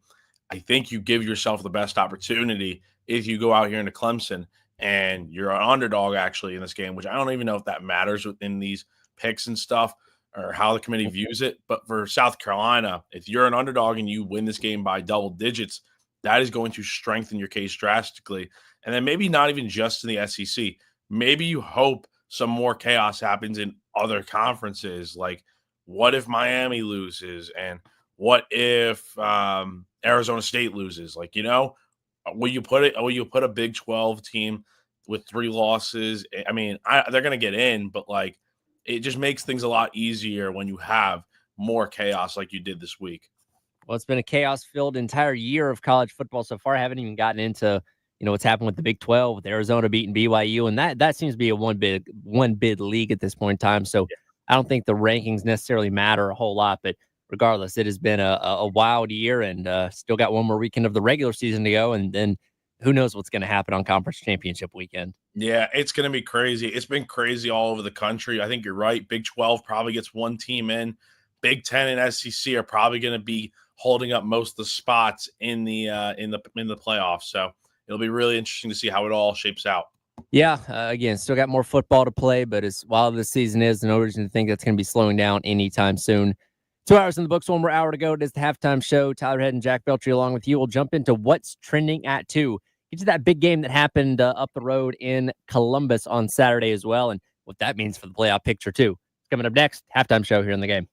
I think you give yourself the best opportunity if you go out here into Clemson and you're an underdog actually in this game, which I don't even know if that matters within these picks and stuff or how the committee views it. But for South Carolina, if you're an underdog and you win this game by double digits, that is going to strengthen your case drastically. And then maybe not even just in the SEC. Maybe you hope some more chaos happens in other conferences. Like, what if Miami loses? And what if Arizona State loses? Like, will you put a Big 12 team with 3 losses? I mean, they're going to get in, but like, it just makes things a lot easier when you have more chaos like you did this week.
Well, it's been a chaos-filled entire year of college football so far. I haven't even gotten into, what's happened with the Big 12, with Arizona beating BYU, and that seems to be a one bid league at this point in time. So I don't think the rankings necessarily matter a whole lot, but regardless, it has been a wild year, and still got one more weekend of the regular season to go, and then who knows what's going to happen on conference championship weekend.
Yeah, it's going to be crazy. It's been crazy all over the country. I think you're right. Big 12 probably gets one team in. Big 10 and SEC are probably going to be holding up most of the spots in the playoffs. So it'll be really interesting to see how it all shapes out.
Yeah, again, still got more football to play, but as wild this season is, no reason to think that's going to be slowing down anytime soon. 2 hours in the books, one more hour to go. It is the halftime show. Tyler Head and Jack Beltry along with you. We'll jump into what's trending at 2. Get to that big game that happened up the road in Columbus on Saturday as well, and what that means for the playoff picture too. Coming up next, halftime show here in the game.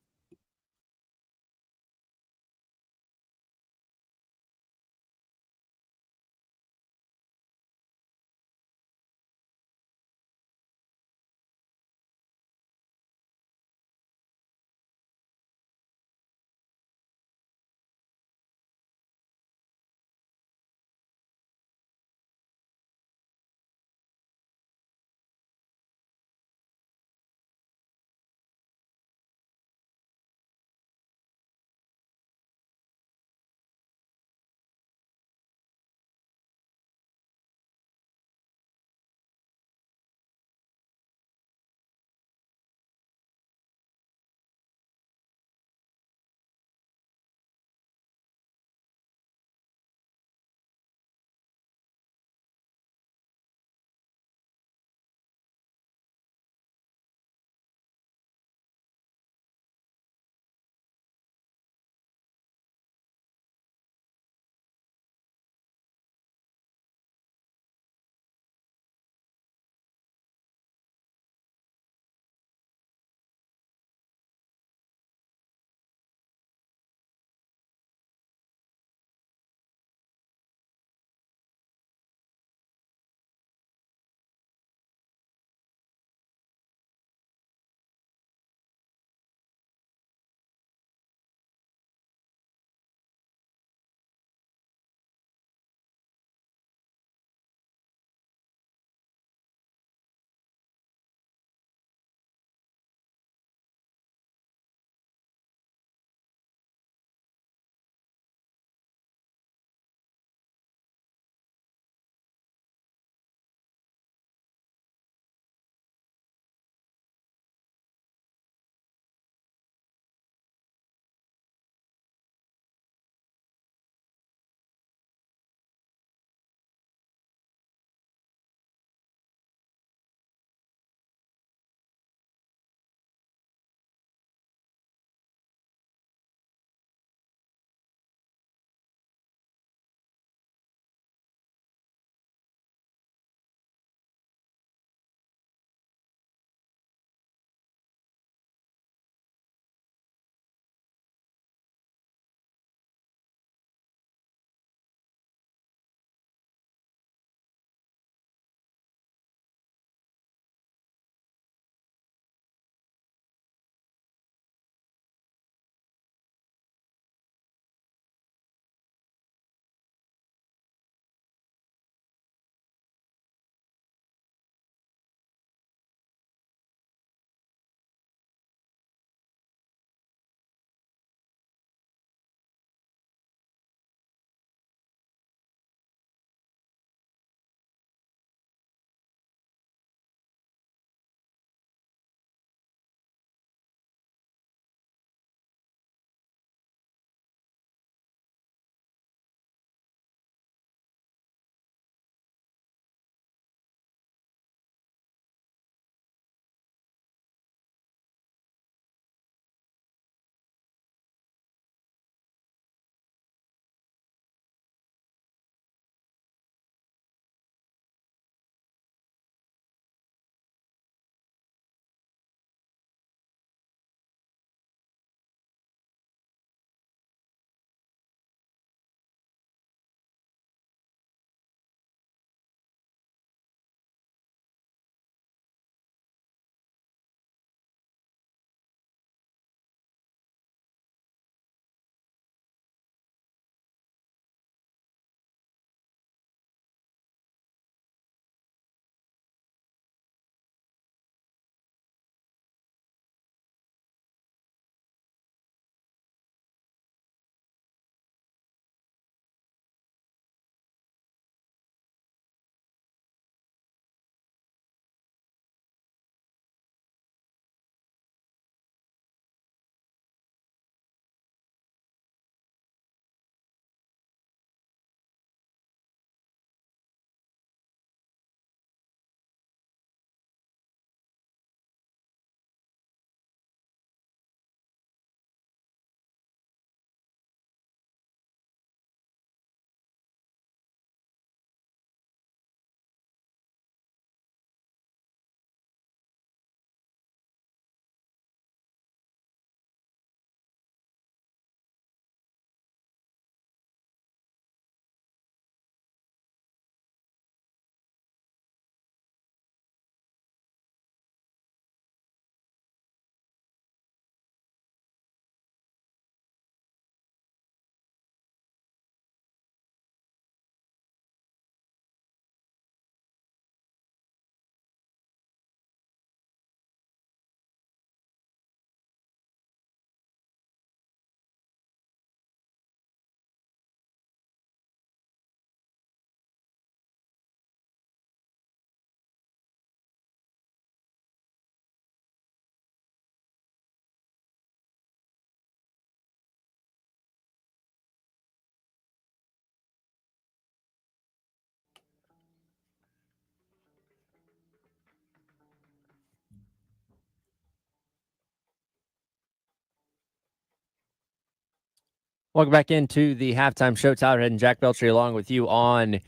Welcome back into the halftime show. Tyler Head and Jack Beltry along with you on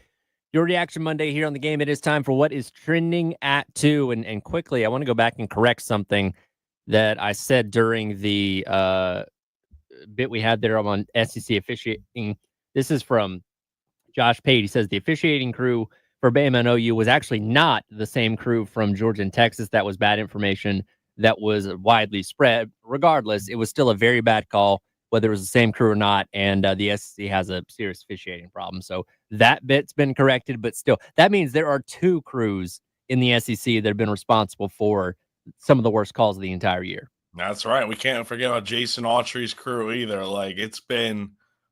your Reaction Monday here on the game. It is time for what is trending at 2. And quickly, I want to go back and correct something that I said during the bit we had there on SEC officiating. This is from Josh Pate. He says the officiating crew for Bama and OU was actually not the same crew from Georgia and Texas. That was bad information that was widely spread. Regardless, it was still a very bad call, whether it was the same crew or not. And the SEC has a serious officiating problem. So that bit's been corrected, but still, that means there are 2 crews in the SEC that have been responsible for some of the worst calls of the entire year.
That's right. We can't forget about Jason Autry's crew either. Like, it's been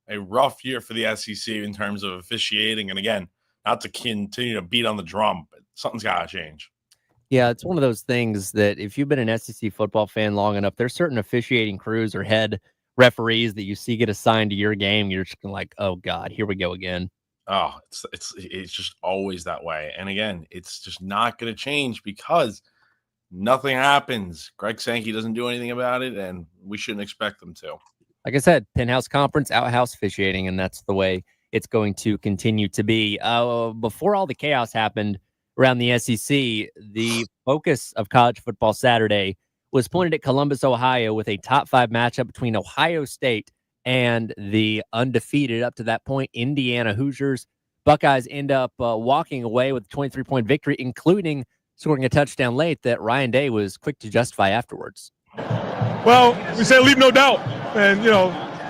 a rough year for the SEC in terms of officiating. And again, not to continue to beat on the drum, but something's got to change.
Yeah, it's one of those things that if you've been an SEC football fan long enough, there's certain officiating crews or head referees that you see get assigned to your game. You're just like, oh God, here we go again.
Oh, it's just always that way. And again, it's just not going to change because nothing happens. Greg Sankey doesn't do anything about it, and we shouldn't expect them to.
Like I said, Penthouse Conference, outhouse officiating, and that's the way it's going to continue to be. Before all the chaos happened around the SEC, the focus of College Football Saturday was pointed at Columbus, Ohio, with a top 5 matchup between Ohio State and the undefeated up to that point Indiana Hoosiers. Buckeyes end up walking away with a 23-point victory, including scoring a touchdown late that Ryan Day was quick to justify afterwards.
Well, we say leave no doubt. And,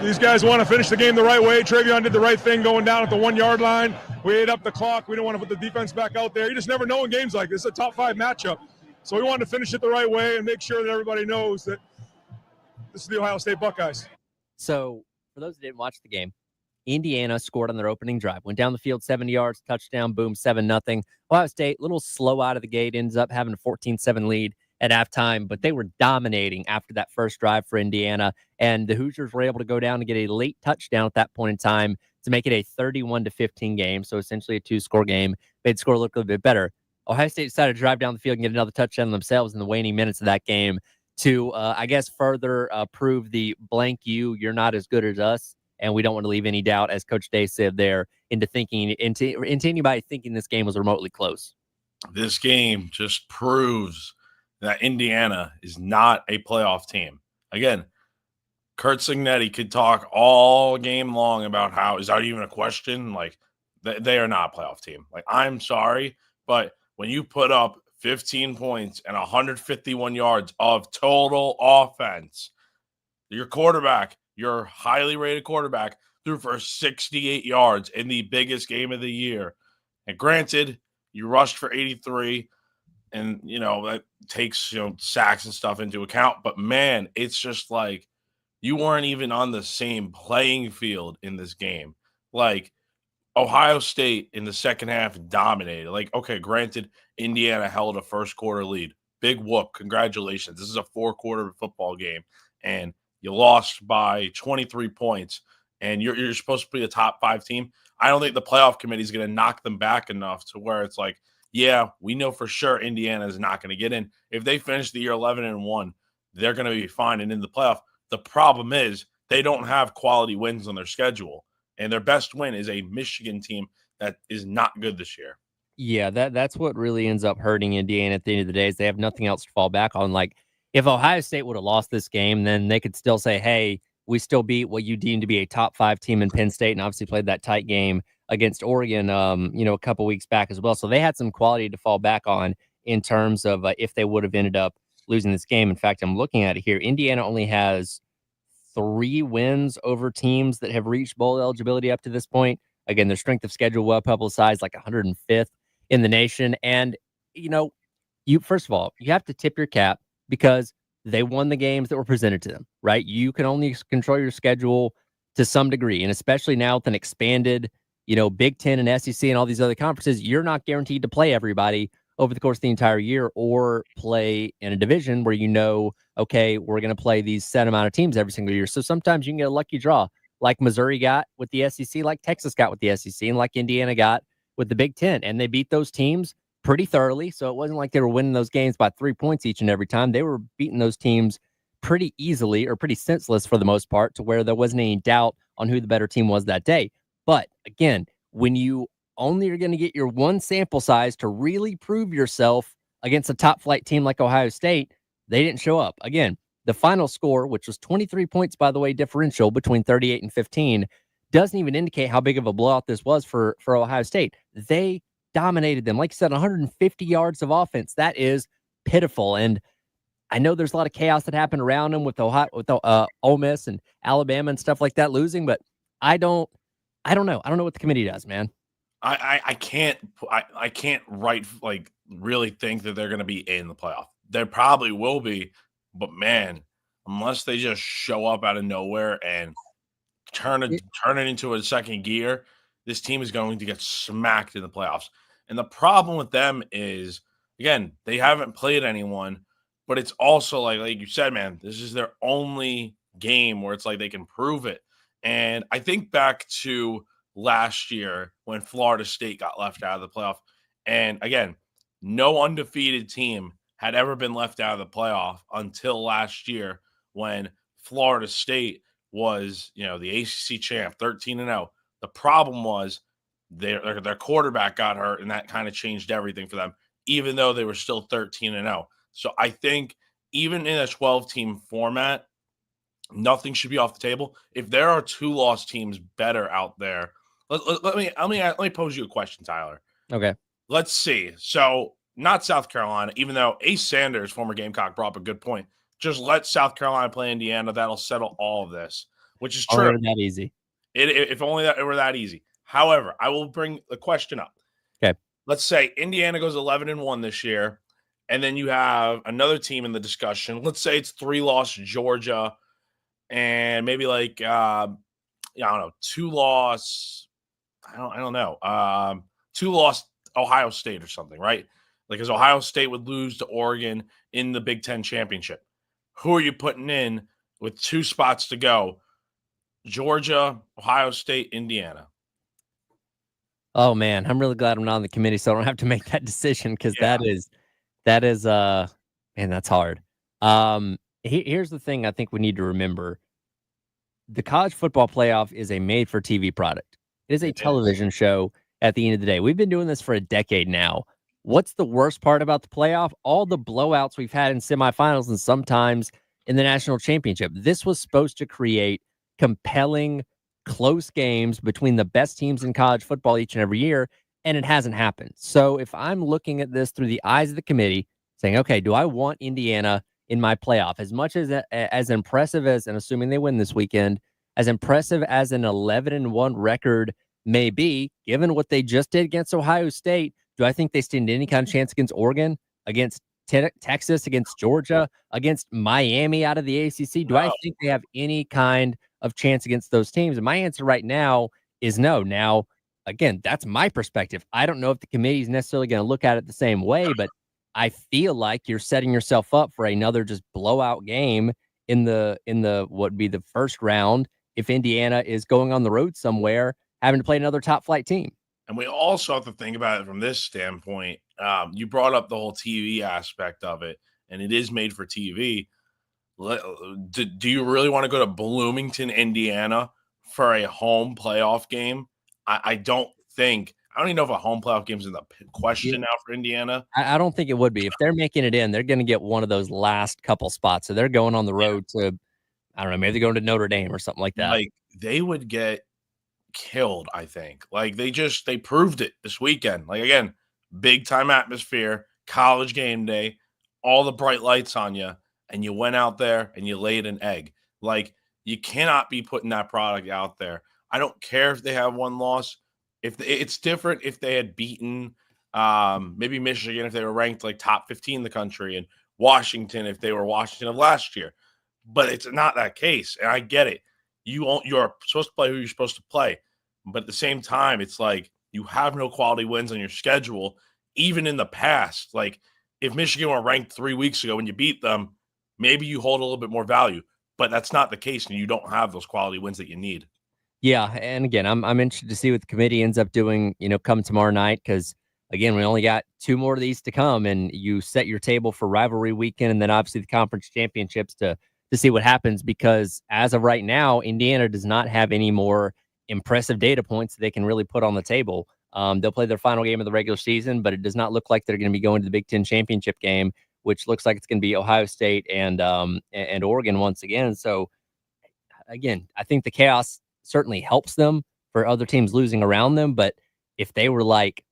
these guys want to finish the game the right way. Travion did the right thing going down at the 1-yard line. We ate up the clock. We don't want to put the defense back out there. You just never know in games like this. It's a top 5 matchup. So we wanted to finish it the right way and make sure that everybody knows that this is the Ohio State Buckeyes.
So for those that didn't watch the game, Indiana scored on their opening drive, went down the field 70 yards, touchdown, boom, 7-0. Ohio State, a little slow out of the gate, ends up having a 14-7 lead at halftime, but they were dominating after that first drive for Indiana, and the Hoosiers were able to go down and get a late touchdown at that point in time to make it a 31-15 game, so essentially a 2-score game. They'd score a little bit better. Ohio State decided to drive down the field and get another touchdown themselves in the waning minutes of that game to, I guess, further prove the blank you're not as good as us, and we don't want to leave any doubt, as Coach Day said there, into anybody thinking this game was remotely close.
This game just proves that Indiana is not a playoff team. Again, Kurt Cignetti could talk all game long about how, is that even a question? Like, they are not a playoff team. Like, I'm sorry, but when you put up 15 points and 151 yards of total offense, your quarterback, your highly rated quarterback, threw for 68 yards in the biggest game of the year. And granted, you rushed for 83, and, that takes, sacks and stuff into account. But, man, it's just like you weren't even on the same playing field in this game. Like, Ohio State in the second half dominated. Like, okay, granted, Indiana held a first-quarter lead. Big whoop. Congratulations. This is a 4-quarter football game, and you lost by 23 points, and you're supposed to be a top 5 team. I don't think the playoff committee is going to knock them back enough to where it's like, yeah, we know for sure Indiana is not going to get in. If they finish the year 11-1, they're going to be fine and in the playoff. The problem is they don't have quality wins on their schedule, and their best win is a Michigan team that is not good this year.
Yeah, that's what really ends up hurting Indiana at the end of the day, is they have nothing else to fall back on. Like, if Ohio State would have lost this game, then they could still say, hey, we still beat what you deem to be a top 5 team in Penn State, and obviously played that tight game against Oregon, a couple weeks back as well. So they had some quality to fall back on in terms of if they would have ended up losing this game. In fact, I'm looking at it here. Indiana only has 3 wins over teams that have reached bowl eligibility up to this point. Again, their strength of schedule well publicized, like 105th in the nation. And, you first of all, you have to tip your cap because they won the games that were presented to them, right? You can only control your schedule to some degree. And especially now with an expanded, Big Ten and SEC and all these other conferences, you're not guaranteed to play everybody over the course of the entire year or play in a division where okay, we're going to play these set amount of teams every single year. So sometimes you can get a lucky draw like Missouri got with the SEC, like Texas got with the SEC, and like Indiana got with the Big Ten. And they beat those teams pretty thoroughly. So it wasn't like they were winning those games by 3 points each and every time. They were beating those teams pretty easily or pretty senseless for the most part, to where there wasn't any doubt on who the better team was that day. But again, when you only are going to get your one sample size to really prove yourself against a top flight team like Ohio State, they didn't show up. Again, the final score, which was 23 points, by the way, differential between 38 and 15, doesn't even indicate how big of a blowout this was for Ohio State. They dominated them. Like I said, 150 yards of offense. That is pitiful. And I know there's a lot of chaos that happened around them with Ole Miss and Alabama and stuff like that losing, but I don't know. I don't know what the committee does, man.
I can't really think that they're going to be in the playoff. They probably will be, but man, unless they just show up out of nowhere and turn it into a second gear, this team is going to get smacked in the playoffs. And the problem with them is, again, they haven't played anyone, but it's also like you said, man, this is their only game where it's like they can prove it. And I think back to last year when Florida State got left out of the playoff. And again, no undefeated team had ever been left out of the playoff until last year when Florida State was, the ACC champ, 13-0. The problem was their quarterback got hurt, and that kind of changed everything for them, even though they were still 13-0. So I think even in a 12-team format, nothing should be off the table. If there are 2-loss teams better out there, let me pose you a question, Tyler.
Okay.
Let's see. So not South Carolina, even though Ace Sanders, former Gamecock, brought up a good point. Just let South Carolina play Indiana. That'll settle all of this, which is true.
That easy.
If only it were that easy. However, I will bring the question up.
Okay.
Let's say Indiana goes 11-1 this year, and then you have another team in the discussion. Let's say it's 3-loss Georgia, and maybe 2-loss. I don't know. 2-loss Ohio State or something, right? Because Ohio State would lose to Oregon in the Big Ten championship. Who are you putting in with 2 spots to go? Georgia, Ohio State, Indiana.
Oh man, I'm really glad I'm not on the committee, so I don't have to make that decision, because that is man, that's hard. Here's the thing I think we need to remember. The college football playoff is a made-for-TV product. It is a television show at the end of the day. We've been doing this for a decade now. What's the worst part about the playoff? All the blowouts we've had in semifinals and sometimes in the national championship. This was supposed to create compelling, close games between the best teams in college football each and every year, and it hasn't happened. So if I'm looking at this through the eyes of the committee, saying, okay, do I want Indiana in my playoff? As much as impressive as, and assuming they win this weekend, as impressive as an 11-1 record may be, given what they just did against Ohio State, do I think they stand any kind of chance against Oregon, against Texas, against Georgia, against Miami out of the ACC? Do I think they have any kind of chance against those teams? And my answer right now is no. Now, again, that's my perspective. I don't know if the committee is necessarily going to look at it the same way, but I feel like you're setting yourself up for another just blowout game in the what would be the first round if Indiana is going on the road somewhere, having to play another top flight team.
And we also have to think about it from this standpoint. You brought up the whole TV aspect of it, and it is made for TV. Do you really want to go to Bloomington, Indiana for a home playoff game? I don't even know if a home playoff game is in the question now for Indiana.
I don't think it would be. If they're making it in, they're going to get one of those last couple spots. So they're going on the road to, I don't know, maybe they're going to Notre Dame or something like that.
Like, they would get killed, I think. Like, they proved it this weekend. Like, again, big time atmosphere, college game day, all the bright lights on you, and you went out there and you laid an egg. Like, you cannot be putting that product out there. I don't care if they have one loss. If it's different if they had beaten maybe Michigan if they were ranked like top 15 in the country, and Washington if they were Washington of last year. But it's not that case, and I get it. You're supposed to play who you're supposed to play. But at the same time, it's like you have no quality wins on your schedule, even in the past. Like, if Michigan were ranked 3 weeks ago and you beat them, maybe you hold a little bit more value. But that's not the case, and you don't have those quality wins that you need.
Yeah, and again, I'm interested to see what the committee ends up doing, come tomorrow night, because, again, we only got 2 more of these to come, and you set your table for rivalry weekend and then obviously the conference championships to to see what happens, because as of right now, Indiana does not have any more impressive data points they can really put on the table. They'll play their final game of the regular season, but it does not look like they're going to be going to the Big Ten championship game, which looks like it's going to be Ohio State and Oregon once again. So again, I think the chaos certainly helps them for other teams losing around them. But if they were like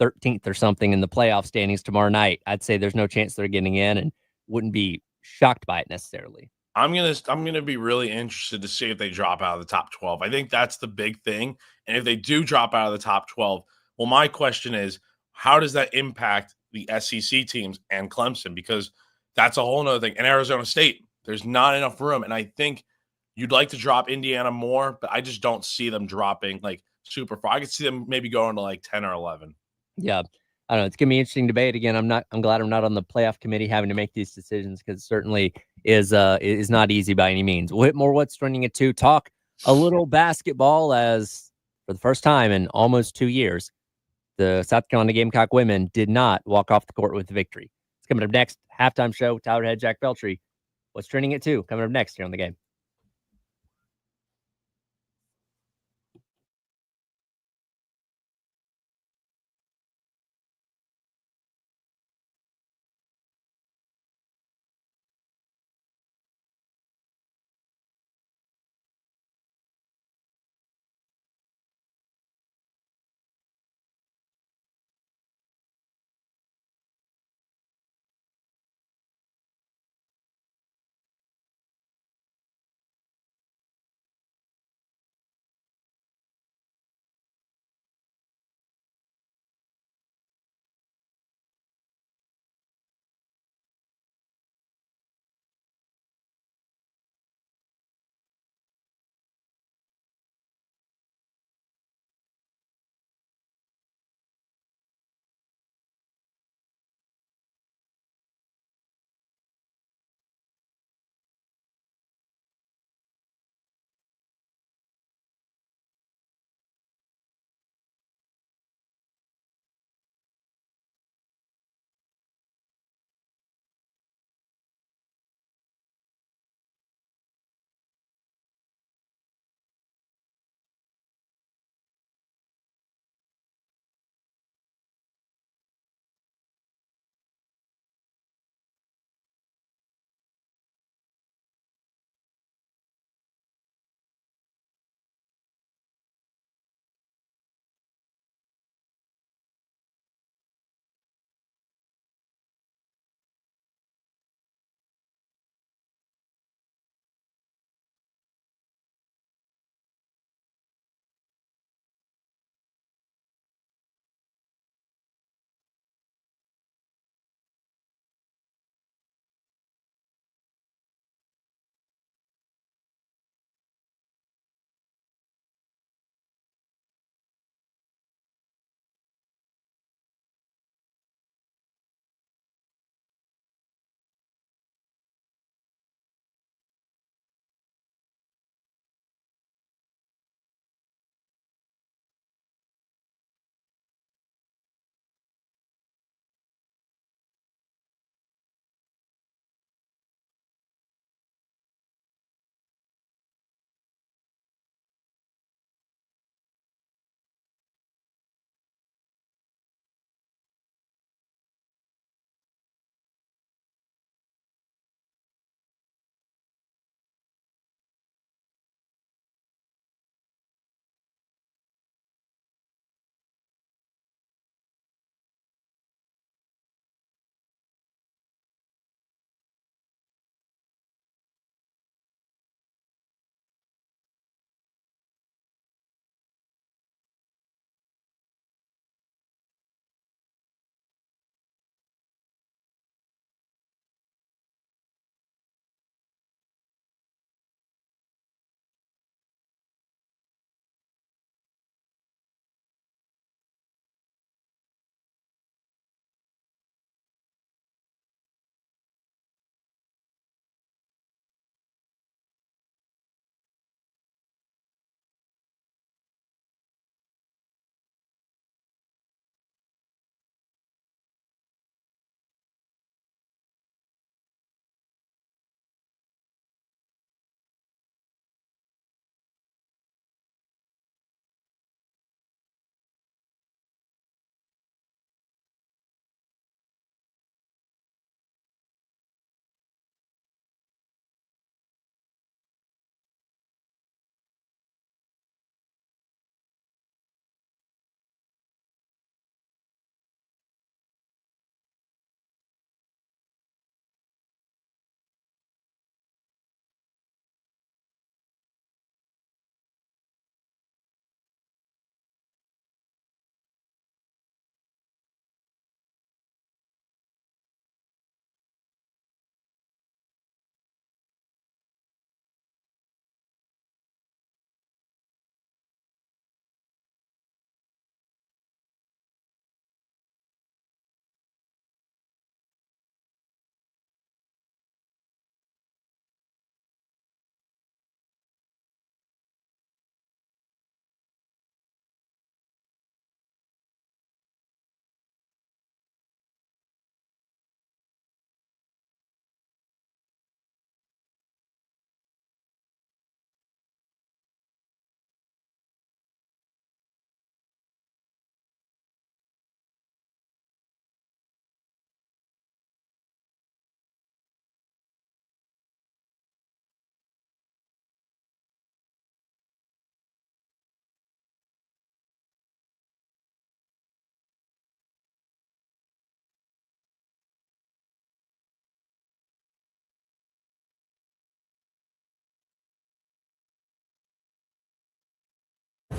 13th or something in the playoff standings tomorrow night, I'd say there's no chance they're getting in and wouldn't be shocked by it necessarily.
I'm gonna be really interested to see if they drop out of the top 12. I think that's the big thing. And if they do drop out of the top 12, well, my question is, how does that impact the SEC teams and Clemson? Because that's a whole nother thing. And Arizona State, there's not enough room. And I think you'd like to drop Indiana more, but I just don't see them dropping like super far. I could see them maybe going to like 10 or 11.
Yeah. I don't know. It's gonna be an interesting debate. Again, I'm glad I'm not on the playoff committee having to make these decisions, because it certainly is not easy by any means. We'll hit more what's trending at 2. Talk a little basketball, as for the first time in almost 2 years, the South Carolina Gamecock women did not walk off the court with the victory. It's coming up next. Halftime show. Tyler Head, Jack Beltry. What's trending at 2? Coming up next here on The Game.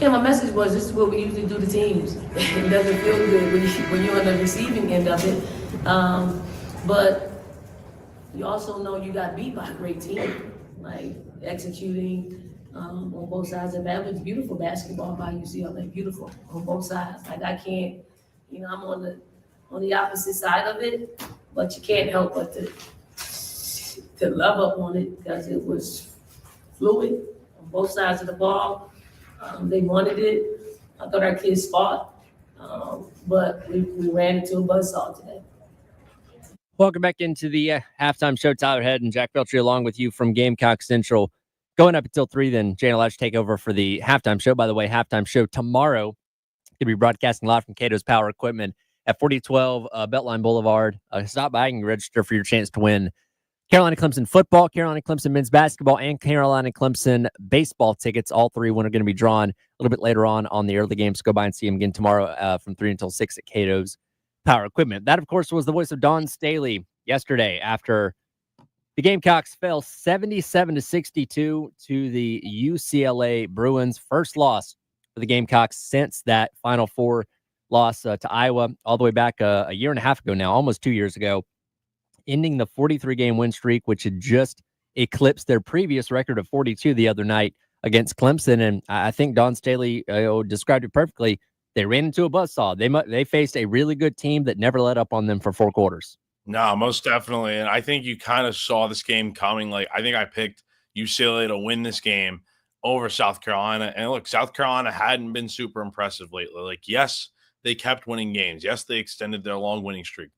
Yeah, my message was this is what we usually do to teams. It doesn't feel good when you're on the receiving end of it. But you also know you got beat by a great team, like executing on both sides of that. It was beautiful basketball by UCLA, beautiful on both sides. Like I can't, I'm on the opposite side of it, but you can't help but to love up on it because it was fluid on both sides of the ball. They wanted it. I thought our kids fought, but we ran into a buzzsaw today.
Welcome back into the halftime show. Tyler Head and Jack Belcher along with you from Gamecock Central. Going up until 3, then Jane Latch take over for the halftime show. By the way, halftime show tomorrow. Going to be broadcasting live from Cato's Power Equipment at 4012 Beltline Boulevard. Stop by and register for your chance to win Carolina Clemson football, Carolina Clemson men's basketball, and Carolina Clemson baseball tickets. All 3 are going to be drawn a little bit later on the early games. Go by and see them again tomorrow from 3 until 6 at Cato's Power Equipment. That, of course, was the voice of Dawn Staley yesterday after the Gamecocks fell 77-62 to the UCLA Bruins. First loss for the Gamecocks since that Final Four loss to Iowa all the way back a year and a half ago now, almost 2 years ago, ending the 43-game win streak, which had just eclipsed their previous record of 42 the other night against Clemson. And I think Dawn Staley described it perfectly. They ran into a buzzsaw. They faced a really good team that never let up on them for 4 quarters.
No, most definitely. And I think you kind of saw this game coming. Like, I think I picked UCLA to win this game over South Carolina. And look, South Carolina hadn't been super impressive lately. Like, yes, they kept winning games. Yes, they extended their long winning streak.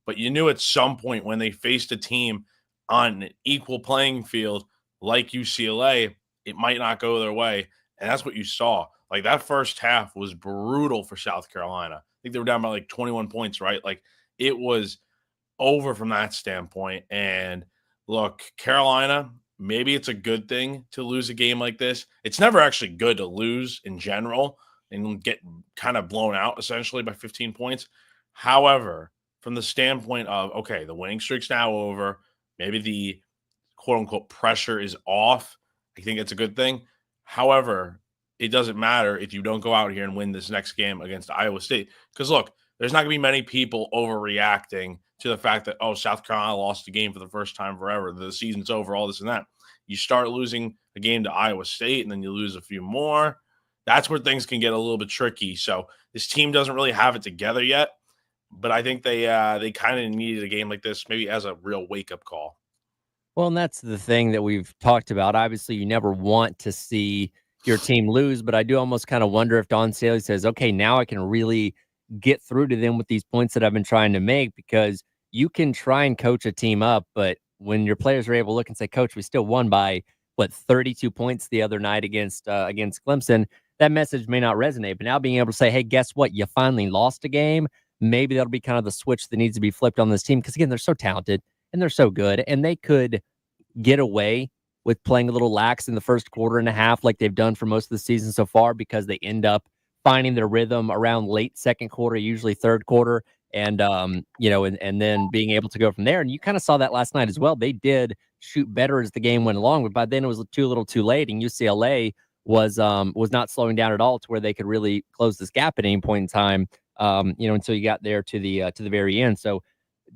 But you knew at some point when they faced a team on an equal playing field like UCLA, it might not go their way. And that's what you saw. Like, that first half was brutal for South Carolina. I think they were down by like 21 points, right? Like, it was over from that standpoint. And look, Carolina, maybe it's a good thing to lose a game like this. It's never actually good to lose in general and get kind of blown out essentially by 15 points. However, from the standpoint of, okay, the winning streak's now over, maybe the quote-unquote pressure is off, I think it's a good thing. However, it doesn't matter if you don't go out here and win this next game against Iowa State. Because, look, there's not going to be many people overreacting to the fact that, oh, South Carolina lost a game for the first time forever. The season's over, all this and that. You start losing a game to Iowa State, and then you lose a few more. That's where things can get a little bit tricky. So this team doesn't really have it together yet. But I think they kind of needed a game like this maybe as a real wake-up call.
Well, and that's the thing that we've talked about. Obviously, you never want to see your team lose, but I do almost kind of wonder if Dawn Staley says, okay, now I can really get through to them with these points that I've been trying to make, because you can try and coach a team up, but when your players are able to look and say, Coach, we still won by, 32 points the other night against Clemson, that message may not resonate. But now being able to say, hey, guess what? You finally lost a game. Maybe that'll be kind of the switch that needs to be flipped on this team. Because, again, they're so talented and they're so good. And they could get away with playing a little lax in the first quarter and a half like they've done for most of the season so far, because they end up finding their rhythm around late second quarter, usually third quarter. And, and then being able to go from there. And you kind of saw that last night as well. They did shoot better as the game went along, but by then it was too little too late. And UCLA was not slowing down at all to where they could really close this gap at any point in time, until you got there to the very end. So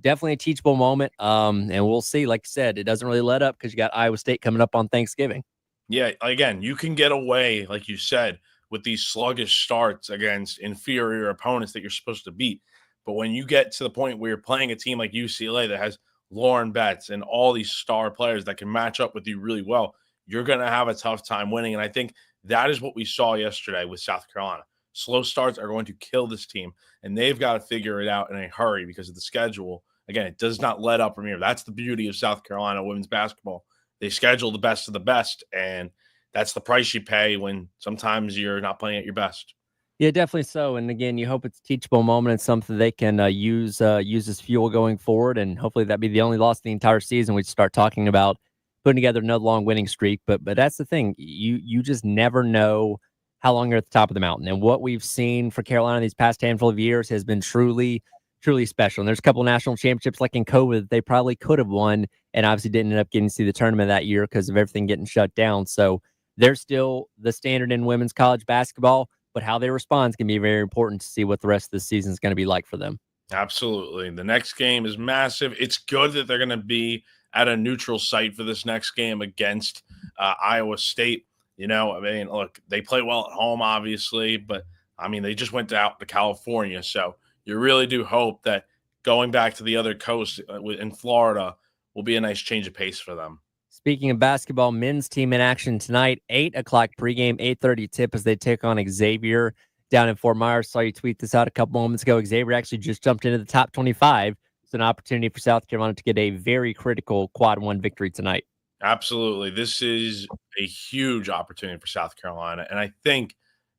definitely a teachable moment. And we'll see. Like I said, it doesn't really let up because you got Iowa State coming up on Thanksgiving.
Yeah, again, you can get away, like you said, with these sluggish starts against inferior opponents that you're supposed to beat. But when you get to the point where you're playing a team like UCLA that has Lauren Betts and all these star players that can match up with you really well, you're going to have a tough time winning. And I think that is what we saw yesterday with South Carolina. Slow starts are going to kill this team, and they've got to figure it out in a hurry because of the schedule. Again, it does not let up from here. That's the beauty of South Carolina women's basketball. They schedule the best of the best, and that's the price you pay when sometimes you're not playing at your best.
Yeah, definitely so. And again, you hope it's a teachable moment and something they can use as fuel going forward. And hopefully that be the only loss of the entire season. We start talking about putting together another long winning streak. But that's the thing. You just never know how long you're at the top of the mountain. And what we've seen for Carolina these past handful of years has been truly, truly special. And there's a couple of national championships like in COVID that they probably could have won and obviously didn't end up getting to see the tournament that year because of everything getting shut down. So they're still the standard in women's college basketball, but how they respond is going to be very important to see what the rest of the season is going to be like for them.
Absolutely. The next game is massive. It's good that they're going to be at a neutral site for this next game against Iowa State. You know, I mean, look, they play well at home, obviously, but I mean, they just went out to California. So you really do hope that going back to the other coast in Florida will be a nice change of pace for them.
Speaking of basketball, men's team in action tonight, 8 o'clock pregame, 8:30 tip as they take on Xavier down in Fort Myers. Saw you tweet this out a couple moments ago. Xavier actually just jumped into the top 25. It's an opportunity for South Carolina to get a very critical quad one victory tonight.
Absolutely. This is a huge opportunity for South Carolina. And I think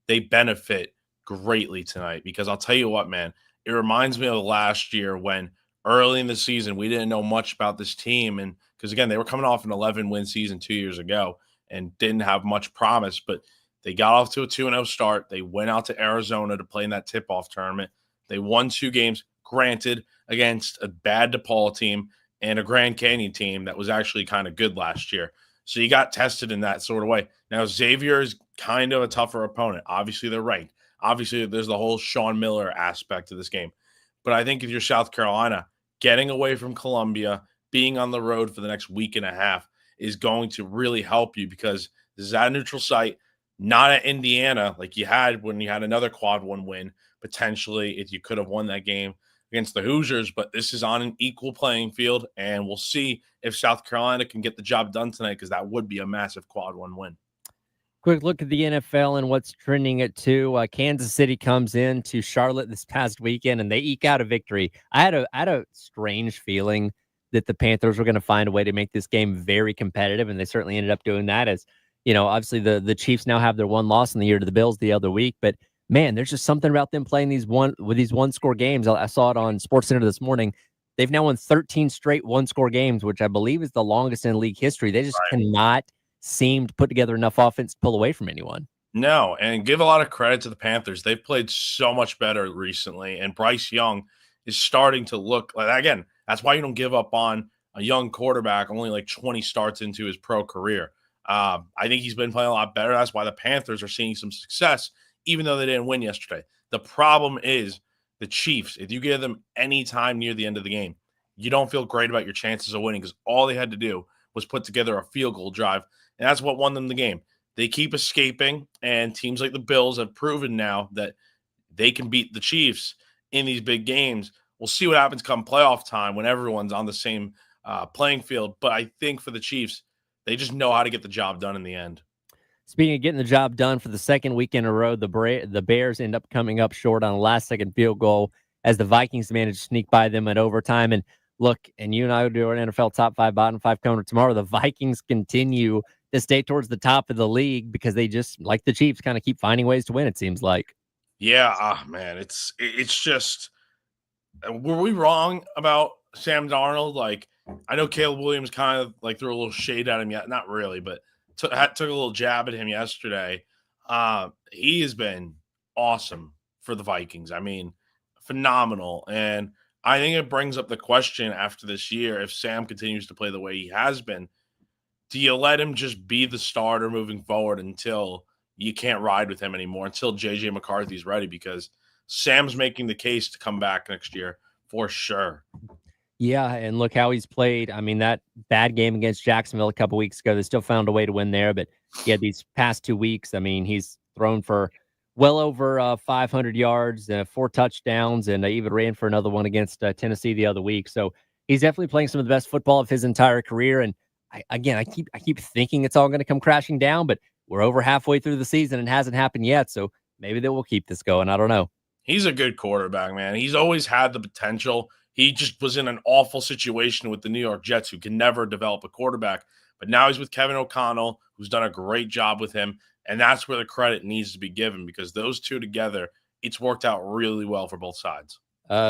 they benefit greatly tonight because I'll tell you what, man, it reminds me of last year when early in the season, we didn't know much about this team. And because, again, they were coming off an 11-win season 2 years ago and didn't have much promise, but they got off to a 2-0 start. They went out to Arizona to play in that tip-off tournament. They won 2 games, granted, against a bad DePaul team and a Grand Canyon team that was actually kind of good last year. So you got tested in that sort of way. Now, Xavier is kind of a tougher opponent. Obviously, they're ranked. Obviously, there's the whole Sean Miller aspect of this game. But I think if you're South Carolina, getting away from Columbia, being on the road for the next week and a half is going to really help you because this is at a neutral site, not at Indiana like you had when you had another quad one win, potentially, if you could have won that game against the Hoosiers. But this is on an equal playing field, and we'll see if South Carolina can get the job done tonight because that would be a massive quad one win.
Quick look at the NFL and what's trending at 2. Kansas City comes in to Charlotte this past weekend, and they eke out a victory. I had a strange feeling that the Panthers were going to find a way to make this game very competitive, and they certainly ended up doing that. As you know, obviously the Chiefs now have their one loss in the year to the Bills the other week, but man, there's just something about them playing these one-score games. I saw it on SportsCenter this morning. They've now won 13 straight one-score games, which I believe is the longest in league history. They just cannot seem to put together enough offense to pull away from anyone.
No, and give a lot of credit to the Panthers. They've played so much better recently, and Bryce Young is starting to look like, again, that's why you don't give up on a young quarterback only like 20 starts into his pro career. I think he's been playing a lot better. That's why the Panthers are seeing some success, even though they didn't win yesterday. The problem is the Chiefs. If you give them any time near the end of the game, you don't feel great about your chances of winning because all they had to do was put together a field goal drive, and that's what won them the game. They keep escaping, and teams like the Bills have proven now that they can beat the Chiefs in these big games. We'll see what happens come playoff time when everyone's on the same playing field. But I think for the Chiefs, they just know how to get the job done in the end.
Speaking of getting the job done for the second week in a row, the Bears end up coming up short on a last-second field goal as the Vikings managed to sneak by them in overtime. And look, and you and I will do an NFL top 5, bottom 5 corner tomorrow. The Vikings continue to stay towards the top of the league because they just, like the Chiefs, kind of keep finding ways to win, it seems like.
Yeah, man, it's just, were we wrong about Sam Darnold? Like, I know Caleb Williams kind of like threw a little shade at him, yet not really, but took a little jab at him yesterday. He has been awesome for the Vikings. I mean, phenomenal. And I think it brings up the question after this year, if Sam continues to play the way he has been, do you let him just be the starter moving forward until you can't ride with him anymore, until J.J. McCarthy's ready? Because Sam's making the case to come back next year for sure.
Yeah, and look how he's played. I mean, that bad game against Jacksonville a couple weeks ago, they still found a way to win there. But yeah, these past 2 weeks, I mean, he's thrown for well over 500 yards, 4 touchdowns, and even ran for another one against Tennessee the other week. So he's definitely playing some of the best football of his entire career. And I keep thinking it's all going to come crashing down, but we're over halfway through the season and it hasn't happened yet. So maybe they will keep this going. I don't know.
He's a good quarterback, man. He's always had the potential. He just was in an awful situation with the New York Jets, who can never develop a quarterback. But now he's with Kevin O'Connell, who's done a great job with him. And that's where the credit needs to be given, because those two together, it's worked out really well for both sides.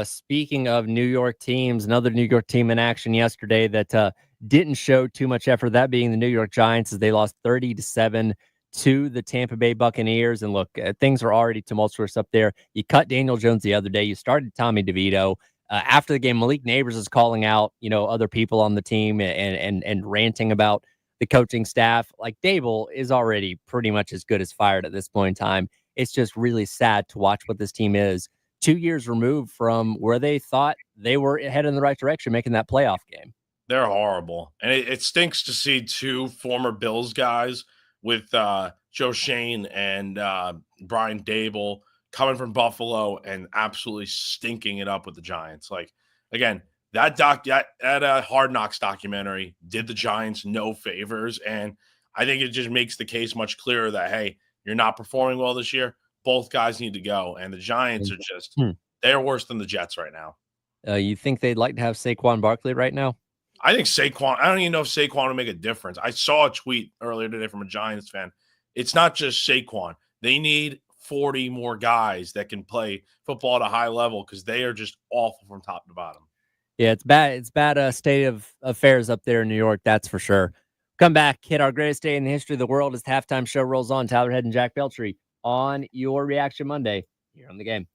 Speaking of New York teams, another New York team in action yesterday that didn't show too much effort, that being the New York Giants, as they lost 30-7 to the Tampa Bay Buccaneers. And look, things are already tumultuous up there. You cut Daniel Jones the other day. You started Tommy DeVito. After the game, Malik Neighbors is calling out, other people on the team and ranting about the coaching staff. Like Dable is already pretty much as good as fired at this point in time. It's just really sad to watch what this team is 2 years removed from where they thought they were headed in the right direction, making that playoff game.
They're horrible. And it stinks to see two former Bills guys with Joe Shane and Brian Dable coming from Buffalo and absolutely stinking it up with the Giants. Like, again, that Hard Knocks documentary did the Giants no favors. And I think it just makes the case much clearer that, hey, you're not performing well this year. Both guys need to go. And the Giants are just, they're worse than the Jets right now.
You think they'd like to have Saquon Barkley right now?
I think Saquon, I don't even know if Saquon would make a difference. I saw a tweet earlier today from a Giants fan. It's not just Saquon. They need 40 more guys that can play football at a high level because they are just awful from top to bottom.
Yeah, it's bad. It's bad state of affairs up there in New York, that's for sure. Come back, hit our greatest day in the history of the world as the halftime show rolls on. Tyler Head and Jack Beltry on your Reaction Monday here on The Game.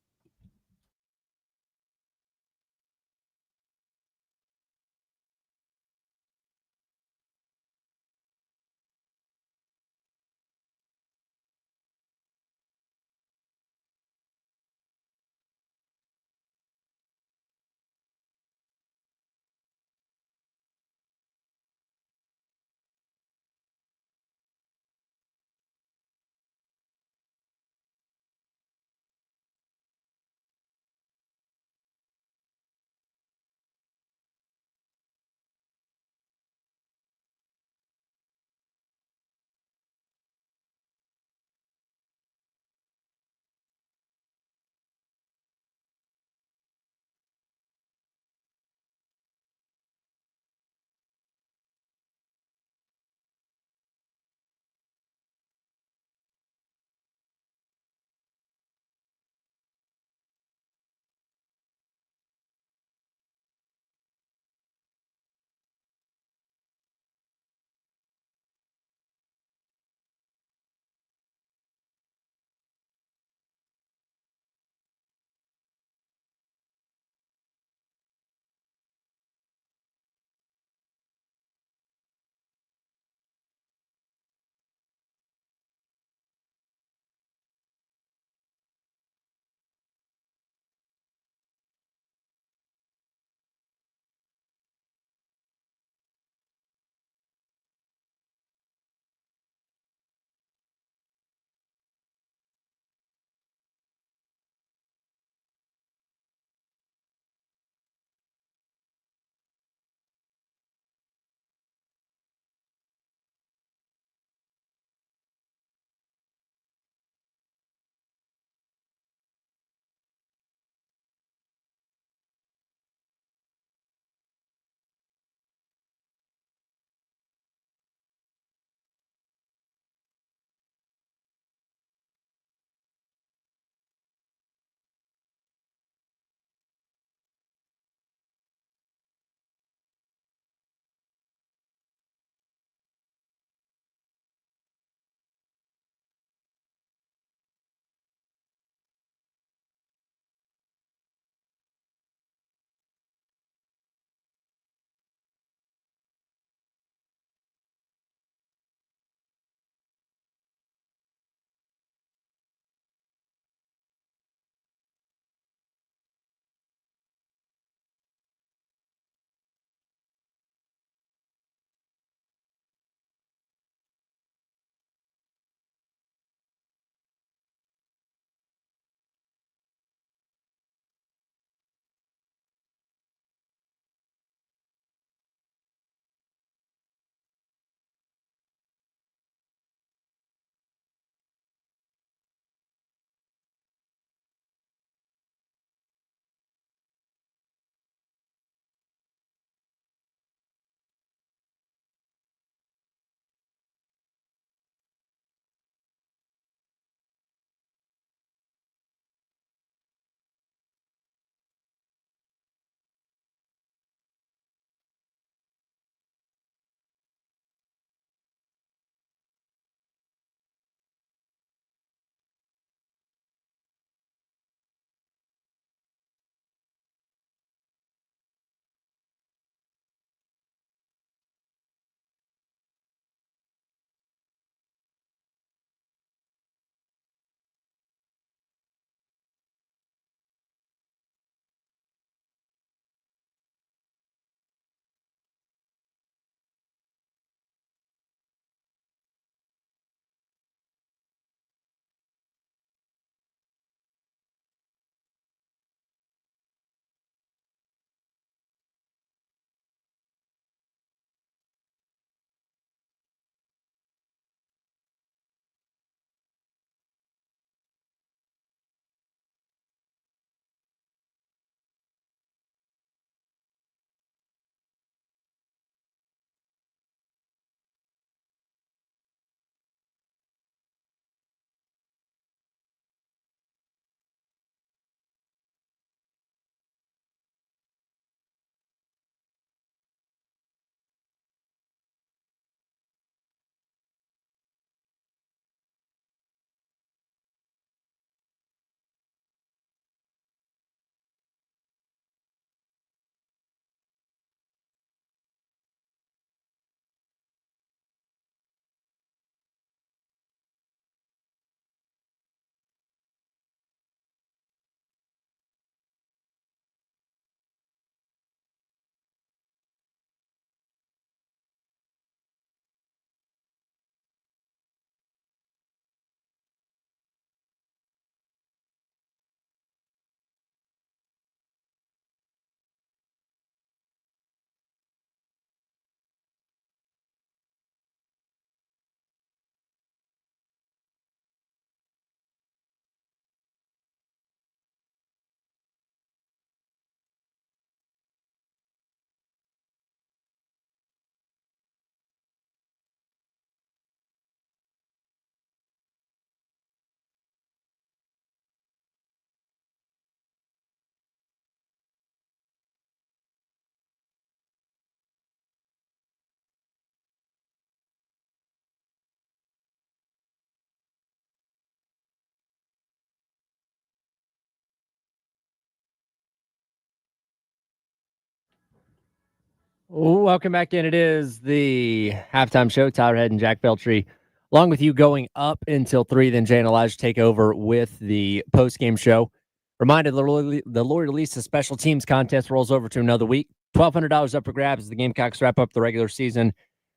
Welcome back in. It is the halftime show. Tyler Head and Jack Beltry, along with you, going up until 3. Then Jay and Elijah take over with the post-game show. Reminded the Lori Lisa Special Teams contest rolls over to another week. $1,200 up for grabs as the Gamecocks wrap up the regular season.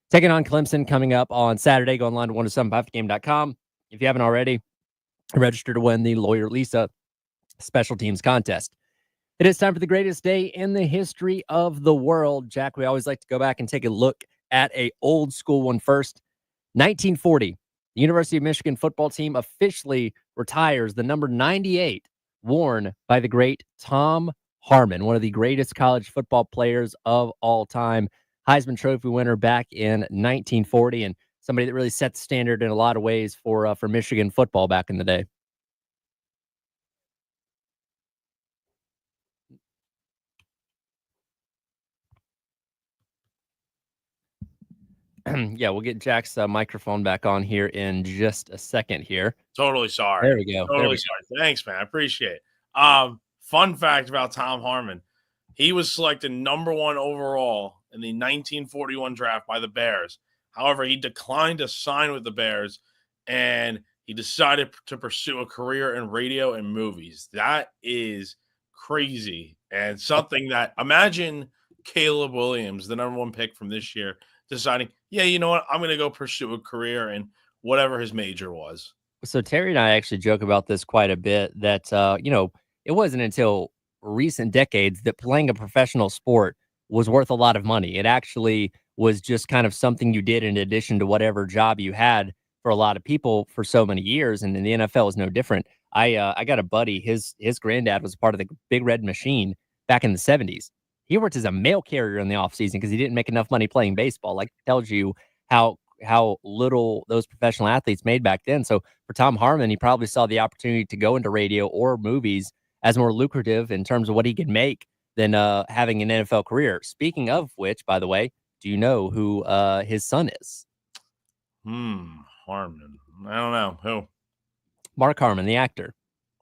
Taking on Clemson coming up on Saturday. Go online to 1075thegame.com. If you haven't already, register to win the Lawyer Lisa Special Teams contest. It is time for the greatest day in the history of the world. Jack, we always like to go back and take a look at a old school one first. 1940, the University of Michigan football team officially retires the number 98 worn by the great Tom Harmon, one of the greatest college football players of all time. Heisman Trophy winner back in 1940, and somebody that really set the standard in a lot of ways for Michigan football back in the day. Yeah, we'll get Jack's microphone back on here in just a second here.
Totally sorry.
There we go.
Totally sorry. Thanks, man. I appreciate it. Fun fact about Tom Harmon. He was selected number 1 overall in the 1941 draft by the Bears. However, he declined to sign with the Bears, and he decided to pursue a career in radio and movies. That is crazy, and something that, imagine Caleb Williams, the number 1 pick from this year, deciding, yeah, you know what, I'm going to go pursue a career in whatever his major was.
So Terry and I actually joke about this quite a bit, that, it wasn't until recent decades that playing a professional sport was worth a lot of money. It actually was just kind of something you did in addition to whatever job you had for a lot of people for so many years. And then the NFL is no different. I got a buddy, his granddad was part of the Big Red Machine back in the 70s. He worked as a mail carrier in the offseason because he didn't make enough money playing baseball. Like, it tells you how little those professional athletes made back then. So for Tom Harmon, he probably saw the opportunity to go into radio or movies as more lucrative in terms of what he could make than having an NFL career. Speaking of which, by the way, do you know who his son is?
Harmon. I don't know. Who?
Mark Harmon, the actor.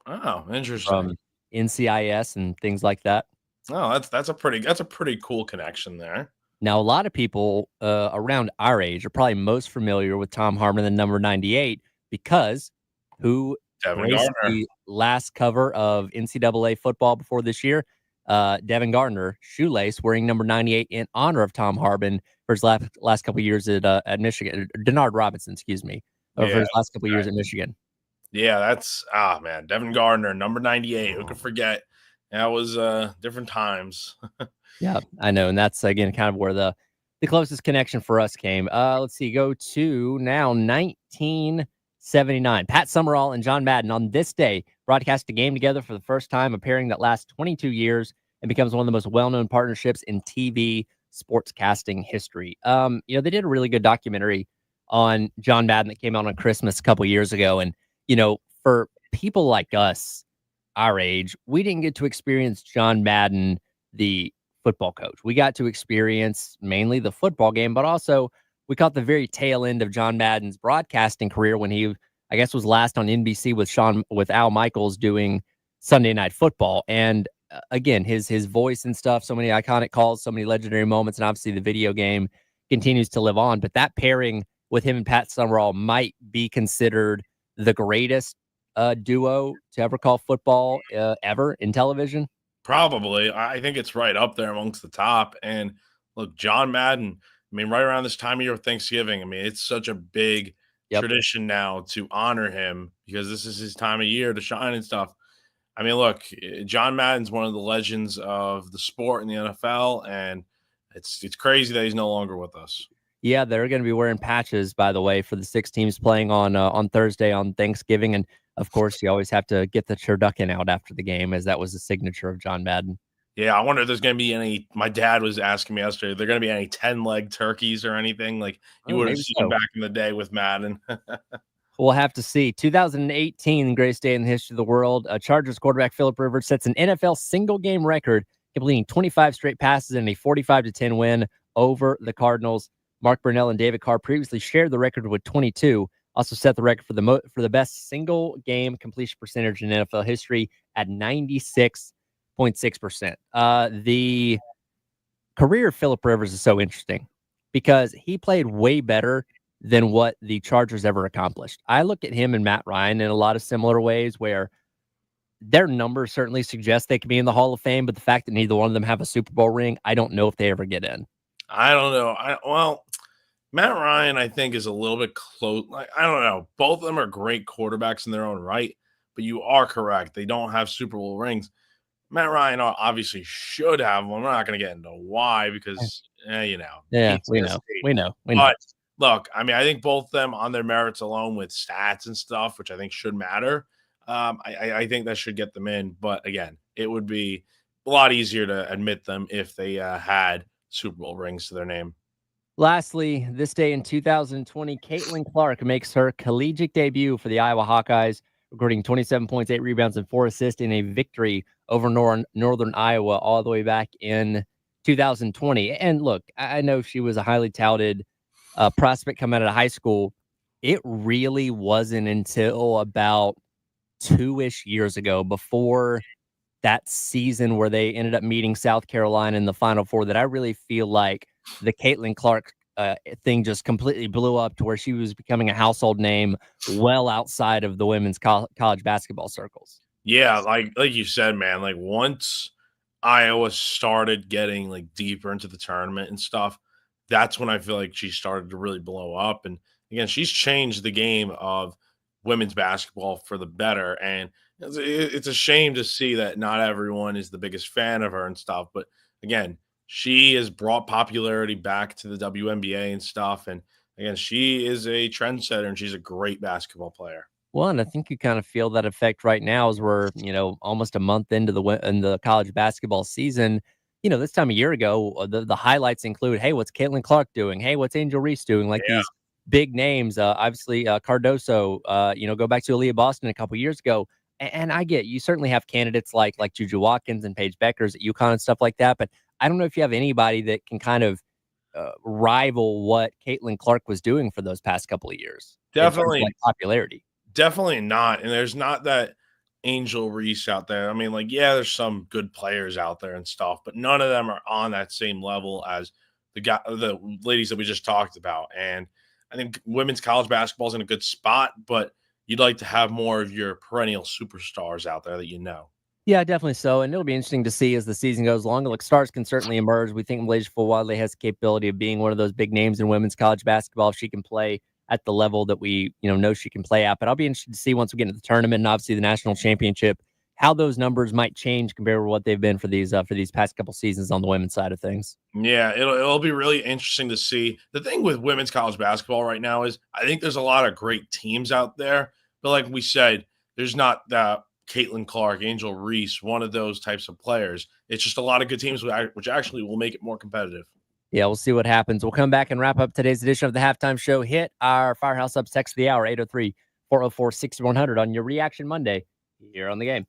Oh, interesting.
From NCIS and things like that.
Oh, that's a pretty cool connection there.
Now, a lot of people around our age are probably most familiar with Tom Harmon, the number 98, because who
Devin
graced
Gardner.
the last cover of NCAA football before this year? Devin Gardner, shoelace, wearing number 98 in honor of Tom Harmon for his last couple of years at Michigan. Denard Robinson, excuse me, for his last couple of years at Michigan.
Yeah, that's man, Devin Gardner, number 98. Who could forget? That was different times.
Yeah, I know, and that's again kind of where the closest connection for us came. Let's see, go to now 1979. Pat Summerall and John Madden on this day broadcast a game together for the first time, a pairing that lasts 22 years and becomes one of the most well-known partnerships in TV sportscasting history. They did a really good documentary on John Madden that came out on Christmas a couple years ago, and for people like us, our age, we didn't get to experience John Madden, the football coach. We got to experience mainly the football game, but also we caught the very tail end of John Madden's broadcasting career when he, I guess, was last on NBC with Al Michaels doing Sunday Night Football. And again, his voice and stuff, so many iconic calls, so many legendary moments, and obviously the video game continues to live on. But that pairing with him and Pat Summerall might be considered the greatest duo to ever call football ever in television.
Probably. I think it's right up there amongst the top. And look, John Madden, I mean, right around this time of year, Thanksgiving, I mean, it's such a big tradition now to honor him because this is his time of year to shine and stuff. I mean, look, John Madden's one of the legends of the sport in the NFL, and it's crazy that he's no longer with us.
Yeah, they're going to be wearing patches, by the way, for the 6 teams playing on Thursday on Thanksgiving. And of course, you always have to get the turducken out after the game, as that was the signature of John Madden.
Yeah, I wonder if there's going to be any. My dad was asking me yesterday, are there going to be any 10-leg turkeys or anything like you would have seen back in the day with Madden?
We'll have to see. 2018, greatest day in the history of the world. Chargers quarterback Philip Rivers sets an NFL single-game record, completing 25 straight passes in a 45-10 win over the Cardinals. Mark Brunell and David Carr previously shared the record with 22. Also set the record for the best single game completion percentage in NFL history at 96.6%. The career Philip Rivers is so interesting because he played way better than what the Chargers ever accomplished. I look at him and Matt Ryan in a lot of similar ways where their numbers certainly suggest they could be in the Hall of Fame, but the fact that neither one of them have a Super Bowl ring, I don't know if they ever get in.
I don't know. Well, Matt Ryan, I think, is a little bit close. Like, I don't know. Both of them are great quarterbacks in their own right, but you are correct. They don't have Super Bowl rings. Matt Ryan obviously should have one. We're not going to get into why because,
Yeah, we know.
But look, I mean, I think both of them on their merits alone with stats and stuff, which I think should matter. I think that should get them in. But again, it would be a lot easier to admit them if they had Super Bowl rings to their name.
Lastly, this day in 2020, Caitlin Clark makes her collegiate debut for the Iowa Hawkeyes, recording 27 points, 8 rebounds, and 4 assists in a victory over Northern Iowa all the way back in 2020. And look, I know she was a highly touted prospect coming out of high school. It really wasn't until about 2-ish years ago, before that season where they ended up meeting South Carolina in the Final Four, that I really feel like the Caitlin Clark thing just completely blew up to where she was becoming a household name well outside of the women's college basketball circles.
Yeah, like you said, man, like once Iowa started getting like deeper into the tournament and stuff, that's when I feel like she started to really blow up. And again, she's changed the game of women's basketball for the better. And it's a shame to see that not everyone is the biggest fan of her and stuff. But again, she has brought popularity back to the WNBA and stuff. And again, she is a trendsetter and she's a great basketball player.
Well, and I think you kind of feel that effect right now as we're, almost a month into the college basketball season. This time a year ago, the highlights include, hey, what's Caitlin Clark doing? Hey, what's Angel Reese doing? Like these big names, obviously Cardoso, go back to Aaliyah Boston a couple years ago. And I get, you certainly have candidates like Juju Watkins and Paige Beckers at UConn and stuff like that. But I don't know if you have anybody that can kind of rival what Caitlin Clark was doing for those past couple of years.
Definitely,
like popularity.
Definitely not. And there's not that Angel Reese out there. I mean, like, yeah, there's some good players out there and stuff, but none of them are on that same level as the ladies that we just talked about. And I think women's college basketball is in a good spot, but you'd like to have more of your perennial superstars out there that you know.
Yeah, definitely so. And it'll be interesting to see as the season goes along. Like, stars can certainly emerge. We think Malaysia Fulwiley has the capability of being one of those big names in women's college basketball if she can play at the level that we know she can play at. But I'll be interested to see once we get into the tournament and obviously the national championship, how those numbers might change compared to what they've been for these past couple seasons on the women's side of things.
Yeah, it'll be really interesting to see. The thing with women's college basketball right now is I think there's a lot of great teams out there, but like we said, there's not that Caitlin Clark, Angel Reese, one of those types of players. It's just a lot of good teams, which actually will make it more competitive.
Yeah, we'll see what happens. We'll come back and wrap up today's edition of the Halftime Show. Hit our Firehouse Subs text of the hour, 803-404-6100 on your Reaction Monday here on the game.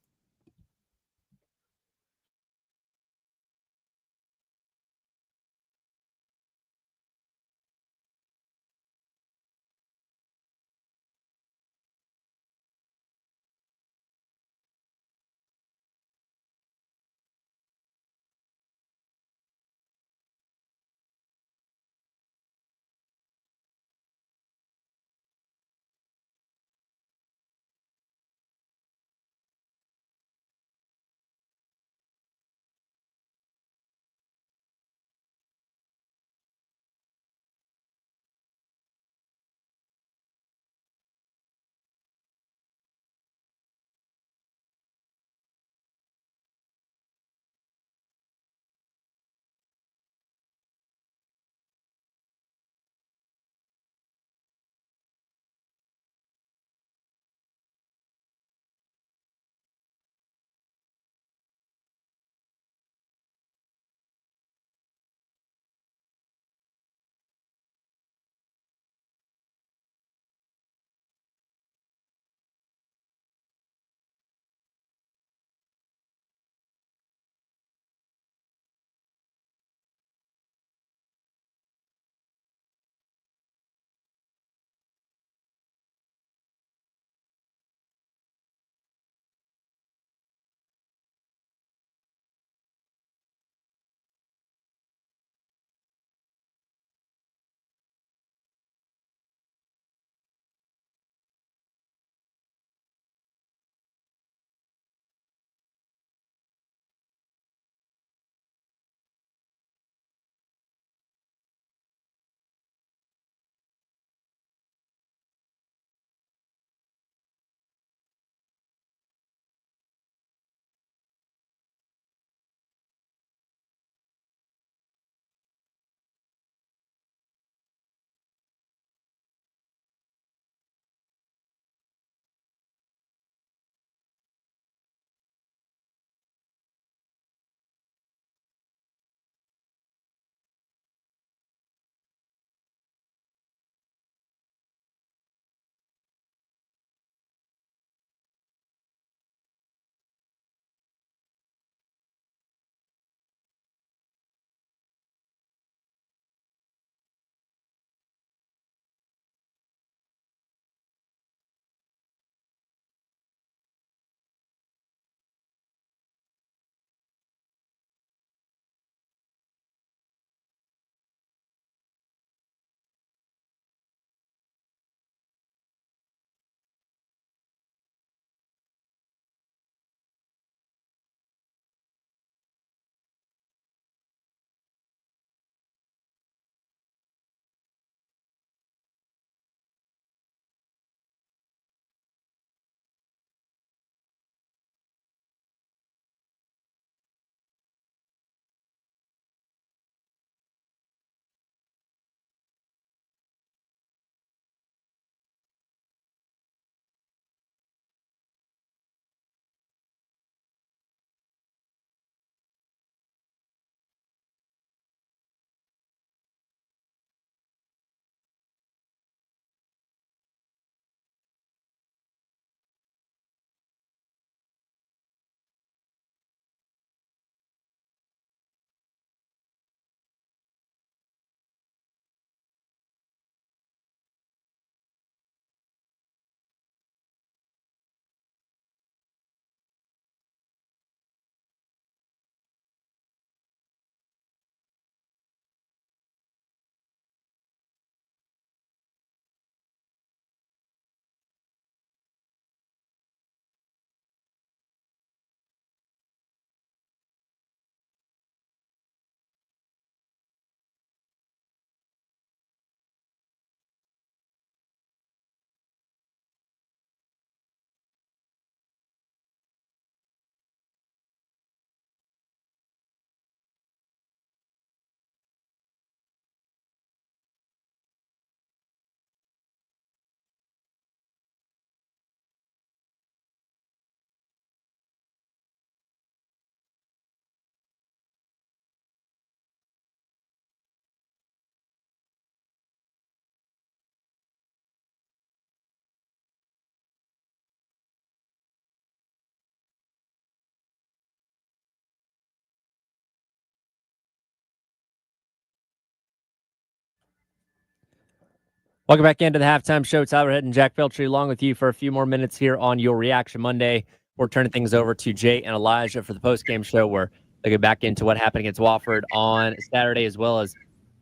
Welcome back into the halftime show. Tyler Head and Jack Feltry along with you for a few more minutes here on your Reaction Monday. We're turning things over to Jay and Elijah for the post-game show. We're looking back into what happened against Wofford on Saturday, as well as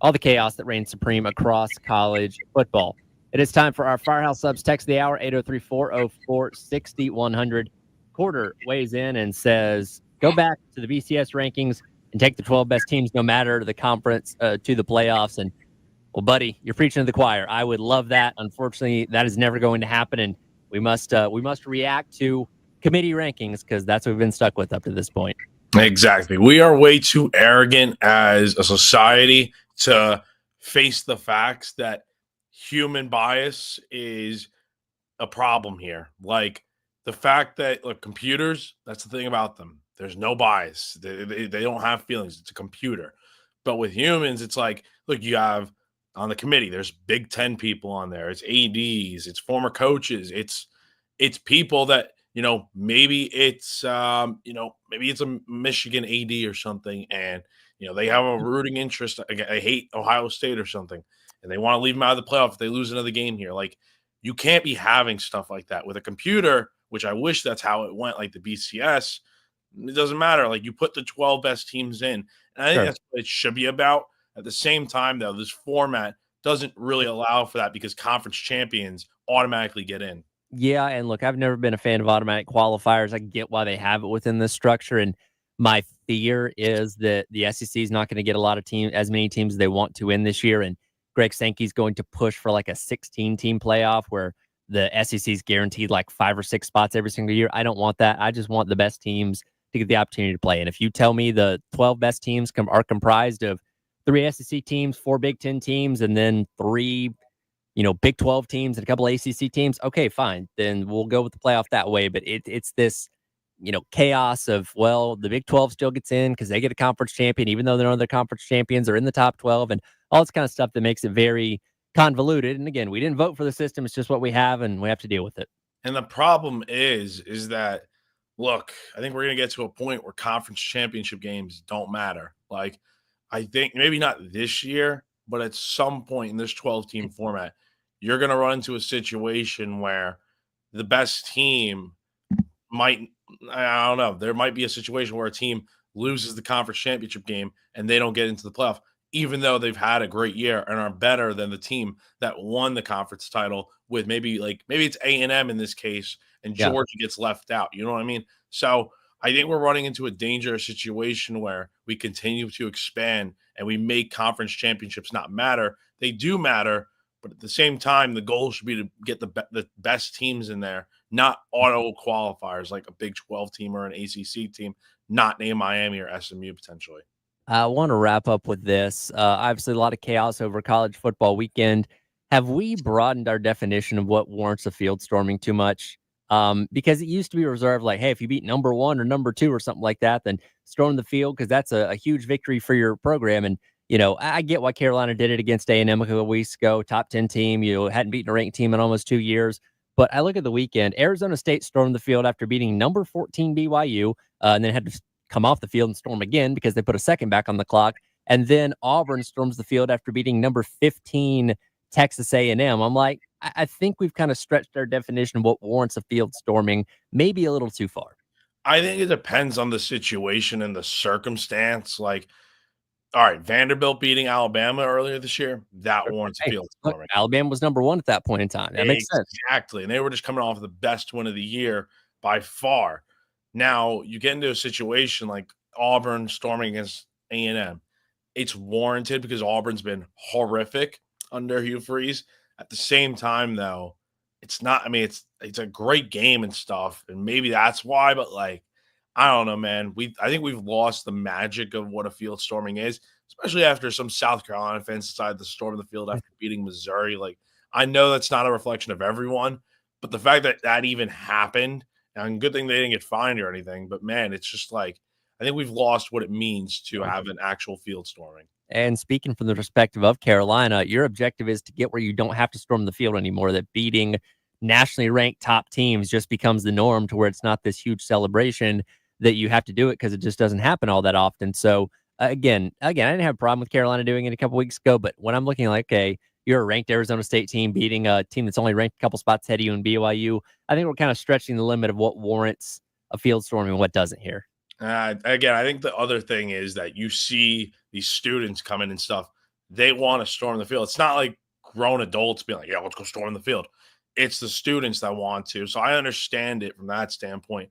all the chaos that reigns supreme across college football. It is time for our Firehouse Subs text of the hour, 803-404-6100. Quarter weighs in and says, go back to the BCS rankings and take the 12 best teams, no matter the conference, to the playoffs. And well, buddy, you're preaching to the choir. I would love that. Unfortunately, that is never going to happen, and we must react to committee rankings because that's what we've been stuck with up to this point.
Exactly. We are way too arrogant as a society to face the facts that human bias is a problem here. Like the fact that computers, that's the thing about them. There's no bias. They don't have feelings. It's a computer. But with humans, it's like, look, you have on the committee, there's Big Ten people on there. It's ADs, it's former coaches, it's people that, maybe it's maybe it's a Michigan AD or something, and they have a rooting interest. I hate Ohio State or something, and they want to leave them out of the playoff if they lose another game here. Like, you can't be having stuff like that with a computer, which I wish that's how it went, like the BCS. It doesn't matter. Like, you put the 12 best teams in, and I think that's what it should be about. At the same time, though, this format doesn't really allow for that because conference champions automatically get in.
Yeah, and look, I've never been a fan of automatic qualifiers. I get why they have it within this structure, and my fear is that the SEC is not going to get as many teams as they want to win this year, and Greg Sankey's going to push for like a 16-team playoff where the SEC is guaranteed like 5 or 6 spots every single year. I don't want that. I just want the best teams to get the opportunity to play, and if you tell me the 12 best teams are comprised of 3 SEC teams, 4 Big Ten teams, and then 3, Big 12 teams and a couple ACC teams, okay, fine. Then we'll go with the playoff that way. But it's this, chaos of, well, the Big 12 still gets in because they get a conference champion, even though they're other conference champions are in the top 12, and all this kind of stuff that makes it very convoluted. And again, we didn't vote for the system. It's just what we have, and we have to deal with it.
And the problem is that, look, I think we're going to get to a point where conference championship games don't matter. Like, I think maybe not this year, but at some point in this 12-team format, you're going to run into a situation where the best team I don't know, there might be a situation where a team loses the conference championship game and they don't get into the playoff, even though they've had a great year and are better than the team that won the conference title with maybe it's A&M in this case, and Georgia gets left out. You know what I mean? So I think we're running into a dangerous situation where we continue to expand and we make conference championships not matter. They do matter, but at the same time, the goal should be to get the best teams in there, not auto qualifiers like a Big 12 team or an ACC team, not name Miami or SMU potentially.
I want to wrap up with this. Obviously, a lot of chaos over college football weekend. Have we broadened our definition of what warrants a field storming too much? Because it used to be reserved like, hey, if you beat number 1 or number 2 or something like that, then storm the field because that's a huge victory for your program. And, I get why Carolina did it against A&M a couple weeks ago, top 10 team, hadn't beaten a ranked team in almost 2 years. But I look at the weekend, Arizona State stormed the field after beating number 14 BYU, and then had to come off the field and storm again because they put a second back on the clock. And then Auburn storms the field after beating number 15 Texas A&M. I'm like, I think we've kind of stretched our definition of what warrants a field storming maybe a little too far.
I think it depends on the situation and the circumstance. Like, all right, Vanderbilt beating Alabama earlier this year, that warrants a field storming.
Look, Alabama was number 1 at that point in time. That makes sense.
Exactly. And they were just coming off the best win of the year by far. Now, you get into a situation like Auburn storming against A&M. It's warranted because Auburn's been horrific under Hugh Freeze. At the same time, though, it's not. I mean, it's a great game and stuff, and maybe that's why. But I don't know, man. I think we've lost the magic of what a field storming is, especially after some South Carolina fans decided to storm the field after beating Missouri. I know that's not a reflection of everyone, but the fact that even happened, and good thing they didn't get fined or anything. But man, it's just I think we've lost what it means to have an actual field storming.
And speaking from the perspective of Carolina, your objective is to get where you don't have to storm the field anymore, that beating nationally ranked top teams just becomes the norm to where it's not this huge celebration that you have to do it because it just doesn't happen all that often. So again, I didn't have a problem with Carolina doing it a couple weeks ago, but when I'm looking like, okay, you're a ranked Arizona State team beating a team that's only ranked a couple spots ahead of you in BYU. I think we're kind of stretching the limit of what warrants a field storm and what doesn't here.
Again, I think the other thing is that you see these students come in and stuff. They want to storm the field. It's not like grown adults being like, yeah, let's go storm the field. It's the students that want to. So I understand it from that standpoint.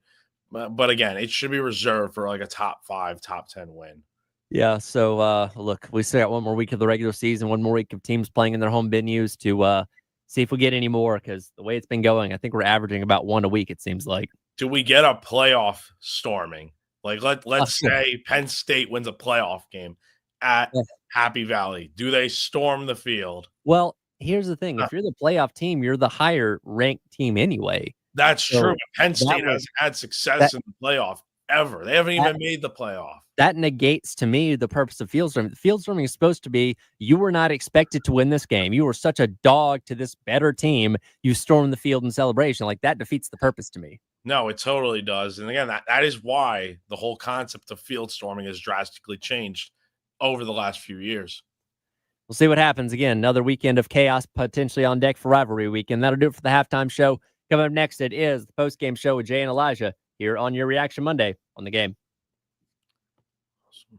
But again, it should be reserved for like a top 5, top 10 win.
Yeah. So look, we still got one more week of the regular season, one more week of teams playing in their home venues to see if we get any more, because the way it's been going, I think we're averaging about 1 a week, it seems like.
Do we get a playoff storming? Like let's say Penn State wins a playoff game at Happy Valley. Do they storm the field?
Well, here's the thing. If you're the playoff team, you're the higher ranked team anyway.
That's true. But Penn State hasn't had success in the playoff ever. They haven't even made the playoff.
That negates, to me, the purpose of field storming. The field storming is supposed to be, you were not expected to win this game. You were such a dog to this better team. You stormed the field in celebration. Like, that defeats the purpose to me.
No, it totally does. And again, that is why the whole concept of field storming has drastically changed over the last few years.
We'll see what happens. Again, another weekend of chaos potentially on deck for rivalry weekend. That'll do it for the halftime show. Coming up next, it is the post-game show with Jay and Elijah here on Your Reaction Monday on The Game.
Awesome.